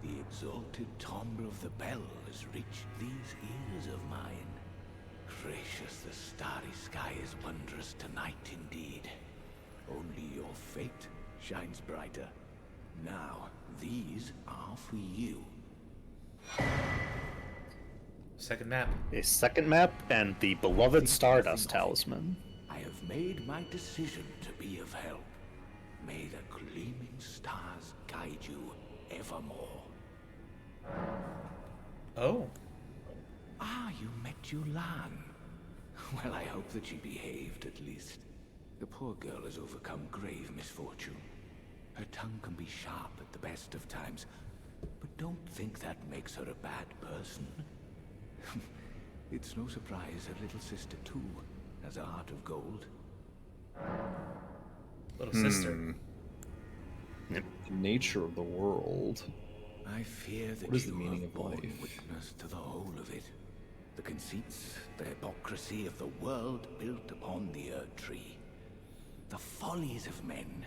The exalted timbre of the bell has reached these ears of mine. Gracious, the starry sky is wondrous tonight indeed. Only your fate shines brighter. Now, these are for you. Second map. A second map and the beloved Think Stardust nothing of it. Talisman. I have made my decision to be of help. May the gleaming stars guide you evermore. Oh. Ah, you met Yulan. Well, I hope that she behaved at least. The poor girl has overcome grave misfortune. Her tongue can be sharp at the best of times, but don't think that makes her a bad person. It's no surprise her little sister, too, has a heart of gold. Little sister. The nature of the world. I fear that What is the you meaning have of borne life? witness to the whole of it. The conceits, the hypocrisy of the world built upon the Erdtree. The follies of men.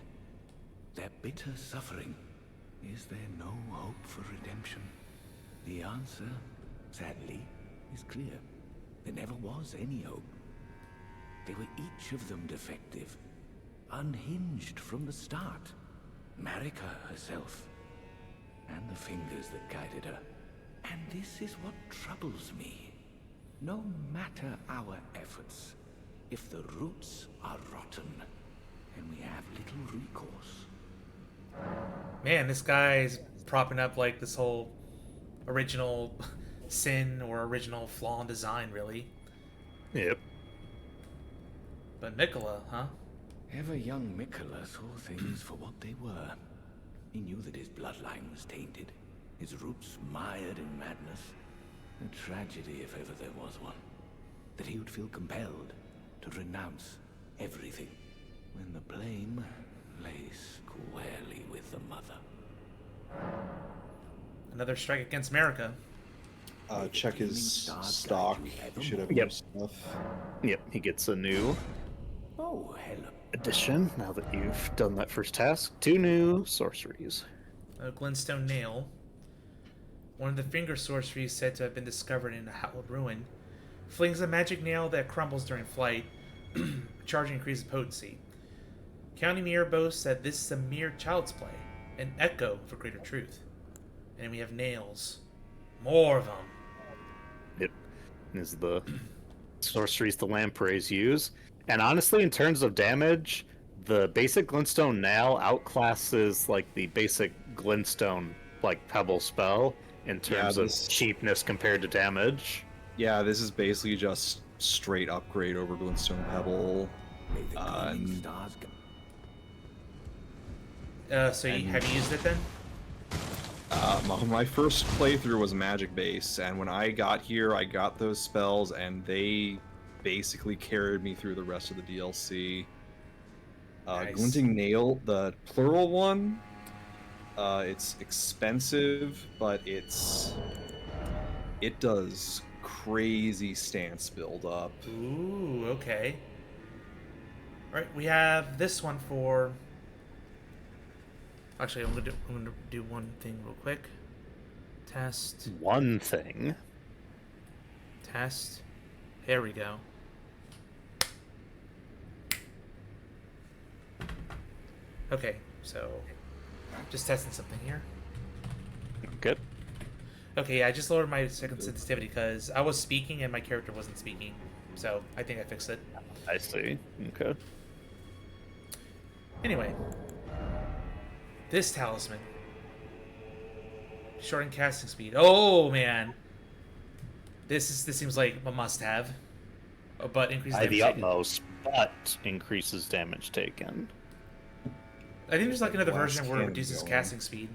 Their bitter suffering. Is there no hope for redemption? The answer, sadly, is clear. There never was any hope. They were each of them defective, unhinged from the start. Marika herself, and the fingers that guided her. And this is what troubles me. No matter our efforts, if the roots are rotten, then we have little recourse. Man, this guy's propping up like this whole original sin or original flaw in design, really. Yep. But Mikola, huh? Ever young Mikola saw things for what they were. He knew that his bloodline was tainted, his roots mired in madness. A tragedy if ever there was one. That he would feel compelled to renounce everything when the blame lay squarely with the mother. Another strike against America. Check his stock. He should have Yep. new stuff. Yep, he gets a new Oh, hello. addition now that you've done that first task. 2 new sorceries. A glintstone nail. One of the finger sorceries said to have been discovered in a hallowed ruin. Flings a magic nail that crumbles during flight. Charging increases potency. County Mirror boasts that this is a mere child's play, an echo for greater truth. And then we have nails. More of them. It is the sorceries the lampreys use. And honestly, in terms of damage, the basic glintstone nail outclasses like the basic glintstone like pebble spell in terms of cheapness compared to damage. Yeah, this is basically just straight upgrade over glintstone pebble. May the gleaming stars So have you used it then? My first playthrough was magic base, and when I got here, I got those spells, and they basically carried me through the rest of the DLC. Nice. Glinting Nail, the plural one, it's expensive, but it does crazy stance build up. Ooh, okay. Alright, we have this one for... Actually, I'm gonna do one thing real quick. Test. One thing. Test. Here we go. Okay, so just testing something here. Good. Okay, yeah, I just lowered my second sensitivity because I was speaking and my character wasn't speaking. So I think I fixed it. I see. Okay. Anyway. This talisman. Shorten casting speed. Oh man. This seems like a must-have. But increases By damage the taken. utmost, but increases damage taken. I think there's like another Glass version where it cannon reduces going. casting speed.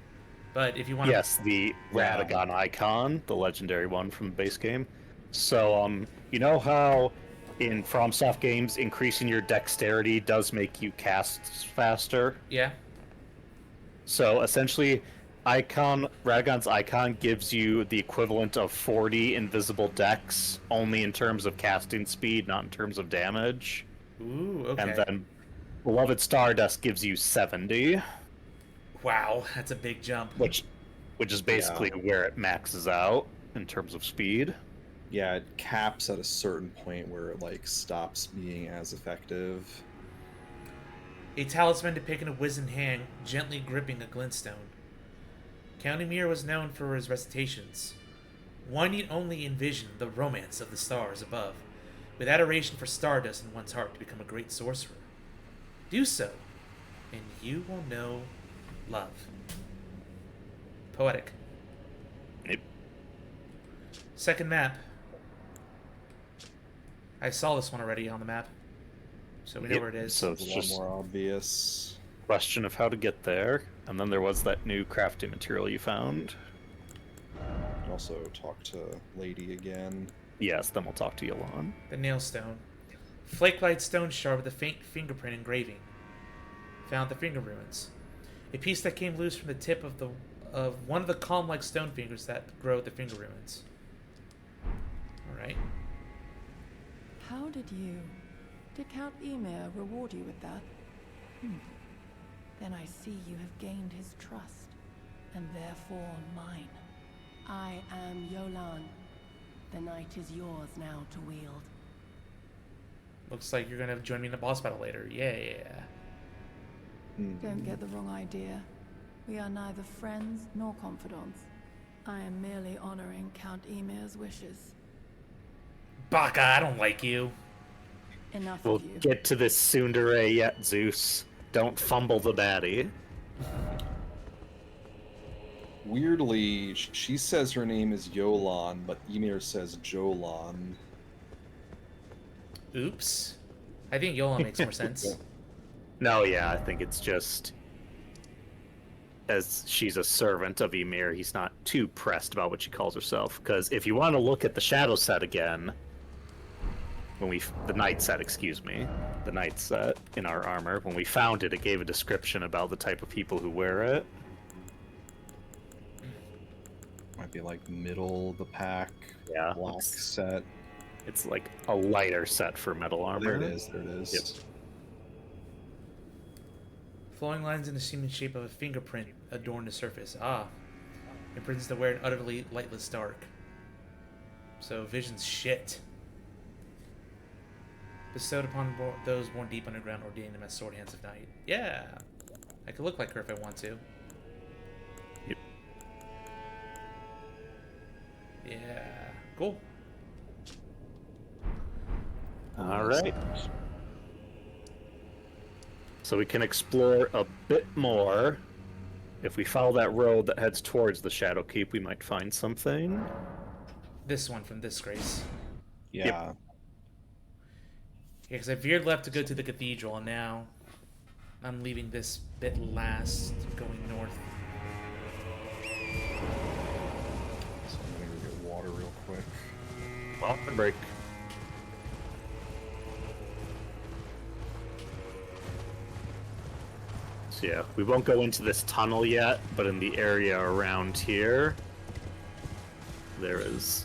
But if you want Yes, the Radagon icon, the legendary one from the base game. So, you know how in FromSoft games, increasing your dexterity does make you cast faster? Yeah. So, essentially, Radagon's icon gives you the equivalent of 40 invisible dex, only in terms of casting speed, not in terms of damage. Ooh, okay. And then Beloved Stardust gives you 70. Wow, that's a big jump. Which is basically where it maxes out in terms of speed. Yeah, it caps at a certain point where it like stops being as effective. A talisman depicting a wizened hand gently gripping a glintstone. County Mirror was known for his recitations. One need only envision the romance of the stars above, with adoration for stardust in one's heart to become a great sorcerer. Do so, and you will know love. Poetic. Yep. Second map. I saw this one already on the map, so we know where it is. So It's it's a lot just more obvious. question of how to get there, and then there was that new crafting material you found. Also talk to Lady again. Yes, then we'll talk to Yolan. The nail stone. Flake-like stone shard with a faint fingerprint engraving. Found the finger ruins. A piece that came loose from the tip of one of the column-like stone fingers that grow at the finger ruins. Alright. How did Count Emir reward you with that? Then I see you have gained his trust, and therefore mine. I am Yolan. The night is yours now to wield. Looks like you're gonna join me in the boss battle later. Yeah. Don't get the wrong idea. We are neither friends nor confidants. I am merely honoring Count Emir's wishes. Baka, I don't like you. Enough We'll of you. get to this tsundere yet, Zeus. Don't fumble the baddie. Weirdly, she says her name is Yolan, but Emir says Jolan. Oops. I think Yola makes more sense. No, yeah, I think it's just... As she's a servant of Ymir, he's not too pressed about what she calls herself. Because if you want to look at the shadow set again... the night set, excuse me. The night set in our armor. When we found it, it gave a description about the type of people who wear it. Might be like middle of the pack, Yeah. black set. It's like a lighter set for metal armor. There it is, there it is. Yep. Flowing lines in the seeming shape of a fingerprint adorn the surface. Ah. Imprints that wear an utterly lightless dark. So vision's shit. Bestowed upon those born deep underground, ordaining them as sword hands of night. Yeah! I could look like her if I want to. Yep. Yeah. Cool. All right. So we can explore a bit more. If we follow that road that heads towards the Shadow Keep, we might find something. This one from Disgrace. Yeah. Yeah, because I veered left to go to the cathedral, and now I'm leaving this bit last, going north. So I'm gonna go get water real quick. Well, break. So yeah, we won't go into this tunnel yet, but in the area around here, there is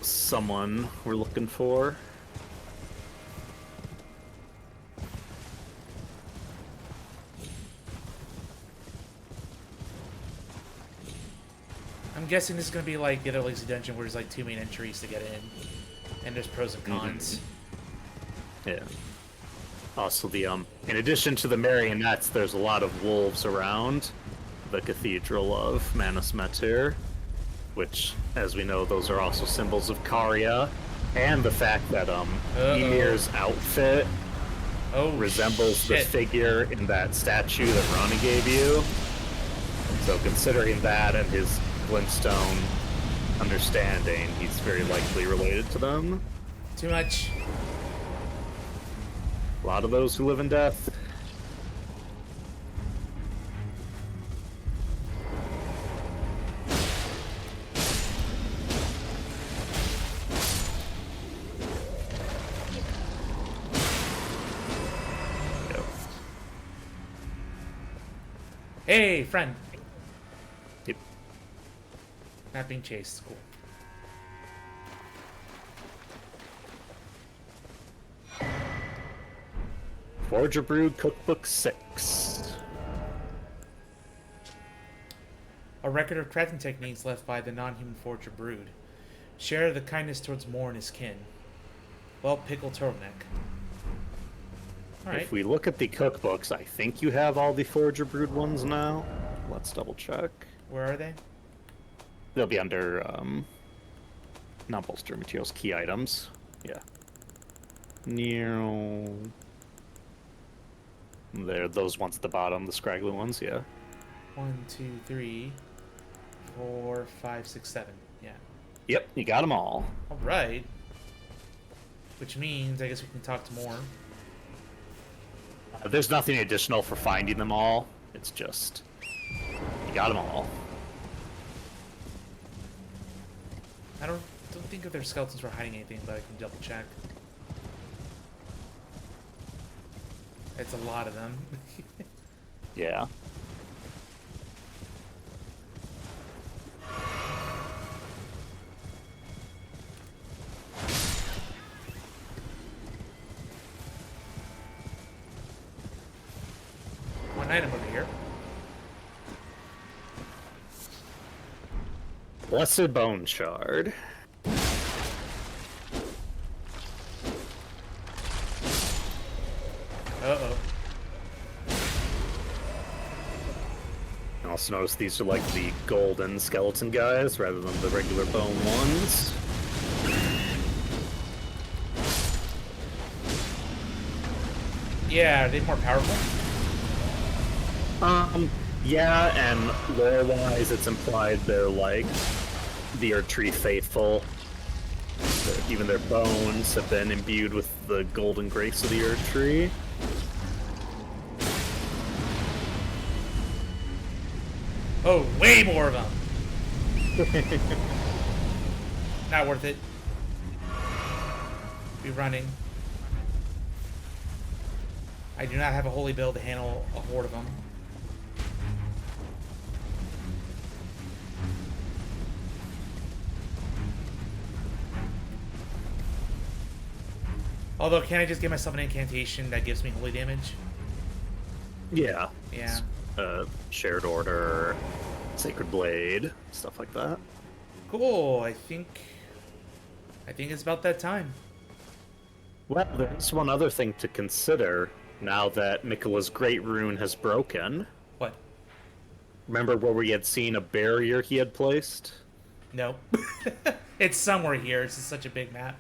someone we're looking for. I'm guessing this is going to be like the other Lazy Dungeon where there's like 2 main entries to get in, and there's pros and cons. Yeah. Also, in addition to the marionettes, there's a lot of wolves around the Cathedral of Manus Metyr, which, as we know, those are also symbols of Karya, and the fact that Ymir's outfit resembles the figure in that statue that Ronnie gave you. So considering that and his glintstone understanding, he's very likely related to them. Too much. A lot of those who live in death. Yep. Hey, friend. Yep. Not being chased. Cool. Forger Brood Cookbook 6. A record of crafting techniques left by the non-human forger brood. Share the kindness towards Moore and his kin. Well, pickle turtleneck. Alright. If we look at the cookbooks, I think you have all the Forger Brood ones now. Let's double check. Where are they? They'll be under, non-bolster materials, key items. Yeah. Near... There, those ones at the bottom, the scraggly ones, yeah. 1, 2, 3, 4, 5, 6, 7. Yeah. Yep, you got them all. Alright. Which means I guess we can talk to more. There's nothing additional for finding them all. It's just... You got them all. I don't think if their skeletons were hiding anything, but I can double check. It's a lot of them. Yeah. One item over here. Blessed Bone Shard. Uh-oh. I also notice these are like the golden skeleton guys rather than the regular bone ones. Yeah, are they more powerful? Yeah, and lore-wise, it's implied they're like the Earth Tree faithful. Even their bones have been imbued with the golden grace of the Earth Tree. Oh, way more of them. Not worth it. Be running. I do not have a holy build to handle a horde of them. Although, can I just give myself an incantation that gives me holy damage? Yeah. Yeah. Shared Order, Sacred Blade, stuff like that. Cool. I think it's about that time. Well, there's one other thing to consider now that Miquella's Great Rune has broken. What? Remember where we had seen a barrier he had placed? No. It's somewhere here. It's just such a big map.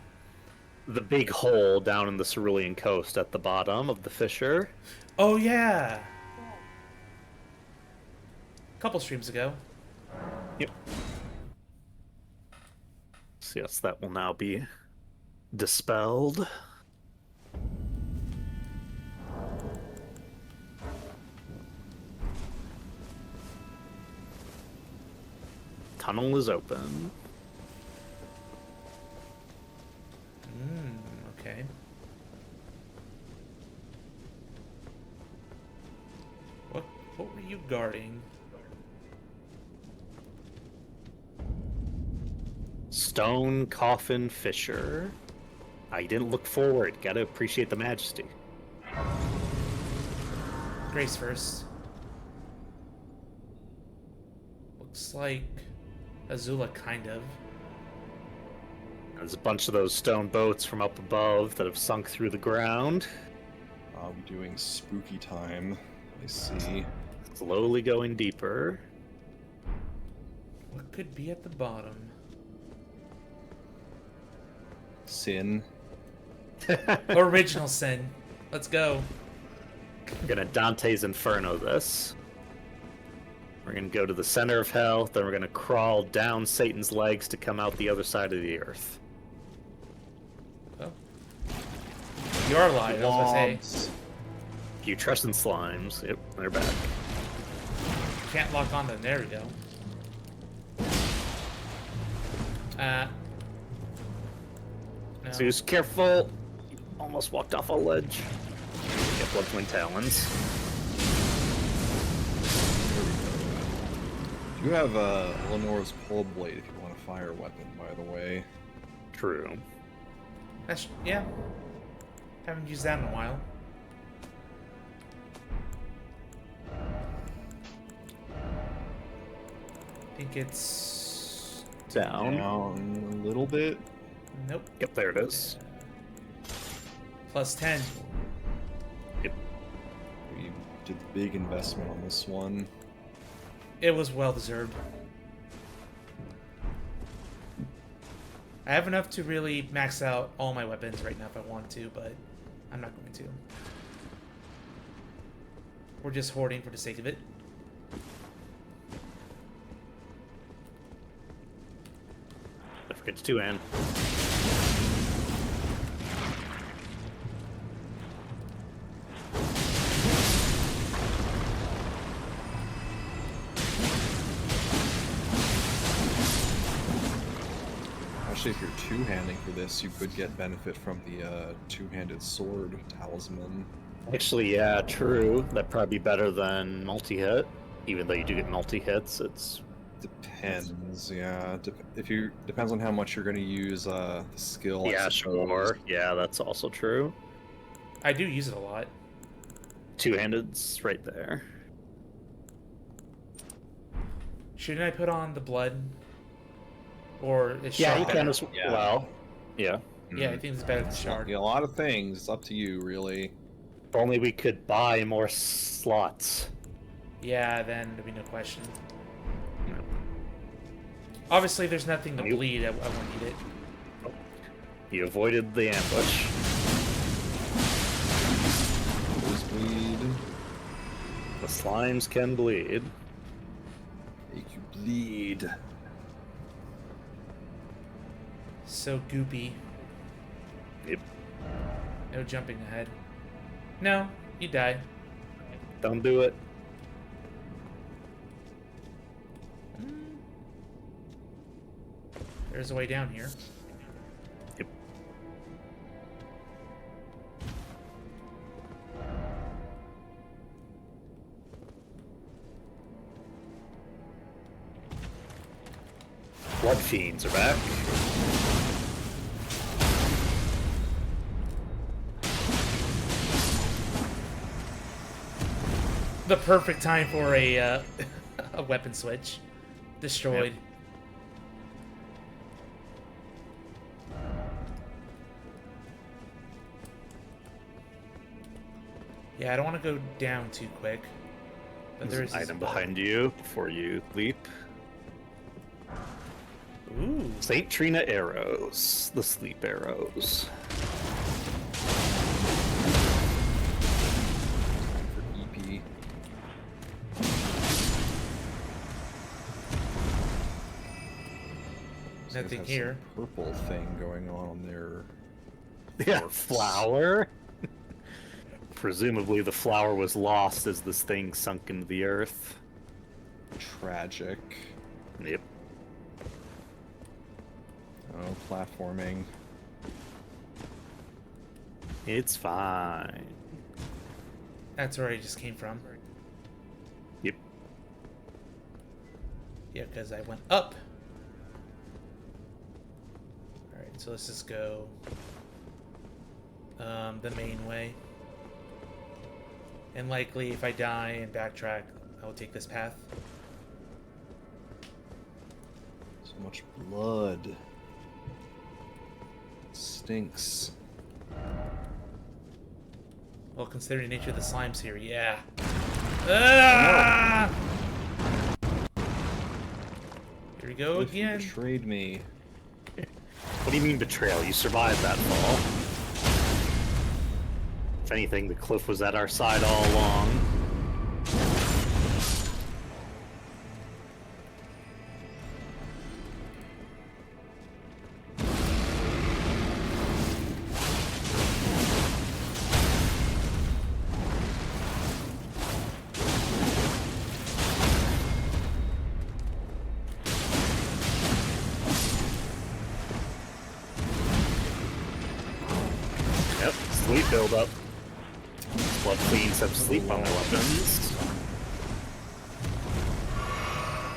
The big hole down in the Cerulean coast at the bottom of the fissure. Oh, yeah. A couple streams ago. Yep. So yes, that will now be dispelled. Tunnel is open. Okay. What were you guarding? Stone coffin fissure. I didn't look forward. Gotta appreciate the majesty. Grace first. Looks like Azula, kind of. There's a bunch of those stone boats from up above that have sunk through the ground. I'll be doing spooky time. I see. Slowly going deeper. What could be at the bottom? Sin. Original Sin. Let's go. We're gonna Dante's Inferno this. We're gonna go to the center of hell, then we're gonna crawl down Satan's legs to come out the other side of the earth. Oh. You're alive, I was gonna say. Putrescent slimes. Yep, they're back. Can't lock on them. There we go. No. Zeus, careful! Almost walked off a ledge. Get Blood Twin Talons. You have Lenore's Cold Blade if you want a fire weapon, by the way. True. Yeah. Haven't used that in a while. I think it's Down. Down a little bit. Nope. Yep, there it is. Plus 10. Yep. We did the big investment on this one. It was well deserved. I have enough to really max out all my weapons right now if I want to, but I'm not going to. We're just hoarding for the sake of it. Don't forget to two-hand. Actually, if you're two-handing for this, you could get benefit from the two-handed sword talisman. Actually, yeah, true. That'd probably be better than multi-hit. Even though you do get multi-hits, it's... Depends, yeah. Depends on how much you're going to use the skill. I Yeah, suppose. sure. Yeah, that's also true. I do use it a lot. Two-handed's right there. Shouldn't I put on the blood? Or is Yeah, shard you better? can as well. Yeah. Yeah, I think it's better than Yeah, shard. a lot of things. It's up to you, really. If only we could buy more slots. Yeah, then there'd be no question. Obviously, there's nothing to bleed. I won't need it. You avoided the ambush. Those bleed. The slimes can bleed. Make you bleed. So goopy. Yep. No jumping ahead. No, you die. Don't do it. There's a way down here. Yep. Blood fiends are back. The perfect time for a a weapon switch. Destroyed. Yep. Yeah, I don't want to go down too quick. But There's there an is item behind you before you leap. Ooh. St. Trina arrows. The sleep arrows. For EP. Nothing Have here. some purple thing going on there. Yeah, Corpse. flower. Presumably the flower was lost as this thing sunk into the earth. Tragic. Yep. Oh, platforming. It's fine. That's where I just came from. Yep. Yeah, because I went up. Alright, so let's just go the main way. And likely, if I die and backtrack, I will take this path. So much blood. Stinks. Well, considering the nature of the slimes here, yeah. Ah! Here we go Cliff, you again. betrayed me. What do you mean betrayal? You survived that fall. If anything, the cliff was at our side all along. Yep, sleep buildup. Blood fiends have sleep on their weapons.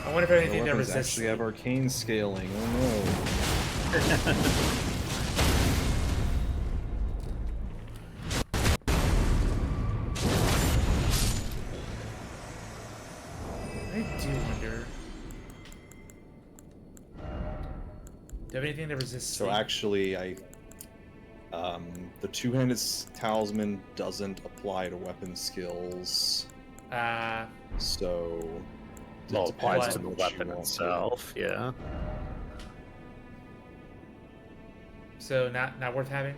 I wonder if The anything that weapons resists. actually have arcane scaling. Oh I do wonder. Do you have anything that resists? So sleep? actually, the two-handed talisman doesn't apply to weapon skills. So it Well, it applies depends to on the what you weapon want to. itself, yeah. So not worth having.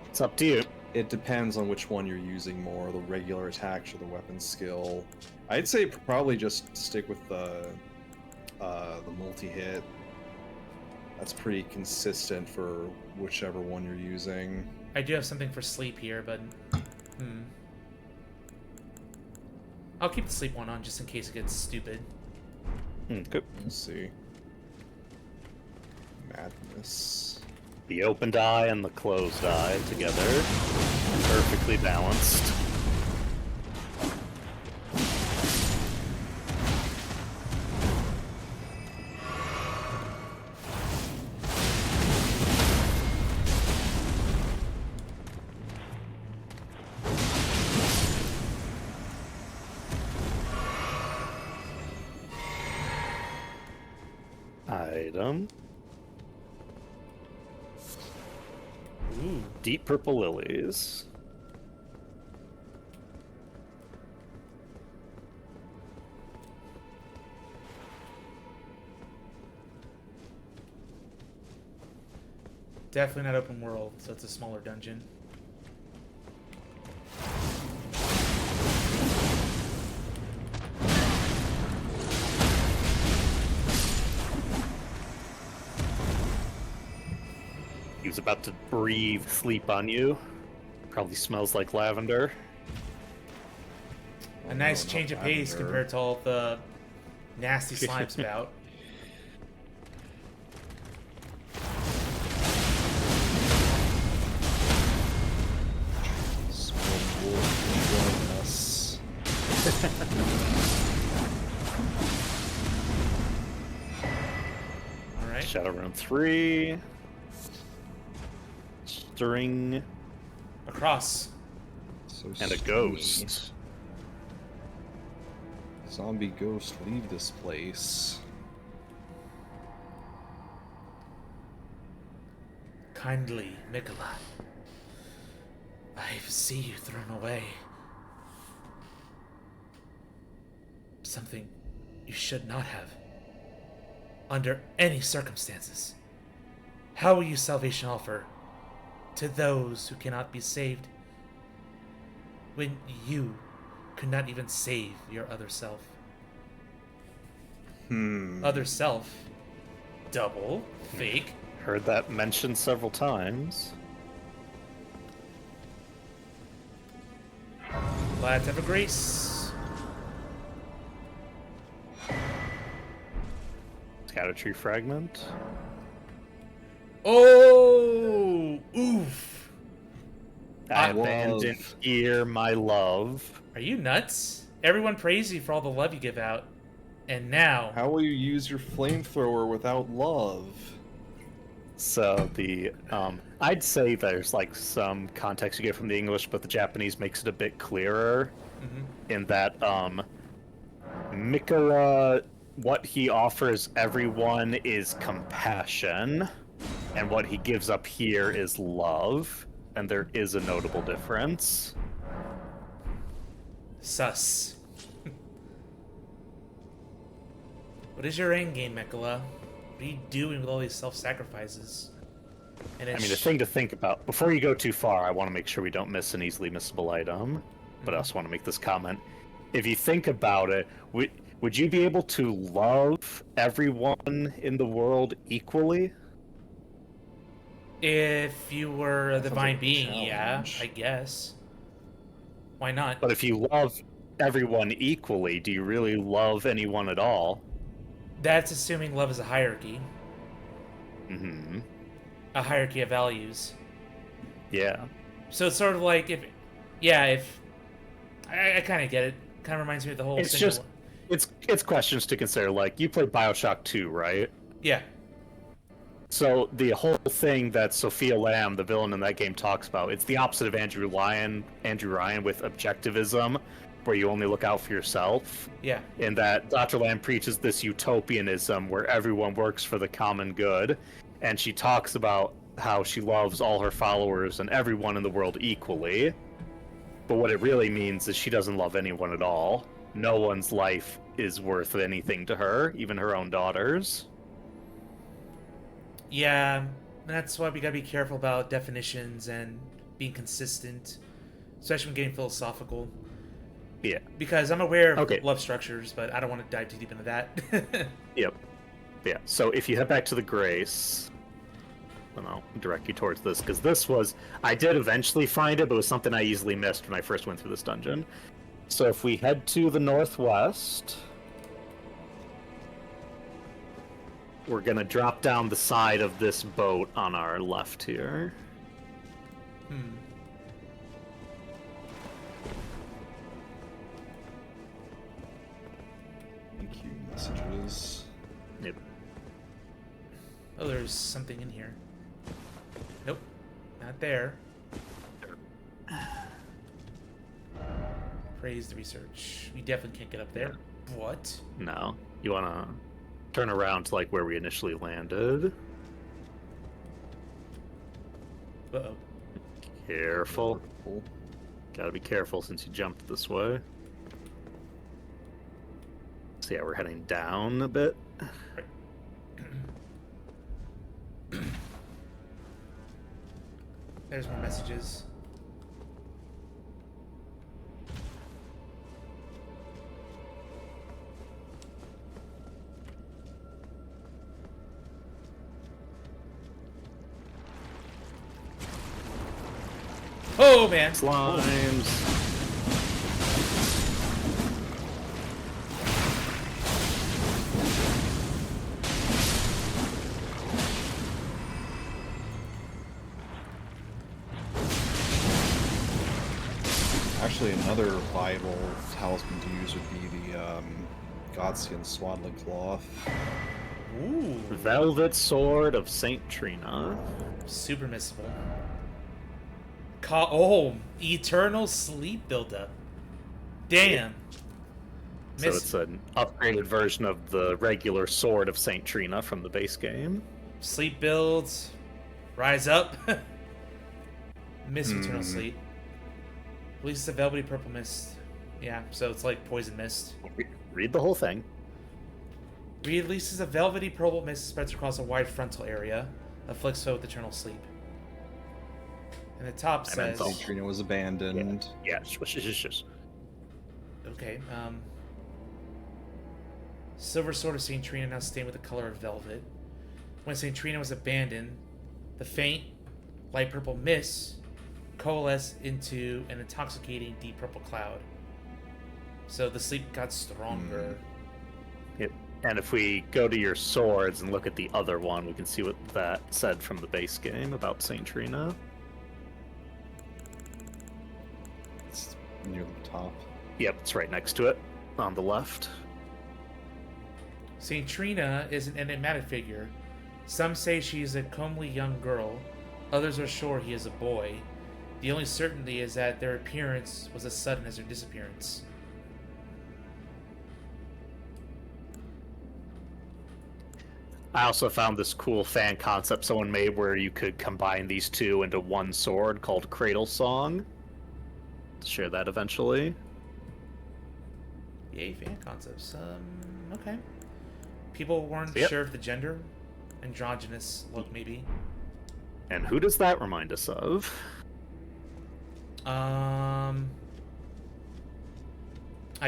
It's up to you. It depends on which one you're using more, the regular attacks or the weapon skill. I'd say probably just stick with the multi-hit. That's pretty consistent for whichever one you're using. I do have something for sleep here, but I'll keep the sleep one on just in case it gets stupid. Okay. Let's see. Madness. The opened eye and the closed eye together. Perfectly balanced. Item. Ooh. Deep purple lilies. Definitely not open world, so it's a smaller dungeon. He was about to breathe sleep on you. Probably smells like lavender. A nice no, change not of pace lavender. compared to all the nasty slimes about. Small wolf join us. All right. Shadowrun 3. String Across. So and a stringy. ghost. Zombie ghost, leave this place. Kindly, Mikola. I see you thrown away. Something you should not have. Under any circumstances. How will you salvation offer to those who cannot be saved when you could not even save your other self? Other self? Double? Fake? Heard that mentioned several times. Glad to have a grace. Scatter tree fragment. Oh! Oof! I love- abandoned here, my love. Are you nuts? Everyone praised you for all the love you give out. And now... How will you use your flamethrower without love? So the I'd say there's like some context you get from the English, but the Japanese makes it a bit clearer in that Mikura, what he offers everyone is compassion, and what he gives up here is love, and there is a notable difference. Sus. What is your endgame, Mikula? What are you doing with all these self-sacrifices? And I mean, the thing to think about, before you go too far, I want to make sure we don't miss an easily missable item, but I also want to make this comment. If you think about it, would you be able to love everyone in the world equally? If you were a divine like a being, yeah, challenge. I guess. Why not? But if you love everyone equally, do you really love anyone at all? That's assuming love is a hierarchy. Mm-hmm. A hierarchy of values. Yeah. So it's sort of like if I kind of get it. Kind of reminds me of the whole. It's just, it's questions to consider. Like, you played Bioshock 2, right? Yeah. So the whole thing that Sophia Lamb, the villain in that game, talks about, it's the opposite of Andrew Ryan with objectivism, where you only look out for yourself. Yeah. In that Dr. Lamb preaches this utopianism where everyone works for the common good, and she talks about how she loves all her followers and everyone in the world equally. But what it really means is she doesn't love anyone at all. No one's life is worth anything to her, even her own daughters. Yeah, that's why we gotta be careful about definitions and being consistent, especially when getting philosophical. Yeah. Because I'm aware of Okay. love structures, but I don't want to dive too deep into that. Yep. Yeah, so if you head back to the Grace, and I'll direct you towards this, because this was... I did eventually find it, but it was something I easily missed when I first went through this dungeon. So if we head to the northwest... We're gonna drop down the side of this boat on our left here. Thank you, messages. Yep. Oh, there's something in here. Nope, not there. Praise the research. We definitely can't get up there. What? No. You wanna turn around to like where we initially landed. Uh-oh. Careful. Cool. Gotta be careful since you jumped this way. So yeah, we're heading down a bit. There's more messages. Oh man! Slimes. Actually, another viable talisman to use would be the Godskin Swaddling Cloth. Ooh, Velvet Sword of Saint Trina. super missable. Oh, eternal sleep buildup. Damn. So it's an upgraded version of the regular Sword of Saint Trina from the base game. Sleep builds. Rise up. Miss eternal sleep. Releases a velvety purple mist. Yeah, so it's like poison mist. Read the whole thing. Releases a velvety purple mist spreads across a wide frontal area. Afflicts foe with eternal sleep. And the top says... St. Trina was abandoned. Yeah, shush. Okay, Silver Sword of St. Trina now stained with the color of velvet. When St. Trina was abandoned, the faint, light purple mist coalesced into an intoxicating deep purple cloud. So the sleep got stronger. Yep. And if we go to your swords and look at the other one, we can see what that said from the base game about St. Trina. It's near the top. Yep, it's right next to it, on the left. St. Trina is an enigmatic figure. Some say she is a comely young girl. Others are sure he is a boy. The only certainty is that their appearance was as sudden as their disappearance. I also found this cool fan concept someone made where you could combine these two into one sword called Cradle Song. I'll share that eventually. Yay, fan concepts. Okay. People weren't Yep. sure of the gender. Androgynous look, maybe. And who does that remind us of? I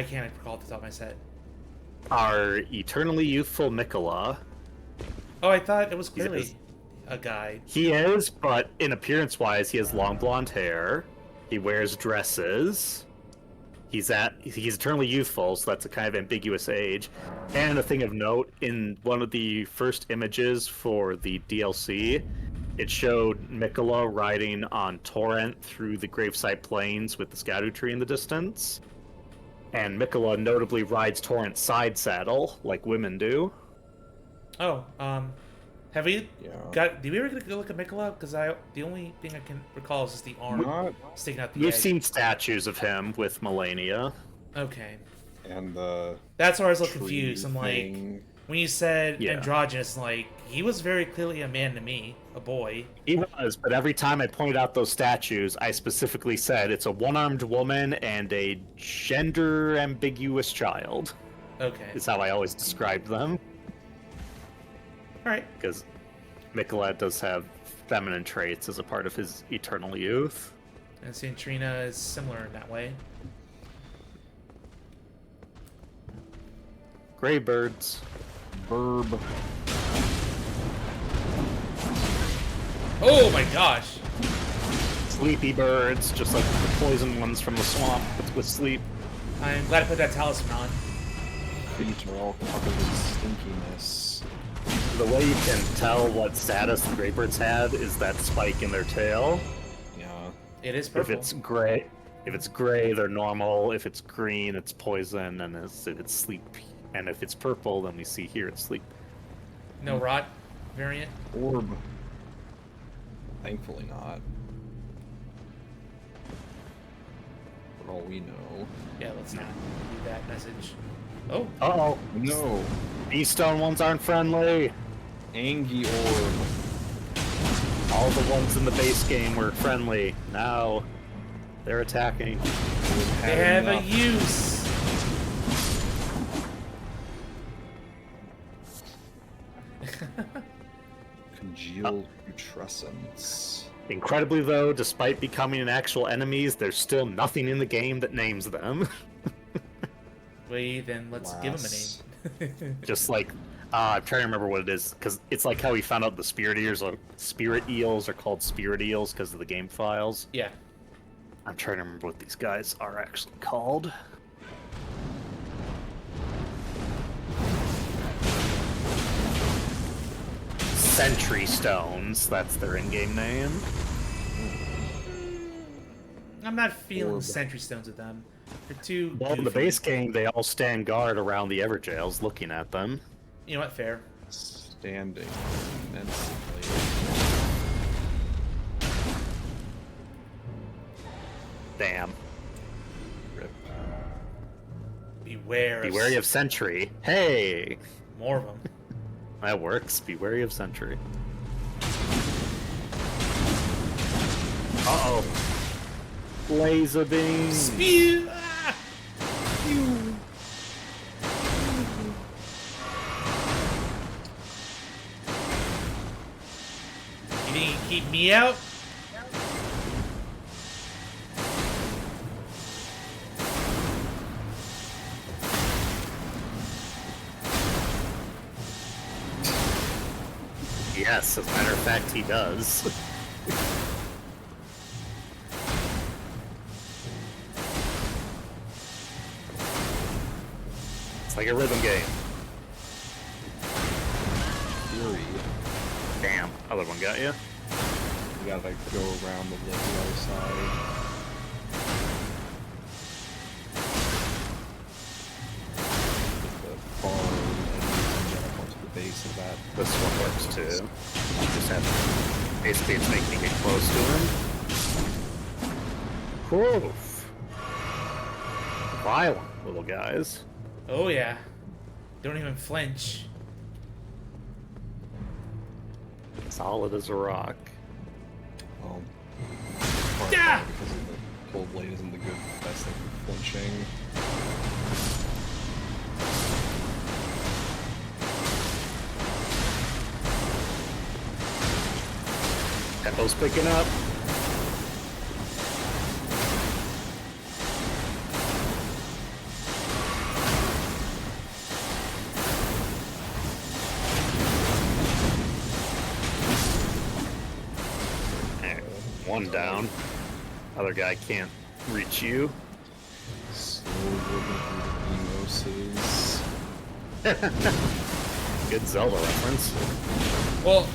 can't recall at the top of my head. Our eternally youthful Mikola. Oh, I thought it was He clearly is. a guy. He is, but in appearance-wise, he has long blonde hair. He wears dresses. He's eternally youthful, so that's a kind of ambiguous age. And a thing of note, in one of the first images for the DLC, it showed Mikola riding on Torrent through the Gravesite Plains with the Scadu tree in the distance. And Mikola notably rides Torrent side saddle, like women do. Oh, have we Yeah. did we ever get a good look at Mikola? Because the only thing I can recall is just the arm Not, sticking out the We've edge. seen statues of him with Melania. Okay. and the That's where I was a little tree confused. I'm like, thing. when you said Yeah. androgynous, like, he was very clearly a man to me, a boy. He was, but every time I pointed out those statues, I specifically said it's a one-armed woman and a gender-ambiguous child. Okay. Is how I always described them. Alright. Because Mikola does have feminine traits as a part of his eternal youth. And St. Trina is similar in that way. Graybirds. Verb. Oh my gosh! Sleepy birds, just like the poison ones from the swamp with sleep. I'm glad I put that talisman on. Feet are all covered in stinkiness. The way you can tell what status the Graybirds had is that spike in their tail. Yeah. It is If purple. it's gray, they're normal. If it's green, it's poison, and it's sleep. And if it's purple, then we see here it's sleep. No rot variant. Orb. Thankfully not. For all we know. Yeah, let's not do that message. Oh, Uh-oh. No. These stone ones aren't friendly. Angie Orb. All the ones in the base game were friendly. Now they're attacking. they have a use. Congealed putrescence. Incredibly, though, despite becoming actual enemies, there's still nothing in the game that names them. Wait, then let's give him a name. Just like, I'm trying to remember what it is, because it's like how we found out the spirit eels are called spirit eels because of the game files. Yeah. I'm trying to remember what these guys are actually called. Sentry stones, that's their in-game name. I'm not feeling Orb. sentry stones with them. They're too Well, in the goofy. base game, they all stand guard around the Everjails looking at them. You know what? Fair. Standing immensely. Damn. Rip. Beware. Be wary of Sentry. Hey! more of them. That works. Be wary of Sentry. Uh-oh. Laser beam. Spew! Ah! Pew! You think you can keep me out? Yes, as a matter of fact, he does. It's like a rhythm game. Fury. Damn, other one got you. You gotta go around the other side. The bar and jump onto the base of that. This one works too. You just have to, basically it's making you get close to him. Whew. Violent little guys. Oh yeah. Don't even flinch. Solid as a rock. Yeah! Because of the cold blade isn't the best thing for flinching. Tempo's picking up. There, one down. Other guy can't reach you. Slowly working through the Emoses. Good Zelda reference. Well,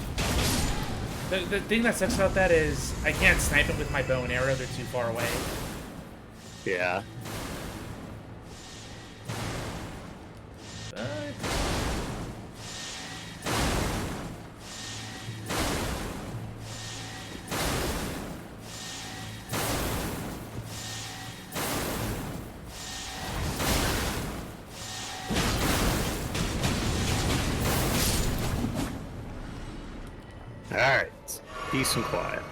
the thing that sucks about that is I can't snipe them with my bow and arrow. They're too far away. Yeah. But... Alright. Peace and quiet.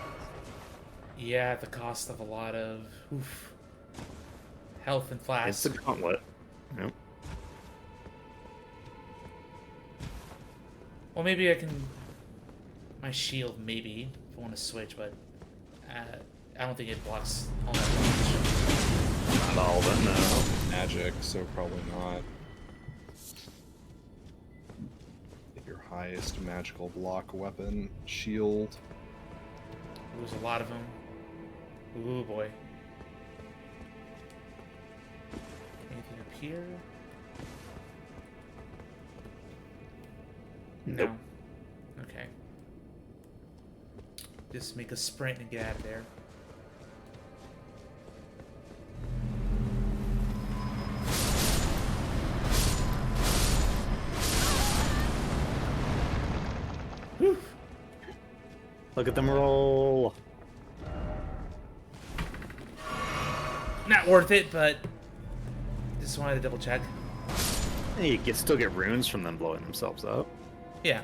yeah, at the cost of a lot of health and flash. It's the gauntlet. Yep. Well, maybe I can... my shield, maybe, if I want to switch, but I don't think it blocks all that much. Not all of it, no. Magic, so probably not. Your highest magical block weapon, shield. There's a lot of them. Ooh, boy. Anything up here? Nope. No. Okay. Just make a sprint and get out of there. Whew. Look at them roll. Not worth it, but just wanted to double check. Hey, you can still get runes from them blowing themselves up. Yeah.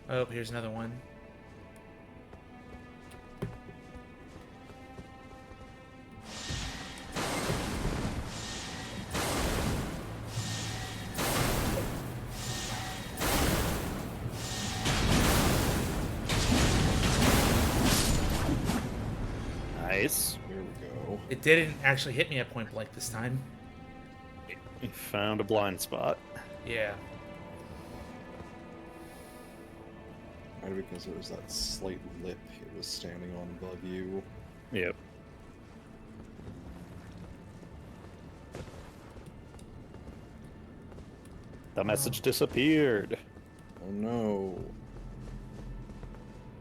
Oh, here's another one. Nice. Here we go. It didn't actually hit me at point blank this time. You found a blind spot. Yeah. Maybe because it was that slight lip it was standing on above you. Yep. The message disappeared. Oh no.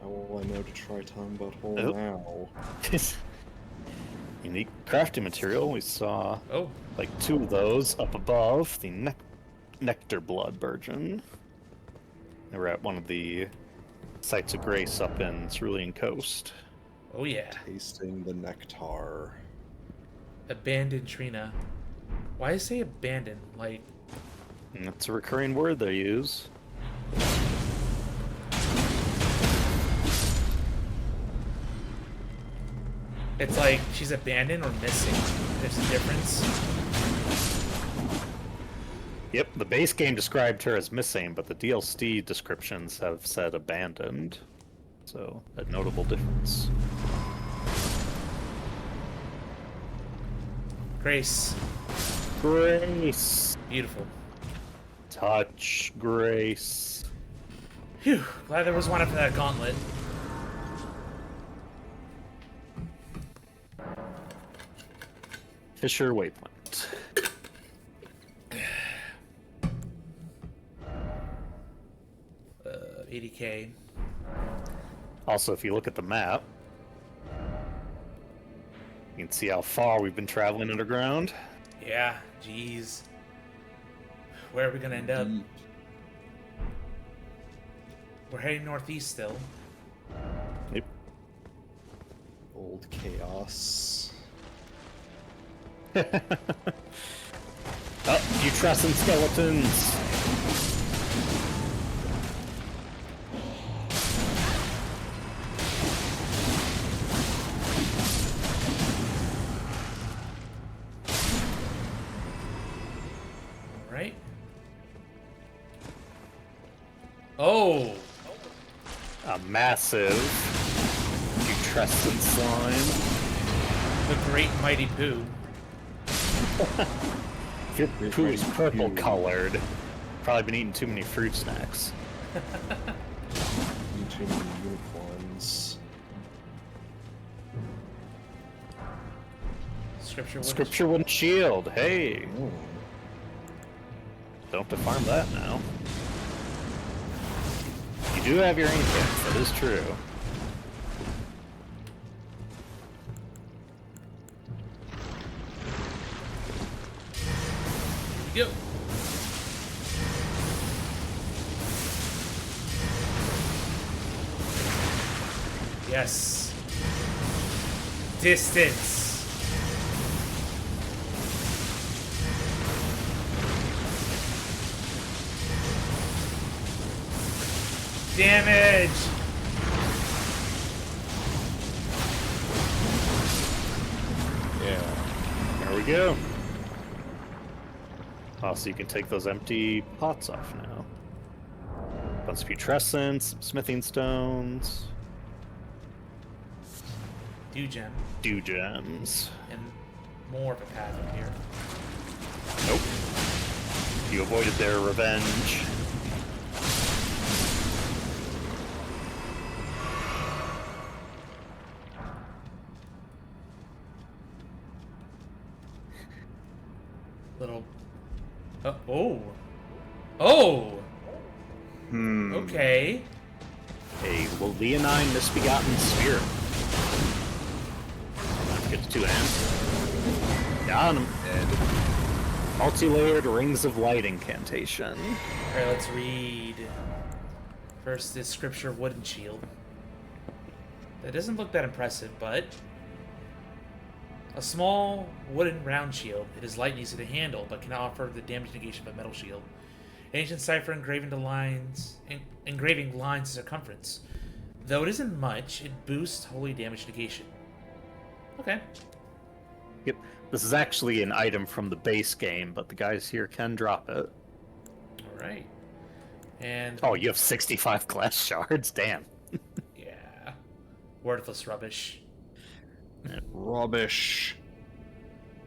How will I know to try tongue butthole Oh. now? Unique crafting material. We saw Oh. like 2 of those up above. The nectar blood burgeon. They were at one of the sites of grace up in Cerulean Coast. Oh yeah. Tasting the nectar. Abandoned Trina. Why does it say abandoned? Like, That's a recurring word they use. it's like she's abandoned or missing. There's a difference. Yep, the base game described her as missing, but the DLC descriptions have said abandoned. So, a notable difference. Grace. Grace! Beautiful. Touch Grace. Phew. Glad there was one after that gauntlet. Fisher Waypoint. 80k. Also, if you look at the map, you can see how far we've been traveling underground. Yeah, jeez. Where are we gonna end up? Deep. We're heading northeast still. Yep. Old chaos. Oh, Putrescent skeletons! Right? Oh! A massive putrescent slime. The Great Mighty Poo. If your poo is purple colored, probably been eating too many fruit snacks. Need too many unicorns. Scripture Wooden Shield, hey! Oh. Don't have to farm that now. You do have your incense, that is true. Go. Yes. Distance. Damage. Yeah. There we go. Oh, so you can take those empty pots off now. Bunch of putrescents, some smithing stones, Dew gem. dew gems. And more of a path up here. Nope. You avoided their revenge. Little. Oh. Oh! Hmm. Okay. A leonine misbegotten spirit. Get the two hands. Got him. Dead. Multi-layered Rings of Light incantation. Alright, let's read. First, this Scripture Wooden Shield. That doesn't look that impressive, but... A small wooden round shield. It is light and easy to handle, but can offer the damage negation of a metal shield. Ancient cipher engraving lines in circumference. Though it isn't much, it boosts holy damage negation. Okay. Yep. This is actually an item from the base game, but the guys here can drop it. Alright. And... Oh, you have 65 glass shards? Damn. yeah. Worthless rubbish. Rubbish.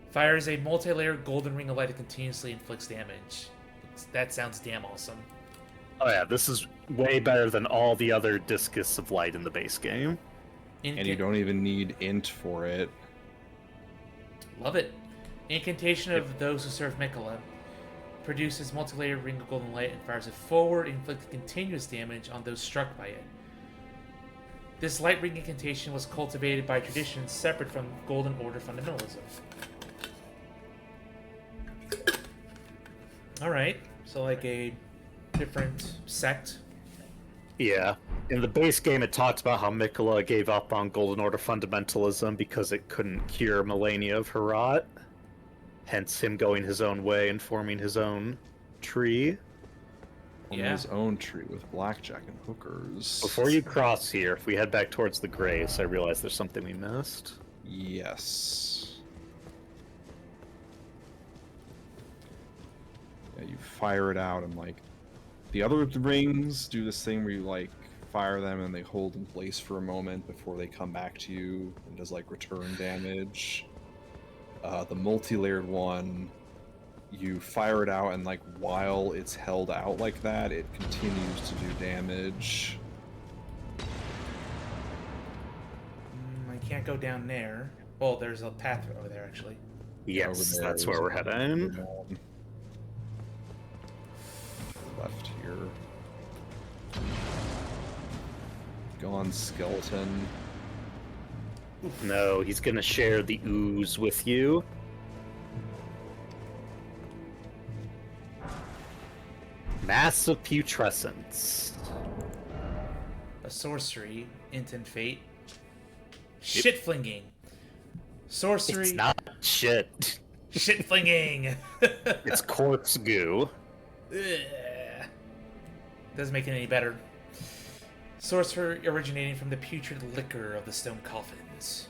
Fires a multi-layered golden ring of light that continuously inflicts damage. That sounds damn awesome. Oh yeah, this is way better than all the other Discus of Light in the base game. And you don't even need int for it. Love it. Incantation of those who serve Mikola produces multi-layered ring of golden light and fires it forward, inflicting continuous damage on those struck by it. This light ring incantation was cultivated by traditions separate from Golden Order fundamentalism. Alright, so like a different sect. Yeah. In the base game, it talks about how Mikola gave up on Golden Order fundamentalism because it couldn't cure Melania of Herat. Hence him going his own way and forming his own tree. On Yeah. his own tree with blackjack and hookers. Before you cross here, if we head back towards the Grace, I realize there's something we missed. Yes. Yeah, you fire it out and like the other rings do this thing where you like fire them and they hold in place for a moment before they come back to you and does like return damage. The multi-layered one, you fire it out and like while it's held out like that, it continues to do damage. I can't go down there. Oh, there's a path over there, actually. Yes, Over there that's is where we're a- heading. Left here. Gone skeleton. No, he's gonna share the ooze with you. Massive putrescence. A sorcery, Intent Fate. Shit flinging. Sorcery. It's not shit. Shit flinging. It's corpse goo. Doesn't make it any better. Sorcerer originating from the putrid liquor of the stone coffins.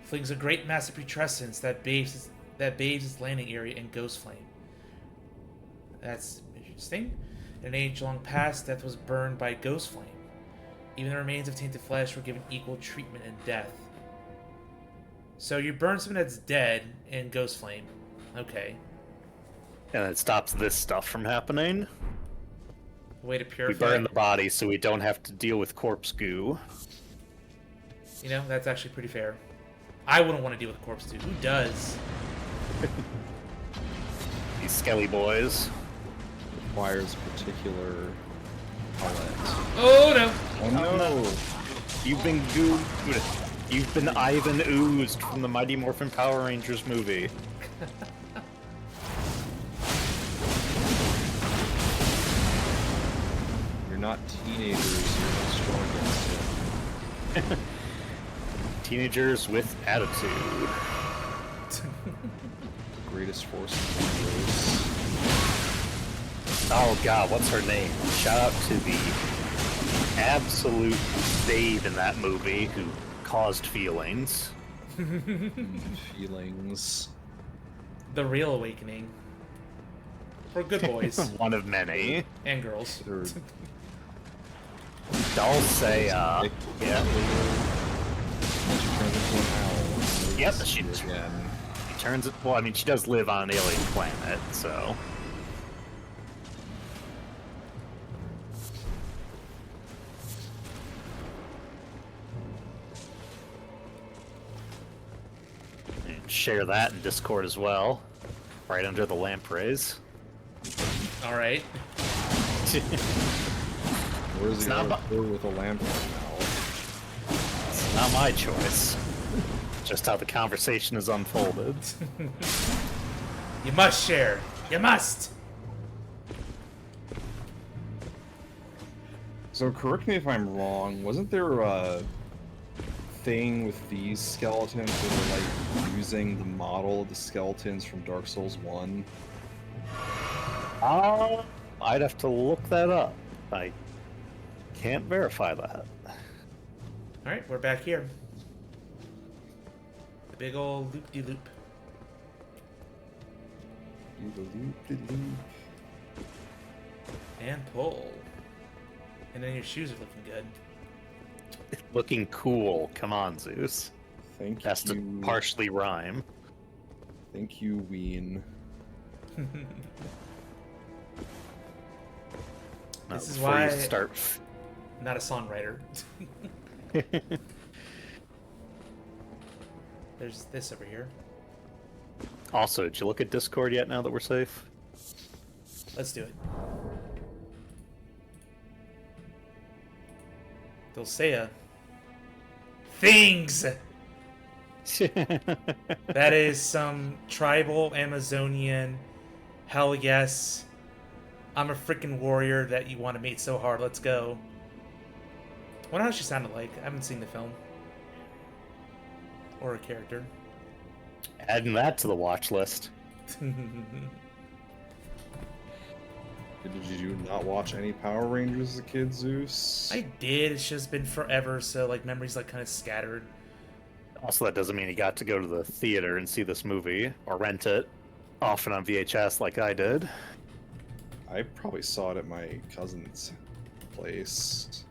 Flings a great mass of putrescence that bathes its landing area in ghost flame. That's interesting. In an age long past, death was burned by ghost flame. Even the remains of tainted flesh were given equal treatment in death. So you burn something that's dead in ghost flame. Okay. And it stops this stuff from happening. Way to We purify. burn the body so we don't have to deal with corpse goo. You know, that's actually pretty fair. I wouldn't want to deal with a corpse, dude. Who does? These skelly boys. Requires particular palette. Oh no! Oh no! You've been gooed. You've been Ivan oozed from the Mighty Morphin Power Rangers movie. You're not teenagers, you're not strong against it. Teenagers with attitude. The greatest force in the universe. Oh god, what's her name? Shout out to the absolute babe in that movie who caused feelings. Feelings. The real awakening. For good boys One of many. and girls. They're I'll say, yeah. she turns into an owl. Yep, Notice she- you again. She turns it. Well, I mean, she does live on an alien planet, so. And share that in Discord as well, right under the lampreys. Alright. Where's It's the not other blue with a lamp right now? It's not my choice. Just how the conversation is unfolded. You must share. You must! So correct me if I'm wrong, wasn't there a thing with these skeletons where they're like using the model of the skeletons from Dark Souls 1? I'd have to look that up. I can't verify that. Alright, we're back here. The big old loop-de-loop. Do the loop-de-loop. And pull. And then your shoes are looking good. Looking cool. Come on, Zeus. Thank Has to you. partially rhyme. Thank you, Ween. Now, This is before why- you start. Not a songwriter. There's this over here. Also, did you look at Discord yet? Now that we're safe. Let's do it. Dulcea. Things! That is some tribal Amazonian. Hell yes. I'm a freaking warrior that you want to mate so hard. Let's go. I wonder how she sounded like. I haven't seen the film. Or a character. Adding that to the watch list. Did you not watch any Power Rangers as a kid, Zeus? I did. It's just been forever, so like memories like kind of scattered. Also, that doesn't mean you got to go to the theater and see this movie, or rent it, often on VHS like I did. I probably saw it at my cousin's place.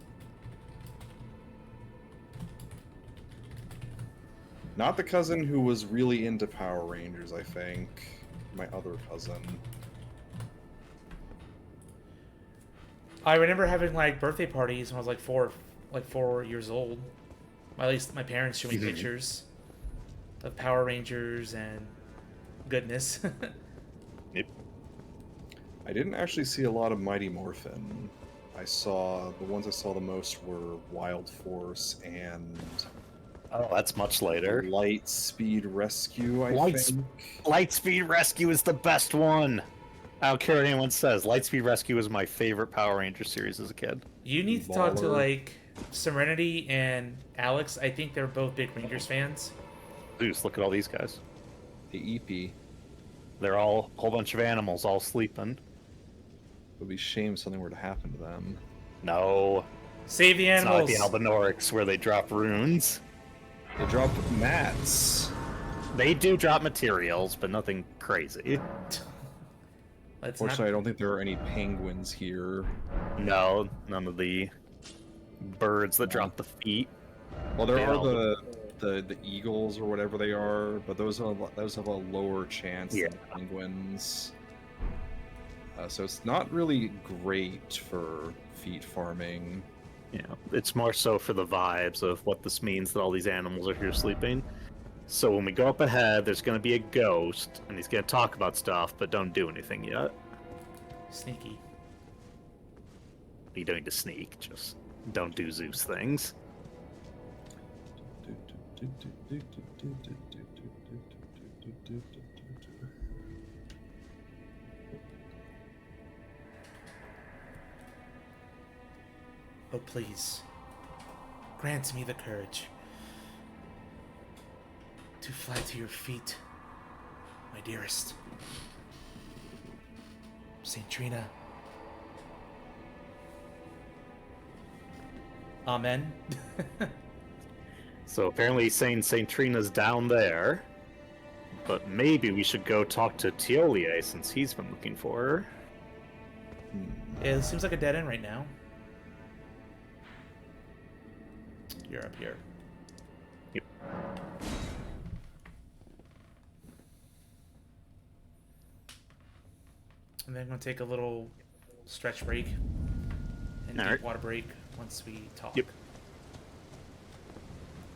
Not the cousin who was really into Power Rangers, I think. My other cousin. I remember having like birthday parties when I was like 4 years old. At least my parents showed me pictures of Power Rangers and goodness. Yep. I didn't actually see a lot of Mighty Morphin. The ones I saw the most were Wild Force and Oh, that's much later. Light Speed Rescue, I think. Lightspeed Rescue is the best one. I don't care what anyone says. Lightspeed Rescue was my favorite Power Ranger series as a kid. You need to talk to Baller. like Serenity and Alex. I think they're both big Rangers fans. Zeus, look at all these guys. The EP. They're all a whole bunch of animals all sleeping. It would be a shame if something were to happen to them. No. Save the It's not like animals. the Albinorics where they drop runes. They drop mats. They do drop materials, but nothing crazy. Let's Fortunately, I not... don't think there are any penguins here. No, none of the birds that drop the feet. Well, there They are all- the eagles or whatever they are, but those have a lower chance Yeah. than penguins. So it's not really great for feet farming. Yeah, it's more so for the vibes of what this means that all these animals are here sleeping. So when we go up ahead, there's going to be a ghost, and he's going to talk about stuff, but don't do anything yet. Sneaky. What are you doing to sneak? Just don't do Zeus things. Oh, please. Grant me the courage to fly to your feet, my dearest. Saint Trina. Amen. So apparently he's saying St. Trina's down there, but maybe we should go talk to Tiolier since he's been looking for her. It seems like a dead end right now. You're up here. Yep. And then I'm going to take a little stretch break and All deep right. water break once we talk. Yep.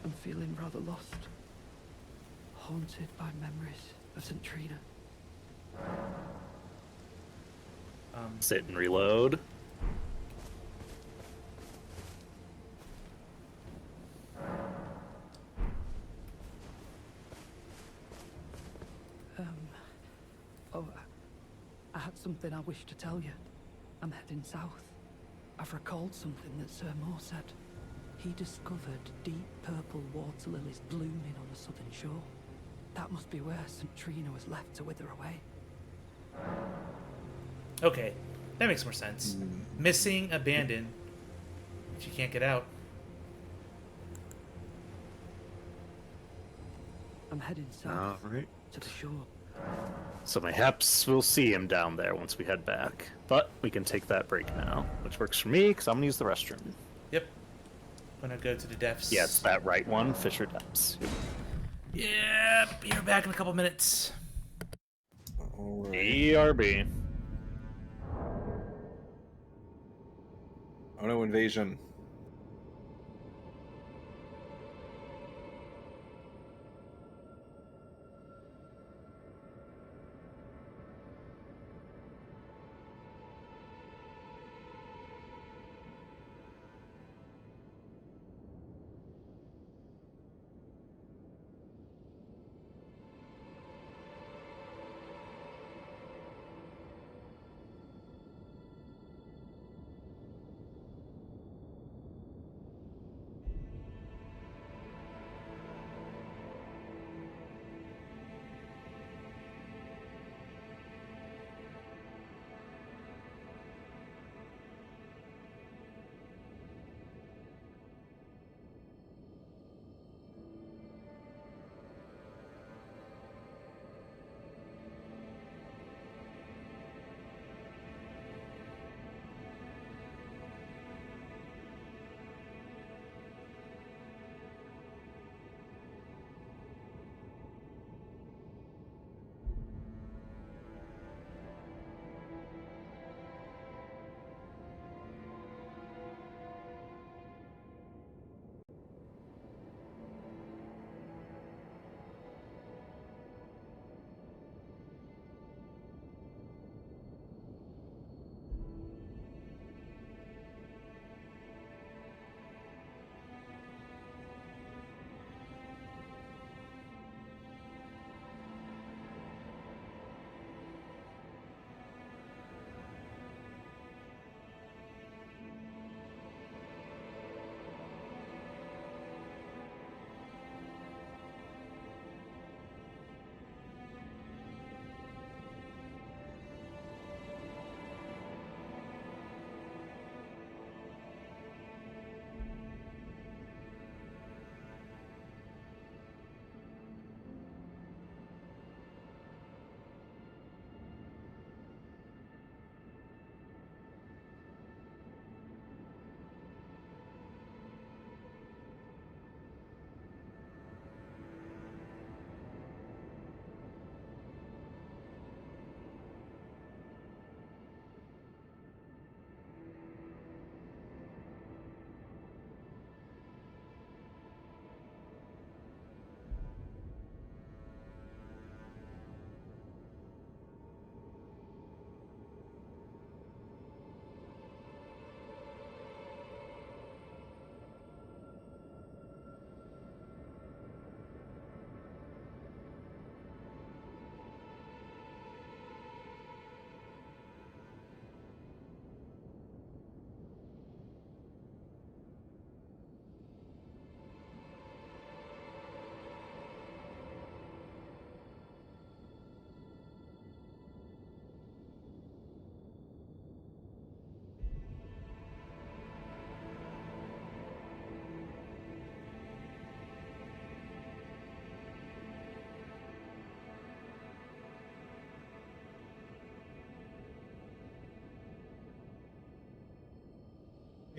I'm feeling rather lost. Haunted by memories of St. Trina. Sit and reload. Oh, I had something I wish to tell you. I'm heading south. I've recalled something that Sir Moore said. He discovered deep purple water lilies blooming on the southern shore. That must be where St. Trina was left to wither away. Okay, that makes more sense. Missing, abandoned. She can't get out. I'm heading south Alright. to the shore. So perhaps we'll see him down there once we head back. But we can take that break now, which works for me because I'm going to use the restroom. Yep. Gonna go to the depths. Yeah, it's that right one, Fisher Depths. Yep, you're back in a couple minutes. Alright. ERB. Oh no, invasion.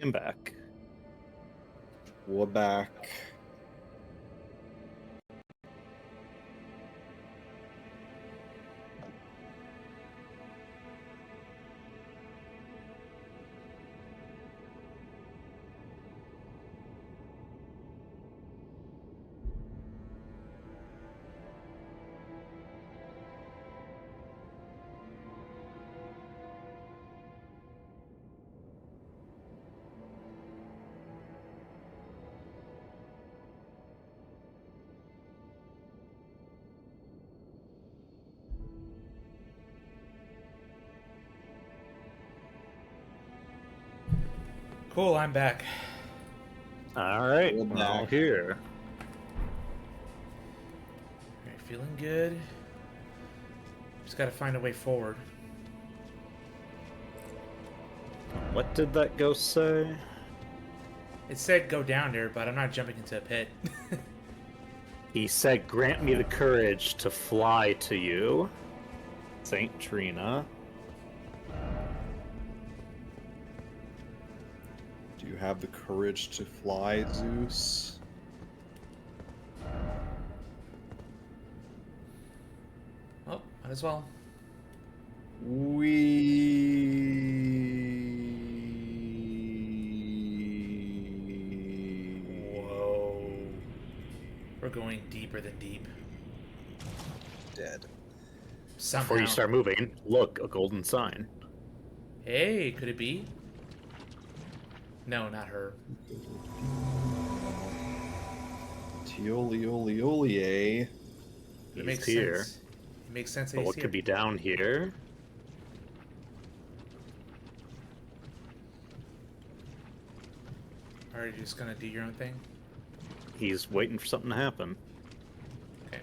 I'm back. We're back. Cool, I'm back. All right, We're we're all back. here. Alright, feeling good. Just gotta find a way forward. What did that ghost say? It said go down there, but I'm not jumping into a pit. He said, "Grant me the courage to fly to you, Saint Trina." Do you have the courage to fly, Zeus? Oh, might as well. Whoa. We're going deeper than deep. Dead. Somehow. Before you start moving, look, a golden sign. Hey, could it be? No, not her. Tiolioliolie. It He's makes here. sense. It makes sense that But he's what here. could be down here? Or are you just gonna do your own thing? He's waiting for something to happen. Okay.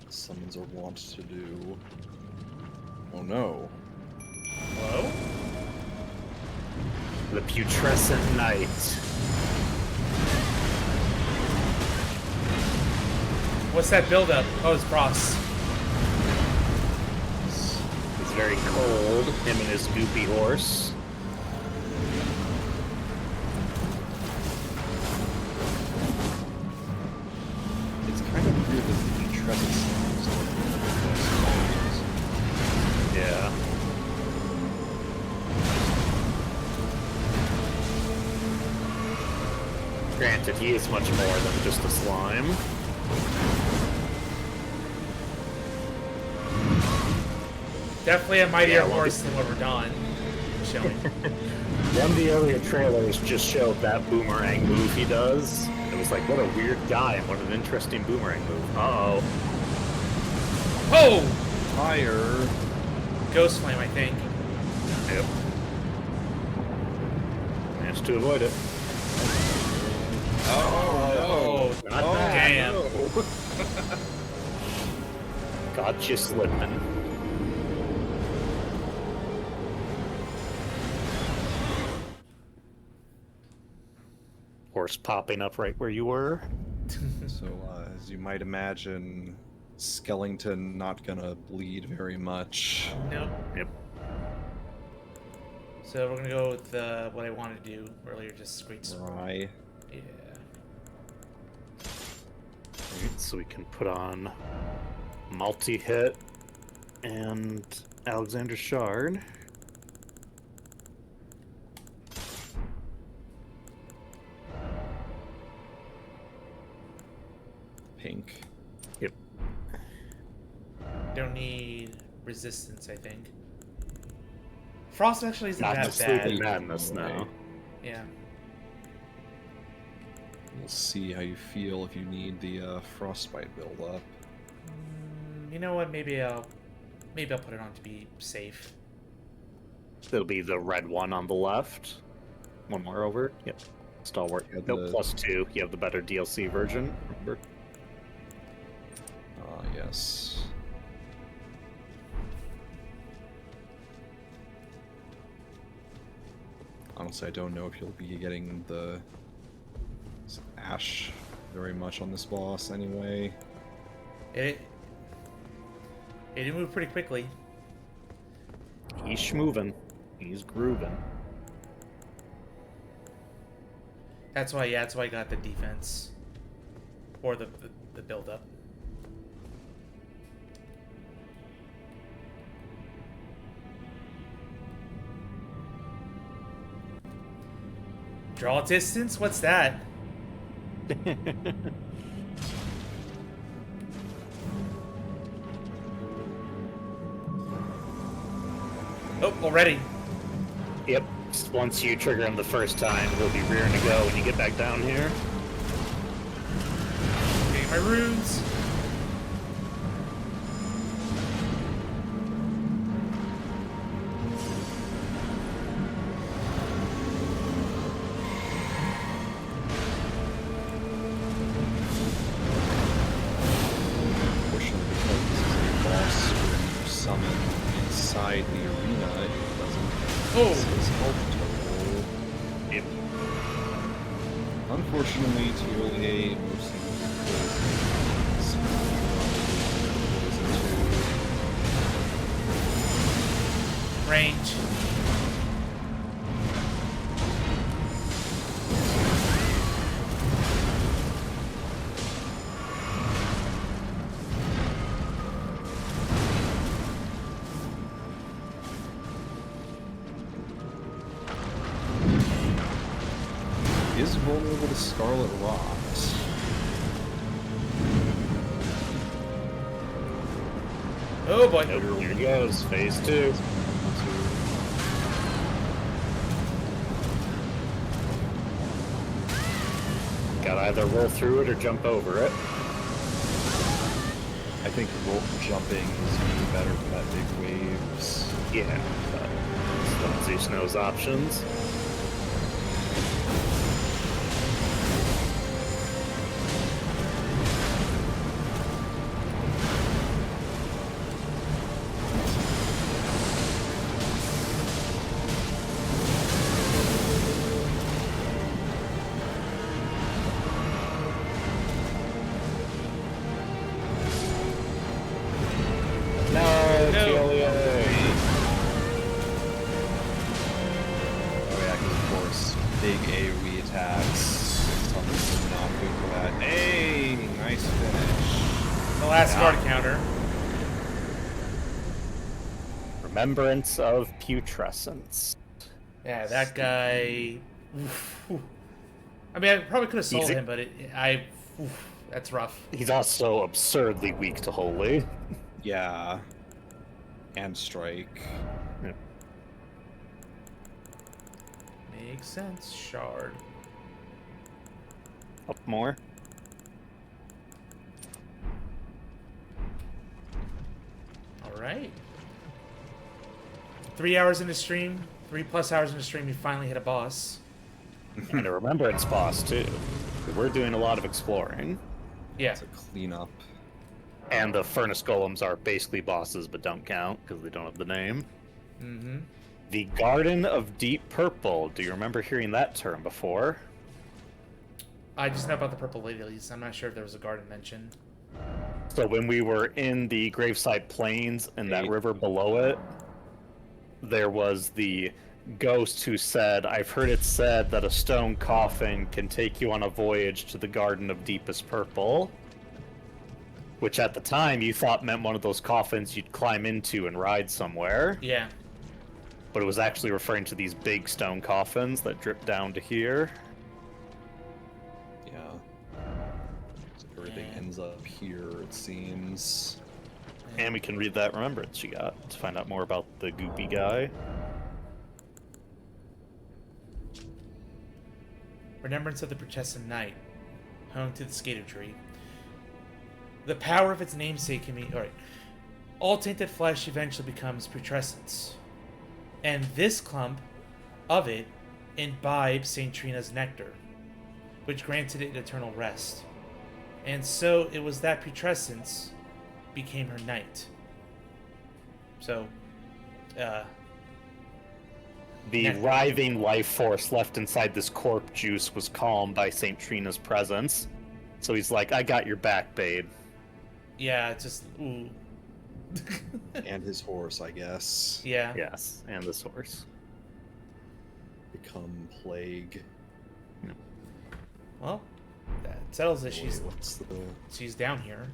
Summons are wont to do. Oh no. Hello? The putrescent night. What's that buildup? Oh, it's Frost. It's very cold. Him and his goopy horse. It's kind of weird that the putrescent sounds Yeah. Granted, he is much more than just a slime. Definitely a mightier Yeah, well, horse than what we're done showing. One of the earlier trailers just showed that boomerang move he does. It was like, what a weird guy and what an interesting boomerang move. Uh-oh. Oh! Fire. Ghost Flame, I think. Yep. Managed to avoid it. Oh, Not Oh, bad. damn. Got you slipping. Horse popping up right where you were. So, as you might imagine, Skellington not gonna bleed very much. Nope. Yep. So we're gonna go with what I wanted to do earlier, just straight sword. Right. Yeah. Alright, so we can put on multi-hit and Alexander Shard. Pink. Yep. Don't need resistance, I think. Frost actually isn't Not that the sleeping bad. madness now. Yeah. We'll see how you feel if you need the frostbite build up. You know what? Maybe I'll put it on to be safe. It'll be the red one on the left. One more over. Yep. Stalwart. Yeah, Nope, the- +2. You have the better DLC version. Remember? Ah, yes. Honestly, I don't know if you'll be getting the Ash very much on this boss anyway. It moved pretty quickly. He's schmoving. He's grooving. That's why, yeah, that's why I got the defense. Or the build-up. Draw distance? What's that? Oh, already. Yep. Once you trigger him the first time, he'll be rearing to go when you get back down here. Okay, my runes. Unfortunately, because this is a boss when you summon inside the arena, it doesn't Oh. increase his health total. Yep. Unfortunately, TOA mostly Range. is vulnerable to Scarlet Rot. Oh boy. Nope, here he goes. Phase 2. Gotta either roll through it or jump over it. I think jumping is usually better for that big waves. Yeah, but Zeus knows options. Remembrance of Putrescence. Yeah, that guy. I mean, I probably could have sold him, but that's rough. He's also absurdly weak to Holy. Yeah. And Strike. Yeah. Makes sense. Shard. Up more. All right. 3 hours in the stream, 3+ hours in the stream, you finally hit a boss. And a remembrance boss, too. We're doing a lot of exploring. Yeah. It's a cleanup. And the furnace golems are basically bosses, but don't count, because they don't have the name. Mm-hmm. The Garden of Deep Purple. Do you remember hearing that term before? I just know about the purple lilies. I'm not sure if there was a garden mentioned. So when we were in the Graveside Plains and that river below it, there was the ghost who said, I've heard it said that a stone coffin can take you on a voyage to the Garden of Deepest Purple. Which at the time you thought meant one of those coffins you'd climb into and ride somewhere. Yeah. But it was actually referring to these big stone coffins that drip down to here. Yeah. So everything ends up here, it seems. And we can read that remembrance you got to find out more about the goopy guy. Remembrance of the Putrescent Knight, home to the Skater Tree. The power of its namesake can be... Alright. All tainted flesh eventually becomes putrescence. And this clump of it imbibed St. Trina's nectar, which granted it eternal rest. And so it was that putrescence became her knight. So, the writhing life force left inside this corpse juice was calmed by St. Trina's presence. So he's like, I got your back, babe. Yeah, it's just, ooh. And his horse, I guess. Yeah. Yes, and this horse. Become plague. Well, that settles it. Wait, what's the She's down here.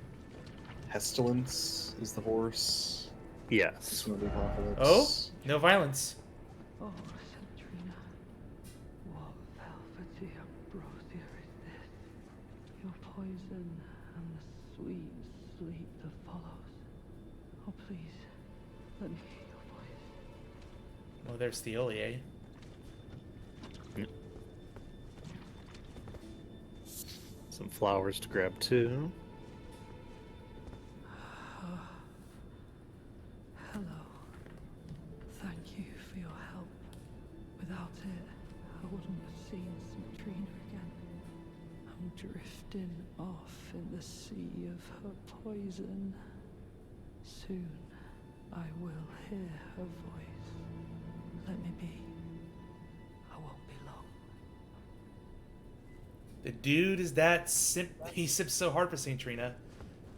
pestilence? Is the horse? Yes. One of the apocalypse. Oh, no violence. Oh, Centrina, what velvety ambrosia is this? Your poison and the sweet sleep that follows. Oh, please, let me hear your voice. Oh, there's the Olier. Some flowers to grab too. Hello. Thank you for your help. Without it, I wouldn't have seen Centrina again. I'm drifting off in the sea of her poison. Soon, I will hear her voice. Let me be. I won't be long. The dude is that simp. He sips so hard for Saint Trina,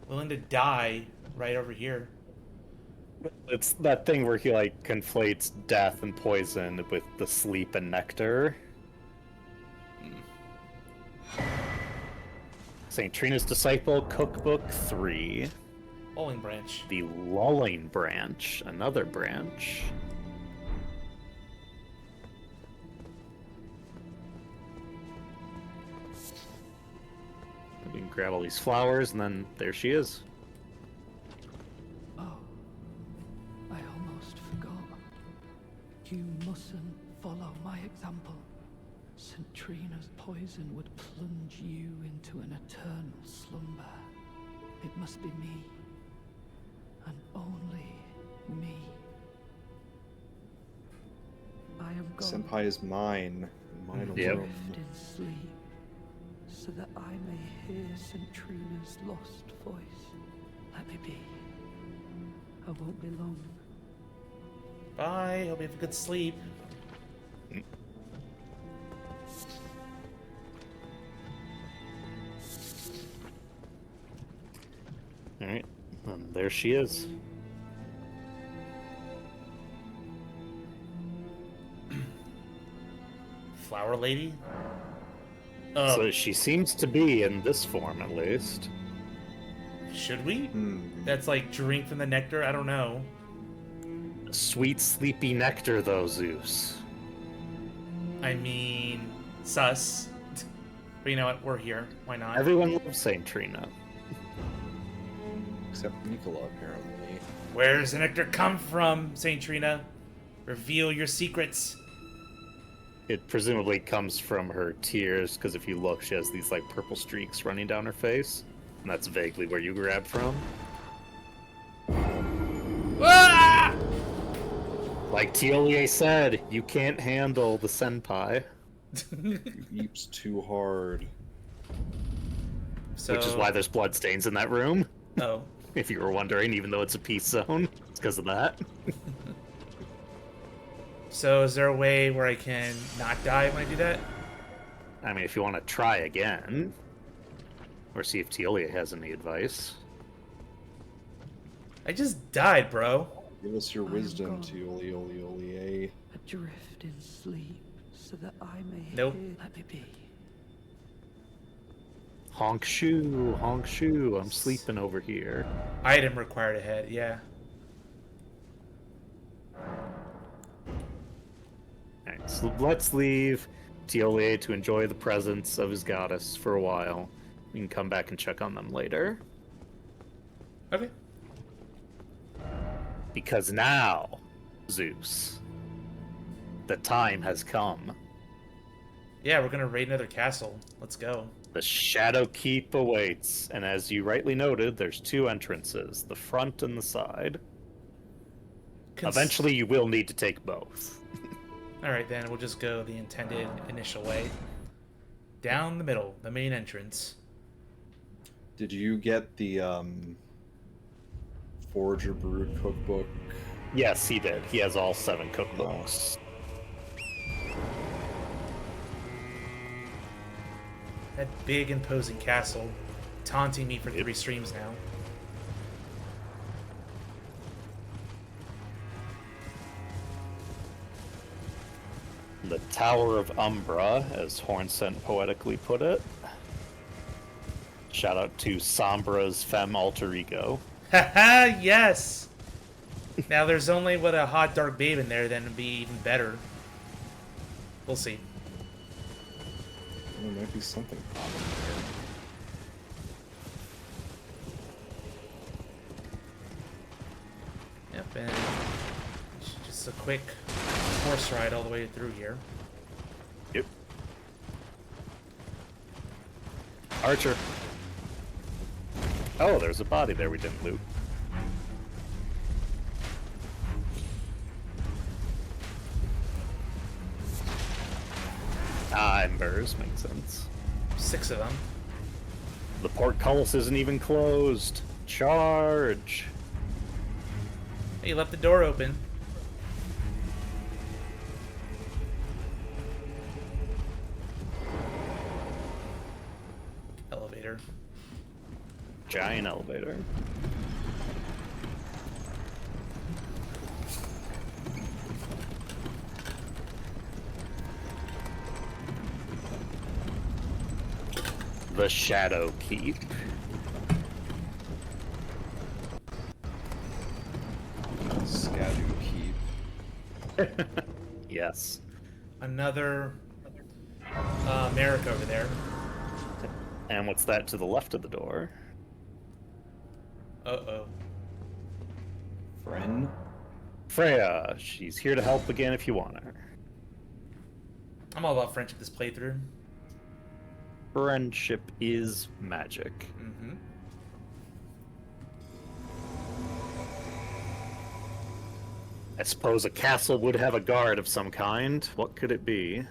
willing to die right over here. It's that thing where he like conflates death and poison with the sleep and nectar. St. Trina's Disciple, Cookbook 3. Bowling branch. The Lulling Branch, another branch. We can grab all these flowers, and then there she is. Oh, I almost forgot. You mustn't follow my example. Centrina's poison would plunge you into an eternal slumber. It must be me. And only me. I am gone. Senpai is mine. Mine Yep. alone. Drift in sleep, so that I may hear Centrina's lost voice. Let me be. I won't be long. Bye. Hope you have a good sleep. Alright, and there she is. Flower lady. Oh, So she seems to be in this form, at least. should we? Hmm. That's like drink from the nectar. I don't know. Sweet, sleepy nectar, though, Zeus. I mean, sus. But you know what? We're here. Why not? Everyone loves Saint Trina. Except Nicola, apparently. Where does the nectar come from, Saint Trina? Reveal your secrets. It presumably comes from her tears, because if you look, she has these, like, purple streaks running down her face. And that's vaguely where you grab from. Ah! Like Teolie said, you can't handle the senpai. He eeps too hard. So, Which is why there's bloodstains in that room. Oh. If you were wondering, even though it's a peace zone. It's because of that. So is there a way where I can not die when I do that? I mean, if you want to try again, or see if Teolia has any advice. I just died, bro. Give us your I am wisdom, gone. Teolie. Adrift in sleep, so that I may Nope. hear. Let me be. Honk shoe, I'm sleeping over here. Item required ahead, yeah. Alright, so let's leave Teolia to enjoy the presence of his goddess for a while. We can come back and check on them later. Okay. Because now, Zeus, the time has come. Yeah, we're gonna raid another castle. Let's go. The Shadow Keep awaits, and as you rightly noted, there's two entrances, the front and the side. Eventually, you will need to take both. Alright then, we'll just go the intended initial way. Down the middle, the main entrance. Did you get the Forge or Brood cookbook? Yes, he did. He has all 7 cookbooks. That big imposing castle, taunting me for 3 streams now. The Tower of Umbra, as Hornsent poetically put it. Shout out to Sombra's femme alter ego. Haha, yes! Now there's only, what, a hot dark babe in there, then it'd be even better. We'll see. There might be something popping there. Yep, and just a quick horse ride all the way through here. Yep. Archer. Oh, there's a body there we didn't loot. Embers, makes sense. 6 of them. The portcullis isn't even closed. Charge! Hey, you left the door open. Elevator. Giant elevator. The Shadow Keep. Skadu Keep. Yes. Another Merrick over there. And what's that to the left of the door? Uh-oh. Friend? Freya. She's here to help again if you want her. I'm all about friendship this playthrough. Friendship is magic. Mm-hmm. I suppose a castle would have a guard of some kind. What could it be?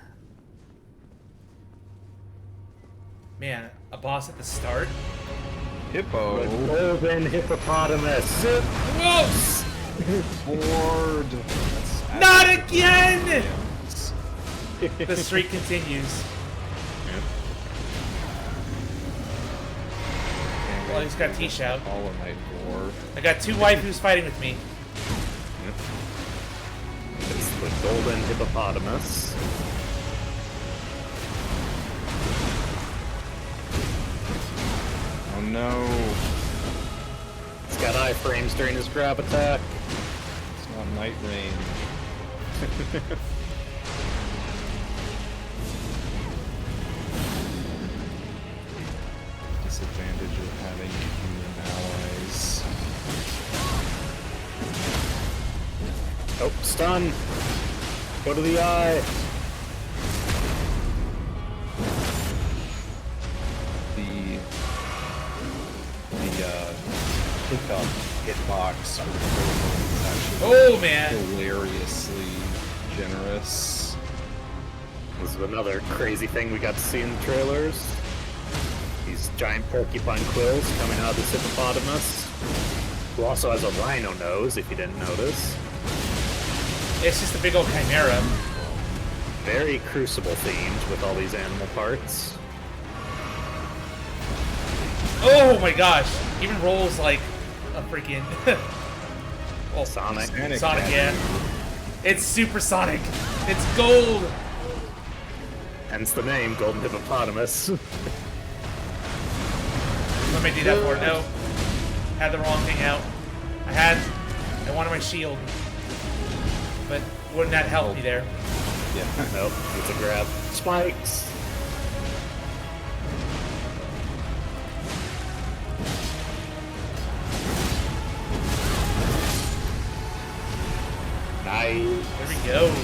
Man, a boss at the start? Hippo. Urban hippopotamus. Gross! Bored. Not again! The streak continues. Well, he's got T-Shout. Hollow Knight War. I got 2 waifus fighting with me. It's the golden hippopotamus. Oh no. It's got iframes during his grab attack. It's not Night Rain. Disadvantage of having human allies. Oh, stun! Go to the eye! The pickup hitbox for the is actually Oh, man! hilariously generous. This is another crazy thing we got to see in the trailers. These giant porcupine quills coming out of this hippopotamus, who also has a rhino nose, if you didn't notice. It's just a big old chimera. Very Crucible themed with all these animal parts. Oh my gosh! Even rolls like a freaking... well, Sonic. Sonic, yeah. It's supersonic. It's gold. Hence the name, Golden Hippopotamus. What made me do that for? No. Had the wrong thing out. I wanted my shield. But wouldn't that help me there? Yeah. Nope, it's a grab. Spikes! Nice. There we go.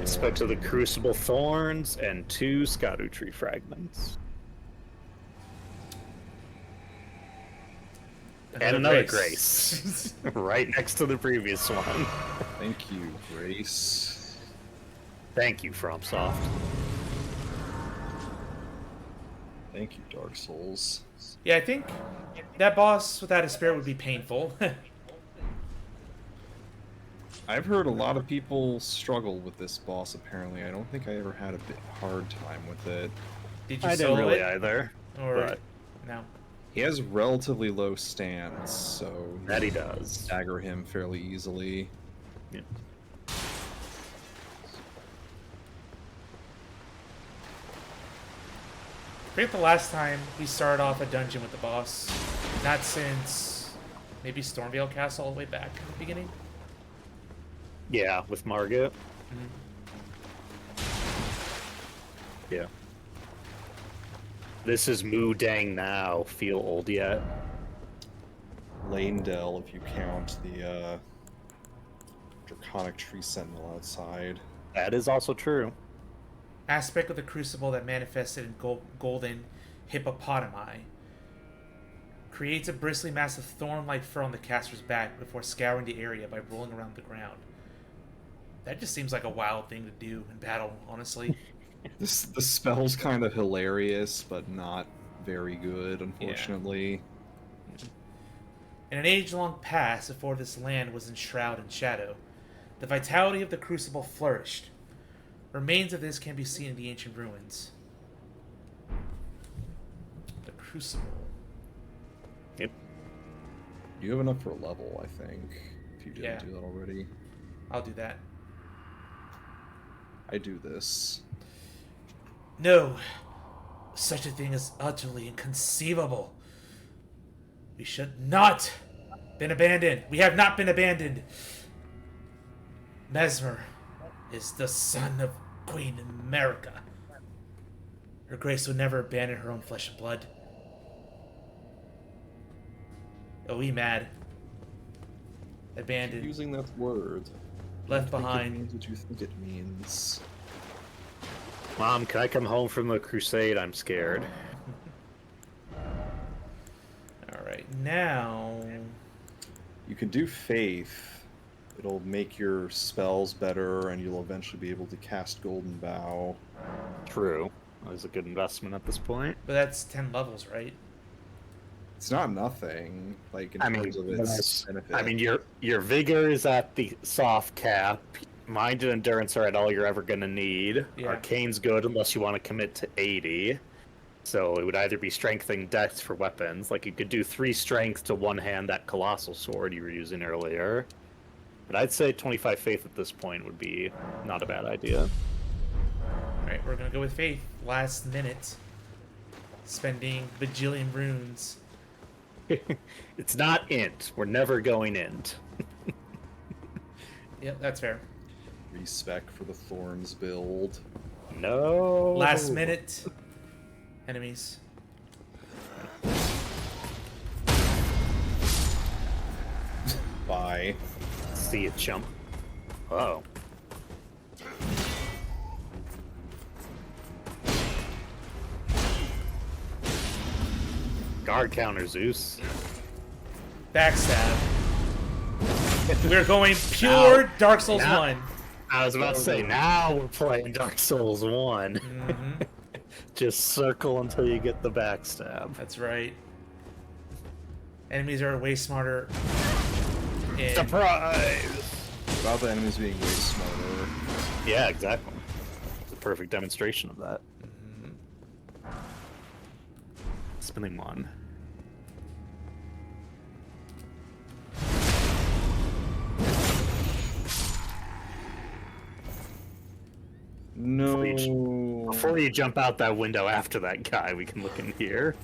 Spoke to the Crucible Thorns and 2 Skadu Tree Fragments. And another Grace. Right next to the previous one. Thank you, Grace. Thank you, FromSoft. Thank you, Dark Souls. Yeah, I think that boss without a spirit would be painful. I've heard a lot of people struggle with this boss, apparently. I don't think I ever had a bit hard time with it. Did you I didn't solo really it? either. Or but no? He has relatively low stance, so that he does. stagger him fairly easily. Yeah. Forget the last time we started off a dungeon with the boss. Not since maybe Stormvale Castle all the way back in the beginning. Yeah, with Margit. Yeah. This is Moo Dang now. Feel old yet? Lanedell, if you count the Draconic Tree Sentinel outside. That is also true. Aspect of the crucible that manifested in golden hippopotami. Creates a bristly mass of thorn-like fur on the caster's back before scouring the area by rolling around the ground. That just seems like a wild thing to do in battle, honestly. The spell's kind of hilarious, but not very good, unfortunately. Yeah. In an age-long past, before this land was enshrouded in shadow, the vitality of the crucible flourished. Remains of this can be seen in the ancient ruins. The crucible. Yep. You have enough for a level, I think, if you didn't do that already. I'll do that. I do this. No. Such a thing is utterly inconceivable. We should not been abandoned. We have not been abandoned. Mesmer is the son of Queen America. Her Grace would never abandon her own flesh and blood. Oh, we mad. Abandoned. Keep using that word. Left It behind. means what you think it means. Mom, can I come home from the crusade? I'm scared. Alright, now... You can do Faith. It'll make your spells better, and you'll eventually be able to cast Golden Bow. True. That was a good investment at this point. But that's 10 levels, right? It's not nothing, like, in terms of its benefit. I mean, your vigor is at the soft cap. Mind and endurance are at all you're ever going to need. Yeah. Arcane's good unless you want to commit to 80. So it would either be strength and dex for weapons. Like, you could do 3 strength to one hand that colossal sword you were using earlier. But I'd say 25 faith at this point would be not a bad idea. Alright, we're gonna go with Faith. Last minute. Spending bajillion runes. It's not int. We're never going int. Yep, that's fair. Respec for the Thorns build. No. Last minute. Enemies. Bye. See it, chump. Uh-oh. Guard counter, Zeus. Backstab. We're going pure Now- Dark Souls now- 1. I was about to say, now we're playing Dark Souls 1. Mm-hmm. Just circle until you get the backstab. That's right. Enemies are way smarter. In... Surprise! About the enemies being way smarter. Yeah, exactly. It's a perfect demonstration of that. Spinning one. No. Before you jump out that window after that guy, we can look in here.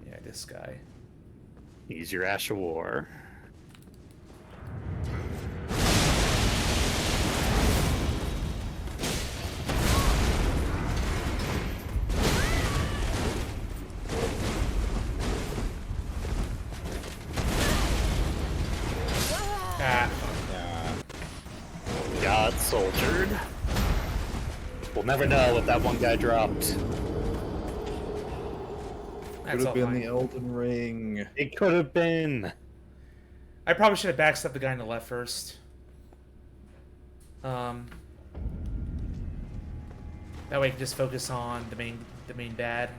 Yeah, this guy. He's your Ash of War. Ah, Got soldiered. We'll never know what that one guy dropped. Could that's all have been fine. the Elden Ring. It could have been. I probably should have backstabbed the guy on the left first. That way I can just focus on the main bad.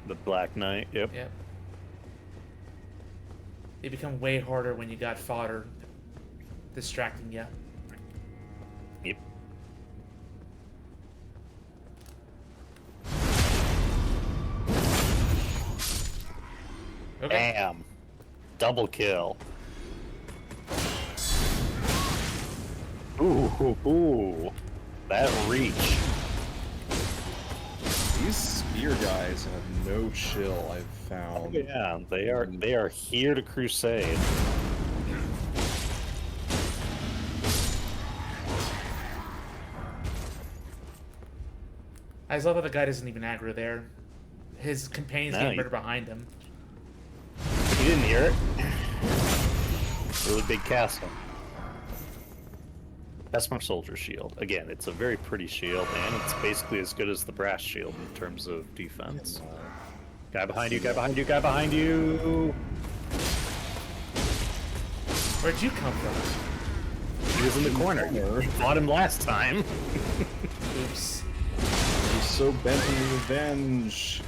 The Black Knight, yep. Yep. They become way harder when you got fodder distracting you. Yep. Okay. Bam. Double kill. Ooh. That reach. These spear guys have no chill, I've found. Yeah, they are here to crusade. I just love how the guy doesn't even aggro there. His companion's No, getting you- murdered behind him. You didn't hear it? Really big castle. That's my soldier shield. Again, it's a very pretty shield, and it's basically as good as the brass shield in terms of defense. Guy behind you, guy behind you, guy behind you! Where'd you come from? He was in the corner. You fought him last time. Oops. He's so bent on revenge.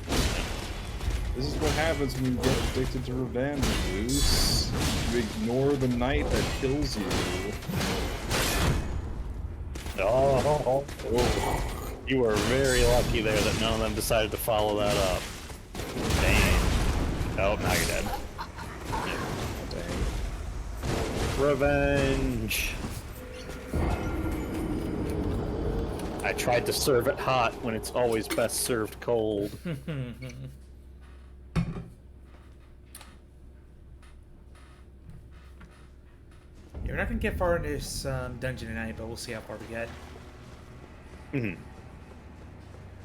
This is what happens when you get addicted to revenge, Zeus. You ignore the knight that kills you. Oh, you were very lucky there that none of them decided to follow that up. Dang. Oh, now you're dead. Dang. Revenge. I tried to serve it hot when it's always best served cold. You're not gonna get far in this dungeon tonight, but we'll see how far we get. Mhm.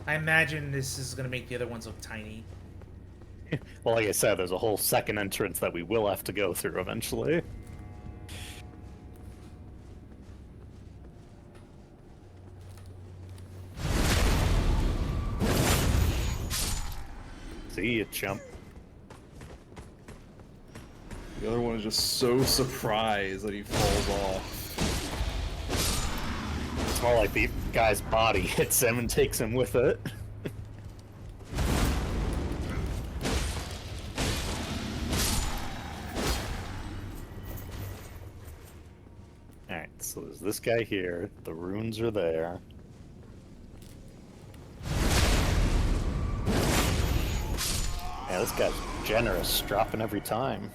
I imagine this is gonna make the other ones look tiny. Well, like I said, there's a whole second entrance that we will have to go through eventually. See you, chump. The other one is just so surprised that he falls off. It's more like the guy's body hits him and takes him with it. Alright, so there's this guy here. The runes are there. Yeah, this guy's generous, dropping every time.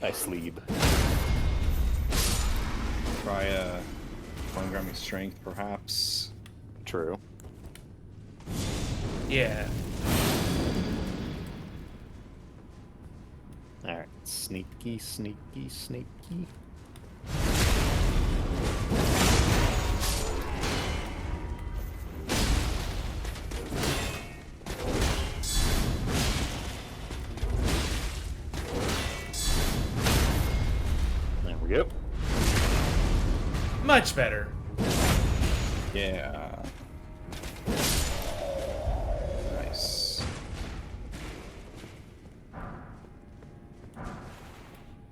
Nice lead. Try ungrabbing strength, perhaps. True. Yeah. Alright, sneaky, sneaky, sneaky. There we go. Much better. Yeah. Nice.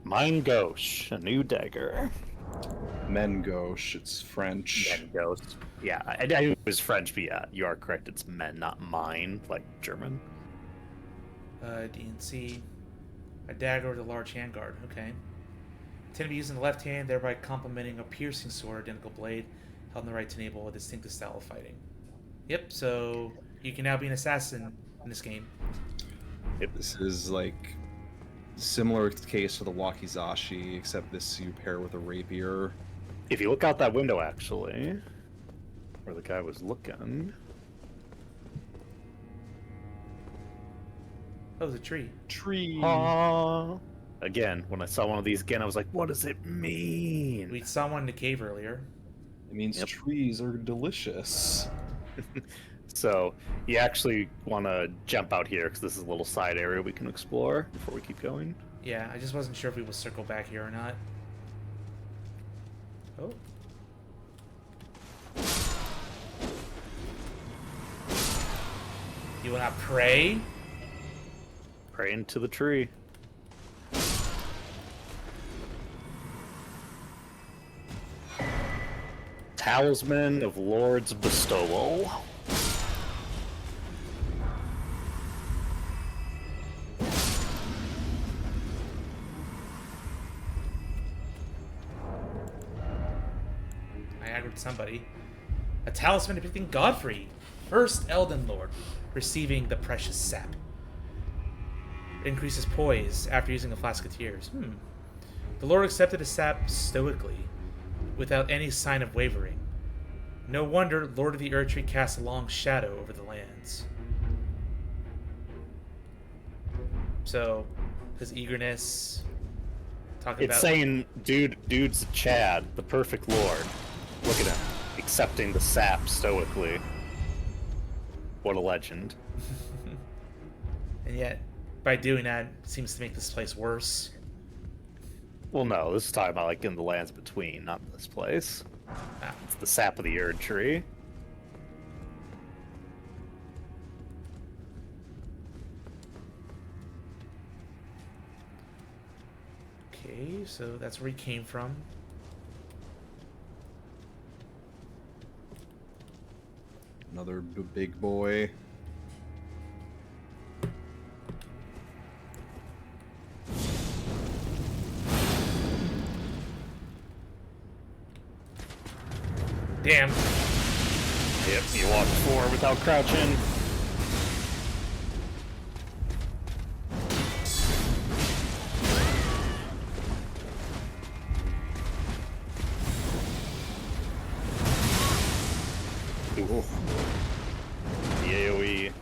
Mine gauche, a new dagger. Men gauche, it's French. Men gauche. Yeah, I knew it was French, but yeah, you are correct. It's men, not mine, like German. DNC. A dagger with a large handguard. Okay. Tend to be used in the left hand, thereby complementing a piercing sword, identical blade, held in the right to enable a distinctive style of fighting. Yep, so you can now be an assassin in this game. This is like similar case to the wakizashi, except this you pair with a rapier. If you look out that window, actually, where the guy was looking. Oh, it's a tree. Tree. Again, when I saw one of these again, I was like, what does it mean? We saw one in the cave earlier. It means trees are delicious. So, you actually want to jump out here, because this is a little side area we can explore before we keep going. Yeah, I just wasn't sure if we would circle back here or not. Oh. You wanna pray? Pray into the tree. Talisman of Lord's Bestowal. I aggroed somebody. A talisman depicting Godfrey, first Elden Lord, receiving the precious sap. It increases poise after using a flask of tears. The Lord accepted his sap stoically, without any sign of wavering. No wonder Lord of the Erdtree cast a long shadow over the lands. So, his eagerness... Talking It's about... saying, dude's Chad, the perfect lord. Look at him, accepting the sap stoically. What a legend. And yet, by doing that, it seems to make this place worse. Well, no, this is talking about, like, in the lands between, not this place. Ah. It's the sap of the Erdtree. Okay, so that's where he came from. Another big boy. Damn. Yep, you walk forward without crouching. Ooh. The AoE.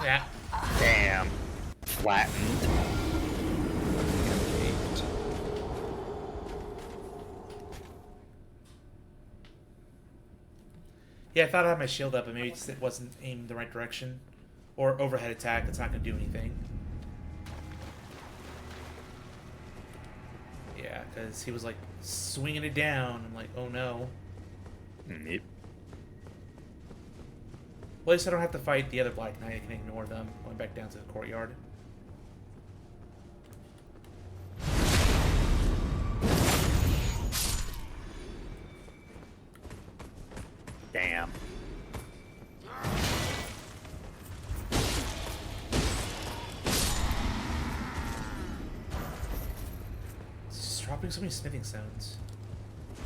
Yeah. Damn. Flattened. Yeah, I thought I had my shield up, but maybe it wasn't aimed the right direction. Or overhead attack, it's not going to do anything. Yeah, because he was like swinging it down. I'm like, oh no. Yep. Well, at least I don't have to fight the other Black Knight. I can ignore them. Going back down to the courtyard. Damn. It's just dropping so many smithing stones.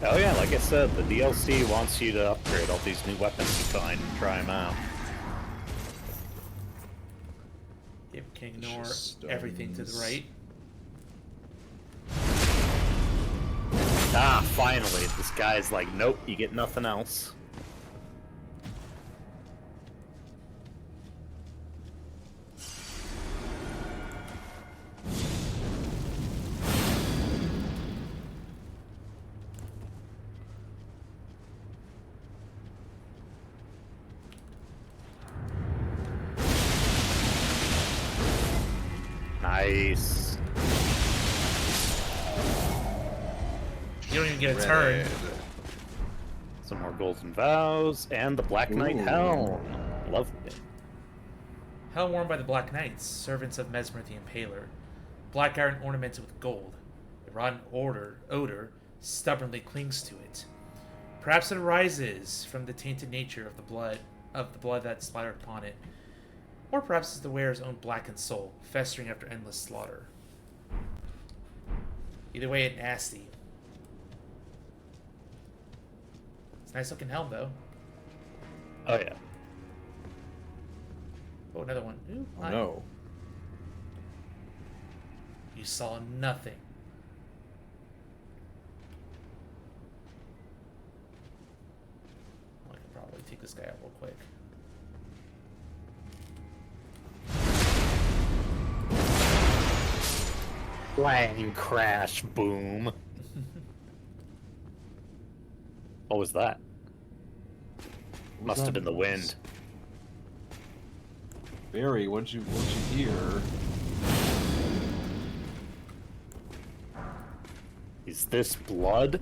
Oh yeah, like I said, the DLC wants you to upgrade all these new weapons you find and try them out. Yep, can ignore Just everything to the right. Ah, finally, this guy's like, nope, you get nothing else. Nice. You don't even get a turn. Red. Some more golden vows, and the Black Knight Ooh. Helm. Lovely. Helm worn by the Black Knights, servants of Mesmer the Impaler. Black iron ornamented with gold. A rotten odor stubbornly clings to it. Perhaps it arises from the tainted nature of the blood that splattered upon it. Or perhaps it's the wearer's own blackened soul, festering after endless slaughter. Either way, it's nasty. It's a nice looking helm, though. Oh yeah. Oh, another one. Ooh, Oh hi. no. You saw nothing. I can probably take this guy out real quick. Bang, crash, boom. What was that? Must have been the wind. Barry, what'd you hear? Is this blood?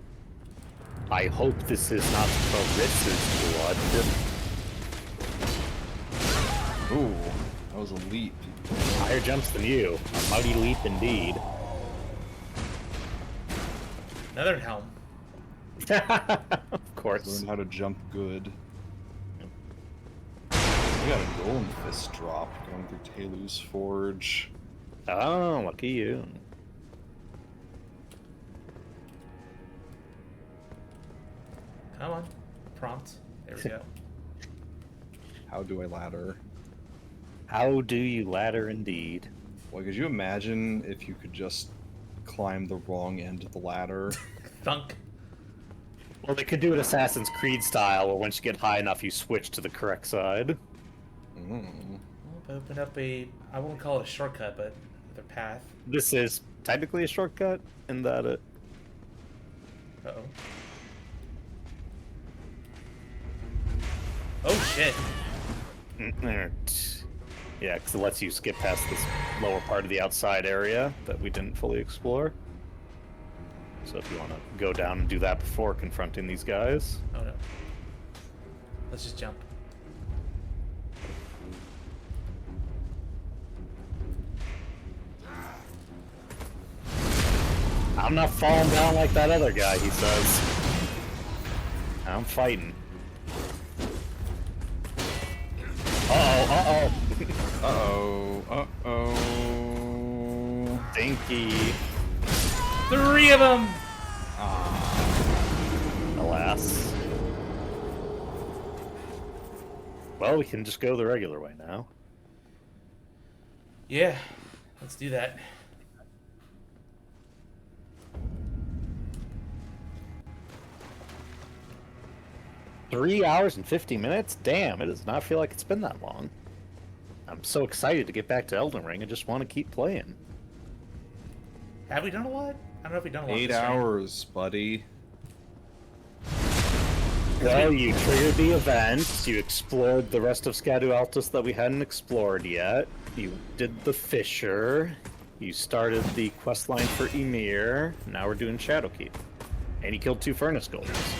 I hope this is not Clarissa's blood. Ooh, that was a leap. Higher jumps than you. A mighty leap indeed. Another helm. Of course. Learn how to jump good. We got a golden fist drop going through Talu's Forge. Oh, lucky you. Come on. Prompt. There we go. How do I ladder? How do you ladder indeed? Well, could you imagine if you could just climb the wrong end of the ladder? Thunk. Well, they could do it Assassin's Creed style, where once you get high enough, you switch to the correct side. Mm. Well, open up a, I won't call it a shortcut, but another path. This is technically a shortcut in that it. Uh-oh. Oh, shit. Yeah, because it lets you skip past this lower part of the outside area that we didn't fully explore. So if you want to go down and do that before confronting these guys. Oh, no. Let's just jump. I'm not falling down like that other guy, he says. I'm fighting. Uh-oh, uh-oh. Uh-oh, uh-oh. Dinky. 3 of them! Alas. Well, we can just go the regular way now. Yeah, let's do that. Three hours and 50 minutes? Damn, it does not feel like it's been that long. I'm so excited to get back to Elden Ring. I just want to keep playing. Have we done a lot? I don't know if we've done a lot. 8 this time. hours, buddy. Well, you triggered the event, you explored the rest of Scadu Altus that we hadn't explored yet, you did the Fisher, you started the questline for Ymir, now we're doing Shadowkeep. And you killed 2 Furnace Golems.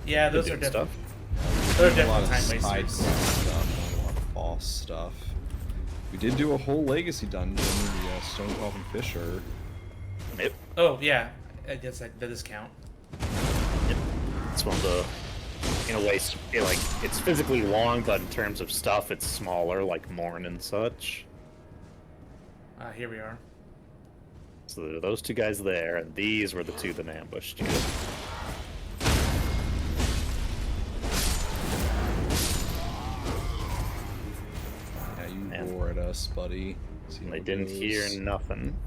Yeah, those are Good different. stuff. Those are A lot definitely of time side wasters. quest stuff, and a lot of boss stuff. We did do a whole legacy dungeon, the Stone Coffin Fisher. Yep. Oh, yeah. I guess that does count. It's one of the, in a way, like, it's physically long, but in terms of stuff, it's smaller, like Morn and such. Here we are. So there are those 2 guys there, and these were the 2 that ambushed you. Yeah, you Man. roar at us, buddy. See And how they it didn't goes. hear nothing.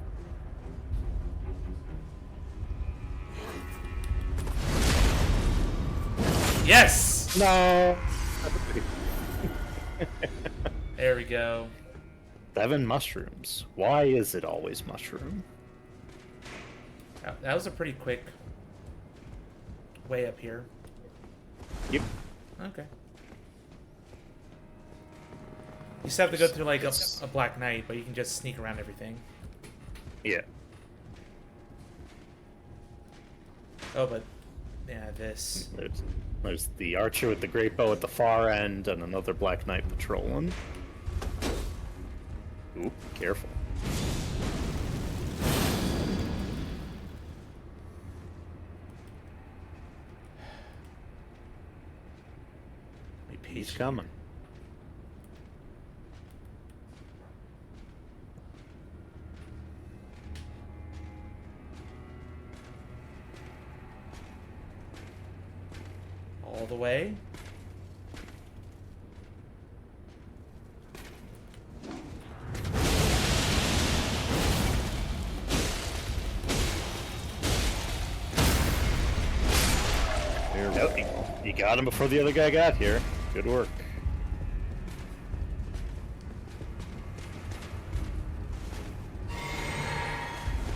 Yes! No! There we go. 7 mushrooms. Why is it always mushroom? That was a pretty quick way up here. Yep. Okay. You still have to go through like a Black Knight, but you can just sneak around everything. Yeah. Oh, but yeah, this. There's the archer with the great bow at the far end, and another Black Knight patrolling. Ooh, careful. He's coming. All the way. Nope, you got him before the other guy got here. Good work.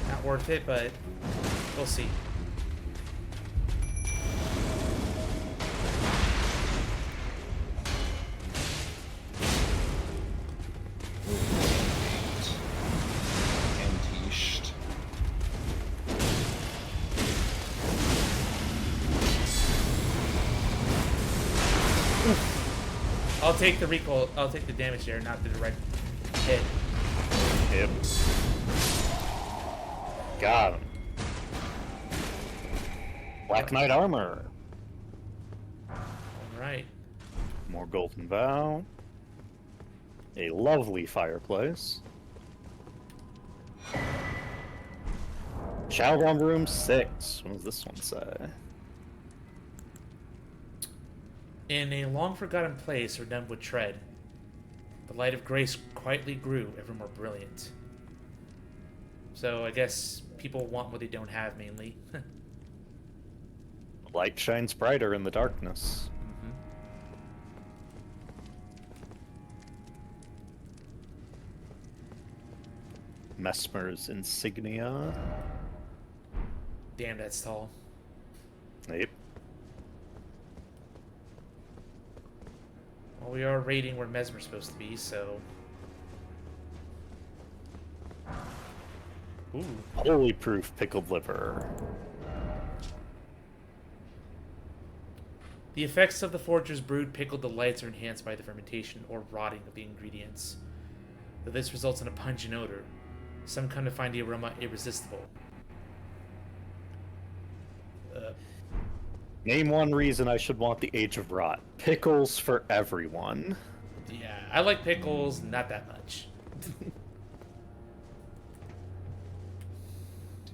Not worth it, but we'll see. Antished. I'll take the recoil. I'll take the damage there, not the direct hit. Yep. Got him. Black Knight armor. All right. More Golden Vow. A lovely fireplace. Shadowground Room 6. What does this one say? In a long-forgotten place where none would tread, the light of grace quietly grew ever more brilliant. So I guess people want what they don't have, mainly. Light shines brighter in the darkness. Mesmer's insignia. Damn, that's tall. Yep. Well, we are raiding where Mesmer's supposed to be, so... Ooh. Holy proof pickled liver. The effects of the Forger's brewed pickled delights are enhanced by the fermentation or rotting of the ingredients. Though this results in a pungent odor, some come to find the aroma irresistible. Name one reason I should want the Age of Rot. Pickles for everyone. Yeah, I like pickles, not that much.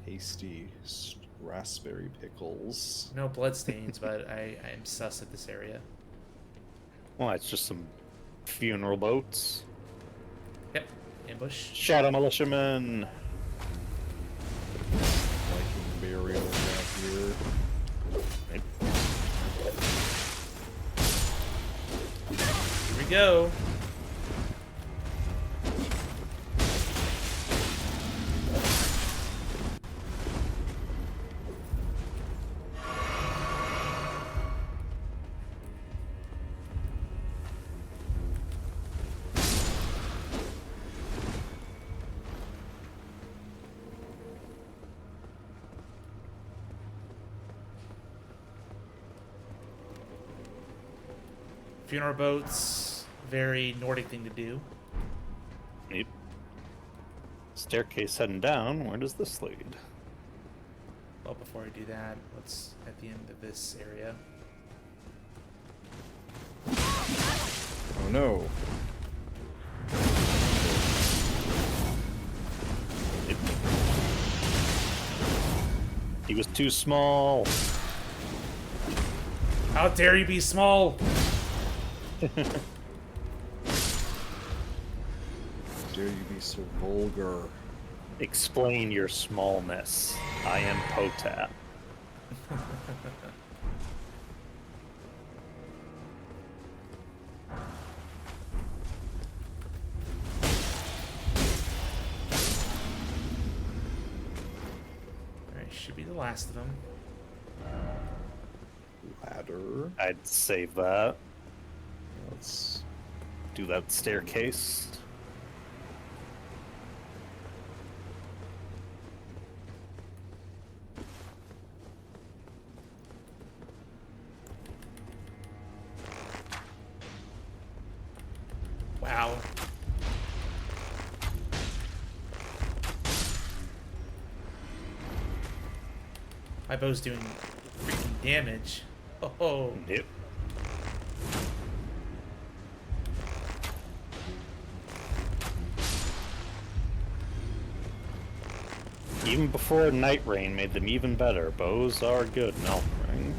Tasty raspberry pickles. No bloodstains, but I am sus at this area. Well, it's just some funeral boats. Yep, ambush. Shadow militiamen. Viking burial down here. Here we go. Funeral boats, very Nordic thing to do. Yep. Staircase heading down. Where does this lead? Well, before I do that, let's at the end of this area. Oh no. He was too small. How dare you be small? Dare you be so vulgar? Explain your smallness. I am Potat. Alright, should be the last of them. Ladder. I'd save that. Let's Do that staircase. Wow. My bow's doing freaking damage. Oh. Yep. Even before Night Rain made them even better, bows are good in Elden Ring.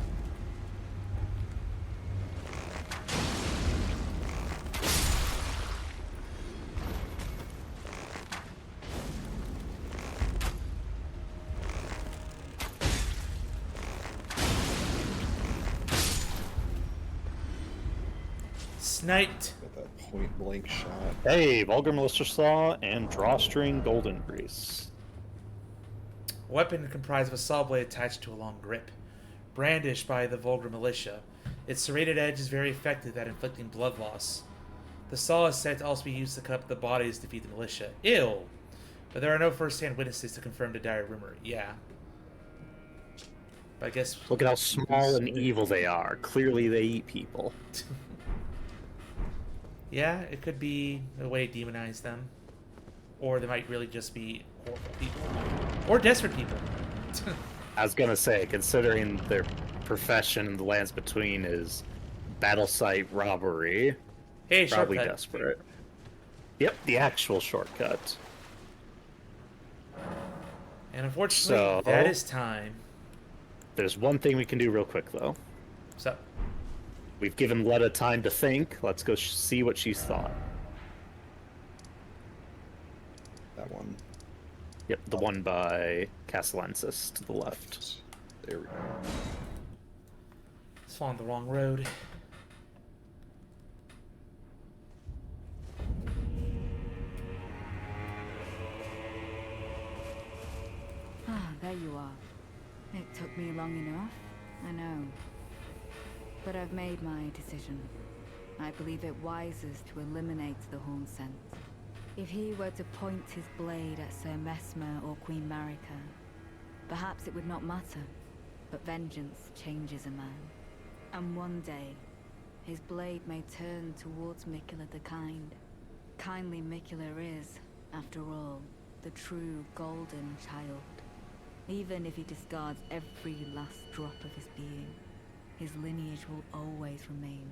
Sniped. get that point blank shot. Hey, Vulgar Militia Saw and Drawstring Golden Grease. A weapon comprised of a saw blade attached to a long grip. Brandished by the vulgar militia, its serrated edge is very effective at inflicting blood loss. The saw is said to also be used to cut up the bodies to defeat the militia. Ew! But there are no first-hand witnesses to confirm the dire rumor. Yeah. But I guess... Look at how small and evil they are. Clearly they eat people. Yeah, it could be a way to demonize them. Or they might really just be horrible people. Or desperate people. I was gonna say, considering their profession in the lands between is battle site robbery, Hey, probably shortcut. desperate. Yep, the actual shortcut. And unfortunately, So- that is time. There's one thing we can do real quick though. So, We've given Letta time to think. Let's go see what she's thought. That one. Yep, the one by Castellensis to the left. There we go. It's following the wrong road. Ah, there you are. It took me long enough, I know. But I've made my decision. I believe it wisest to eliminate the Horn Scent. If he were to point his blade at Sir Mesmer or Queen Marika, perhaps it would not matter. But vengeance changes a man. And one day, his blade may turn towards Miquella the Kind. Kindly Miquella is, after all, the true golden child. Even if he discards every last drop of his being, his lineage will always remain.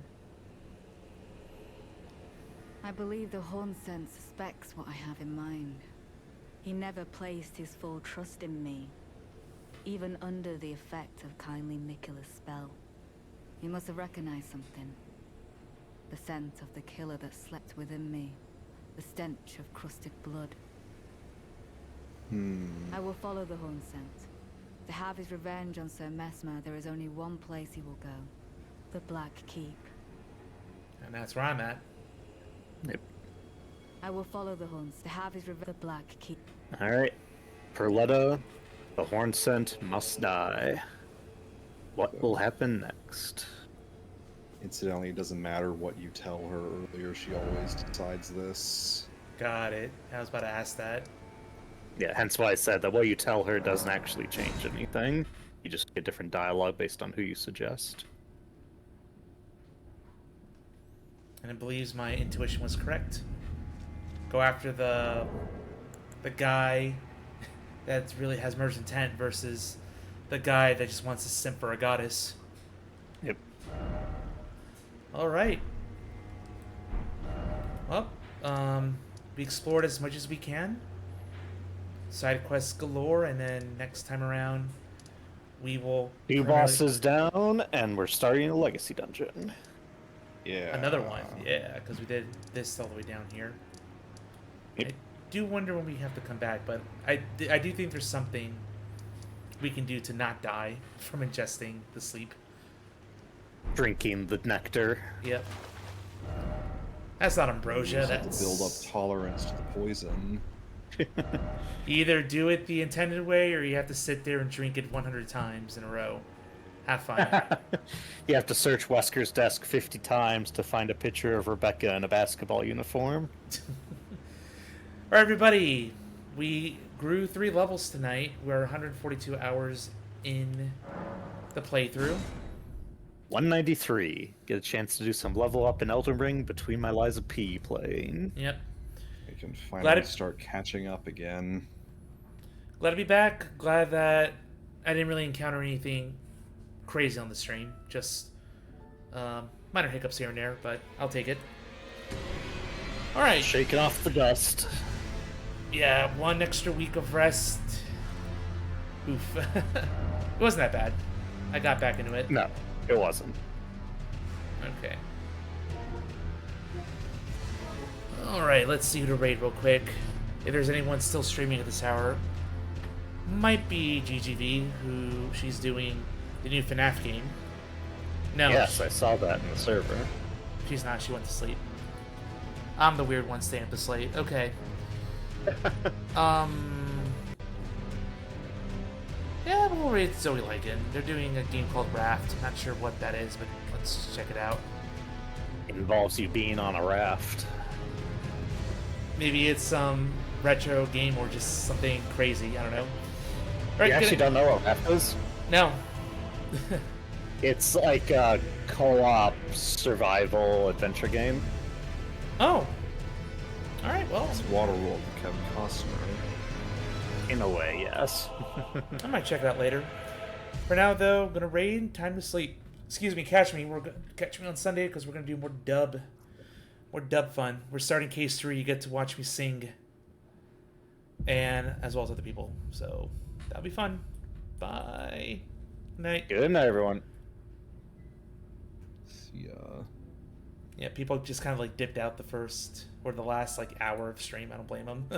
I believe the Hornsent suspects what I have in mind. He never placed his full trust in me, even under the effect of kindly Miquella's spell. He must have recognized something. The scent of the killer that slept within me. The stench of crusted blood. I will follow the Hornsent. To have his revenge on Sir Mesmer, there is only one place he will go. The Black Keep. And that's where I'm at. Yep. I will follow the Horns to have his revenge. The Black Keep. Alright. For Letta, the horn scent must die. What will happen next? Incidentally, it doesn't matter what you tell her earlier, she always decides this. Got it. I was about to ask that. Yeah, hence why I said that what you tell her doesn't actually change anything. You just get different dialogue based on who you suggest. And it believes my intuition was correct. Go after the guy that really has murderous intent versus the guy that just wants to simp for a goddess. Yep. Alright. Well, we explored as much as we can. Side quests galore, and then next time around, we will... Two bosses down, and we're starting a legacy dungeon. Yeah. Another one, yeah, because we did this all the way down here. Yep. I do wonder when we have to come back, but I do think there's something we can do to not die from ingesting the sleep. Drinking the nectar. Yep. That's not ambrosia, You have that's... to build up tolerance to the poison. Either do it the intended way, or you have to sit there and drink it 100 times in a row. Have fun. You have to search Wesker's desk 50 times to find a picture of Rebecca in a basketball uniform. Alright, everybody. We grew 3 levels tonight. We're 142 hours in the playthrough. 193. Get a chance to do some level up in Elden Ring between my Liza P playing. Yep. I can finally Glad start catching up again. Glad to be back. Glad that I didn't really encounter anything crazy on the stream. Just minor hiccups here and there, but I'll take it. Alright. Shaking off the dust. Yeah, 1 extra week of rest. Oof. It wasn't that bad. I got back into it. No, it wasn't. Okay. Alright, let's see who to raid real quick. If there's anyone still streaming at this hour. Might be GGV, who she's doing the new FNAF game. No. Yes, I saw that in the server. She's not, she went to sleep. I'm the weird one staying up this late. Okay. Yeah, we'll raid Zoe Lycan. They're doing a game called Raft. Not sure what that is, but let's check it out. It involves you being on a raft. Maybe it's some retro game or just something crazy. I don't know. Right, You actually don't know what raft is? No. It's like a co-op survival adventure game. Oh. Alright, well. It's Waterworld with Kevin Costner. In a way, yes. I might check it out later. For now, though, I'm gonna raid. Time to sleep. Excuse me, catch me. Catch me on Sunday because we're gonna do more dub fun. We're starting case 3. You get to watch me sing, and as well as other people. So that'll be fun. Bye. Night. Good night, everyone. See The Yeah, people just kind of like dipped out the first or the last like hour of stream. I don't blame them.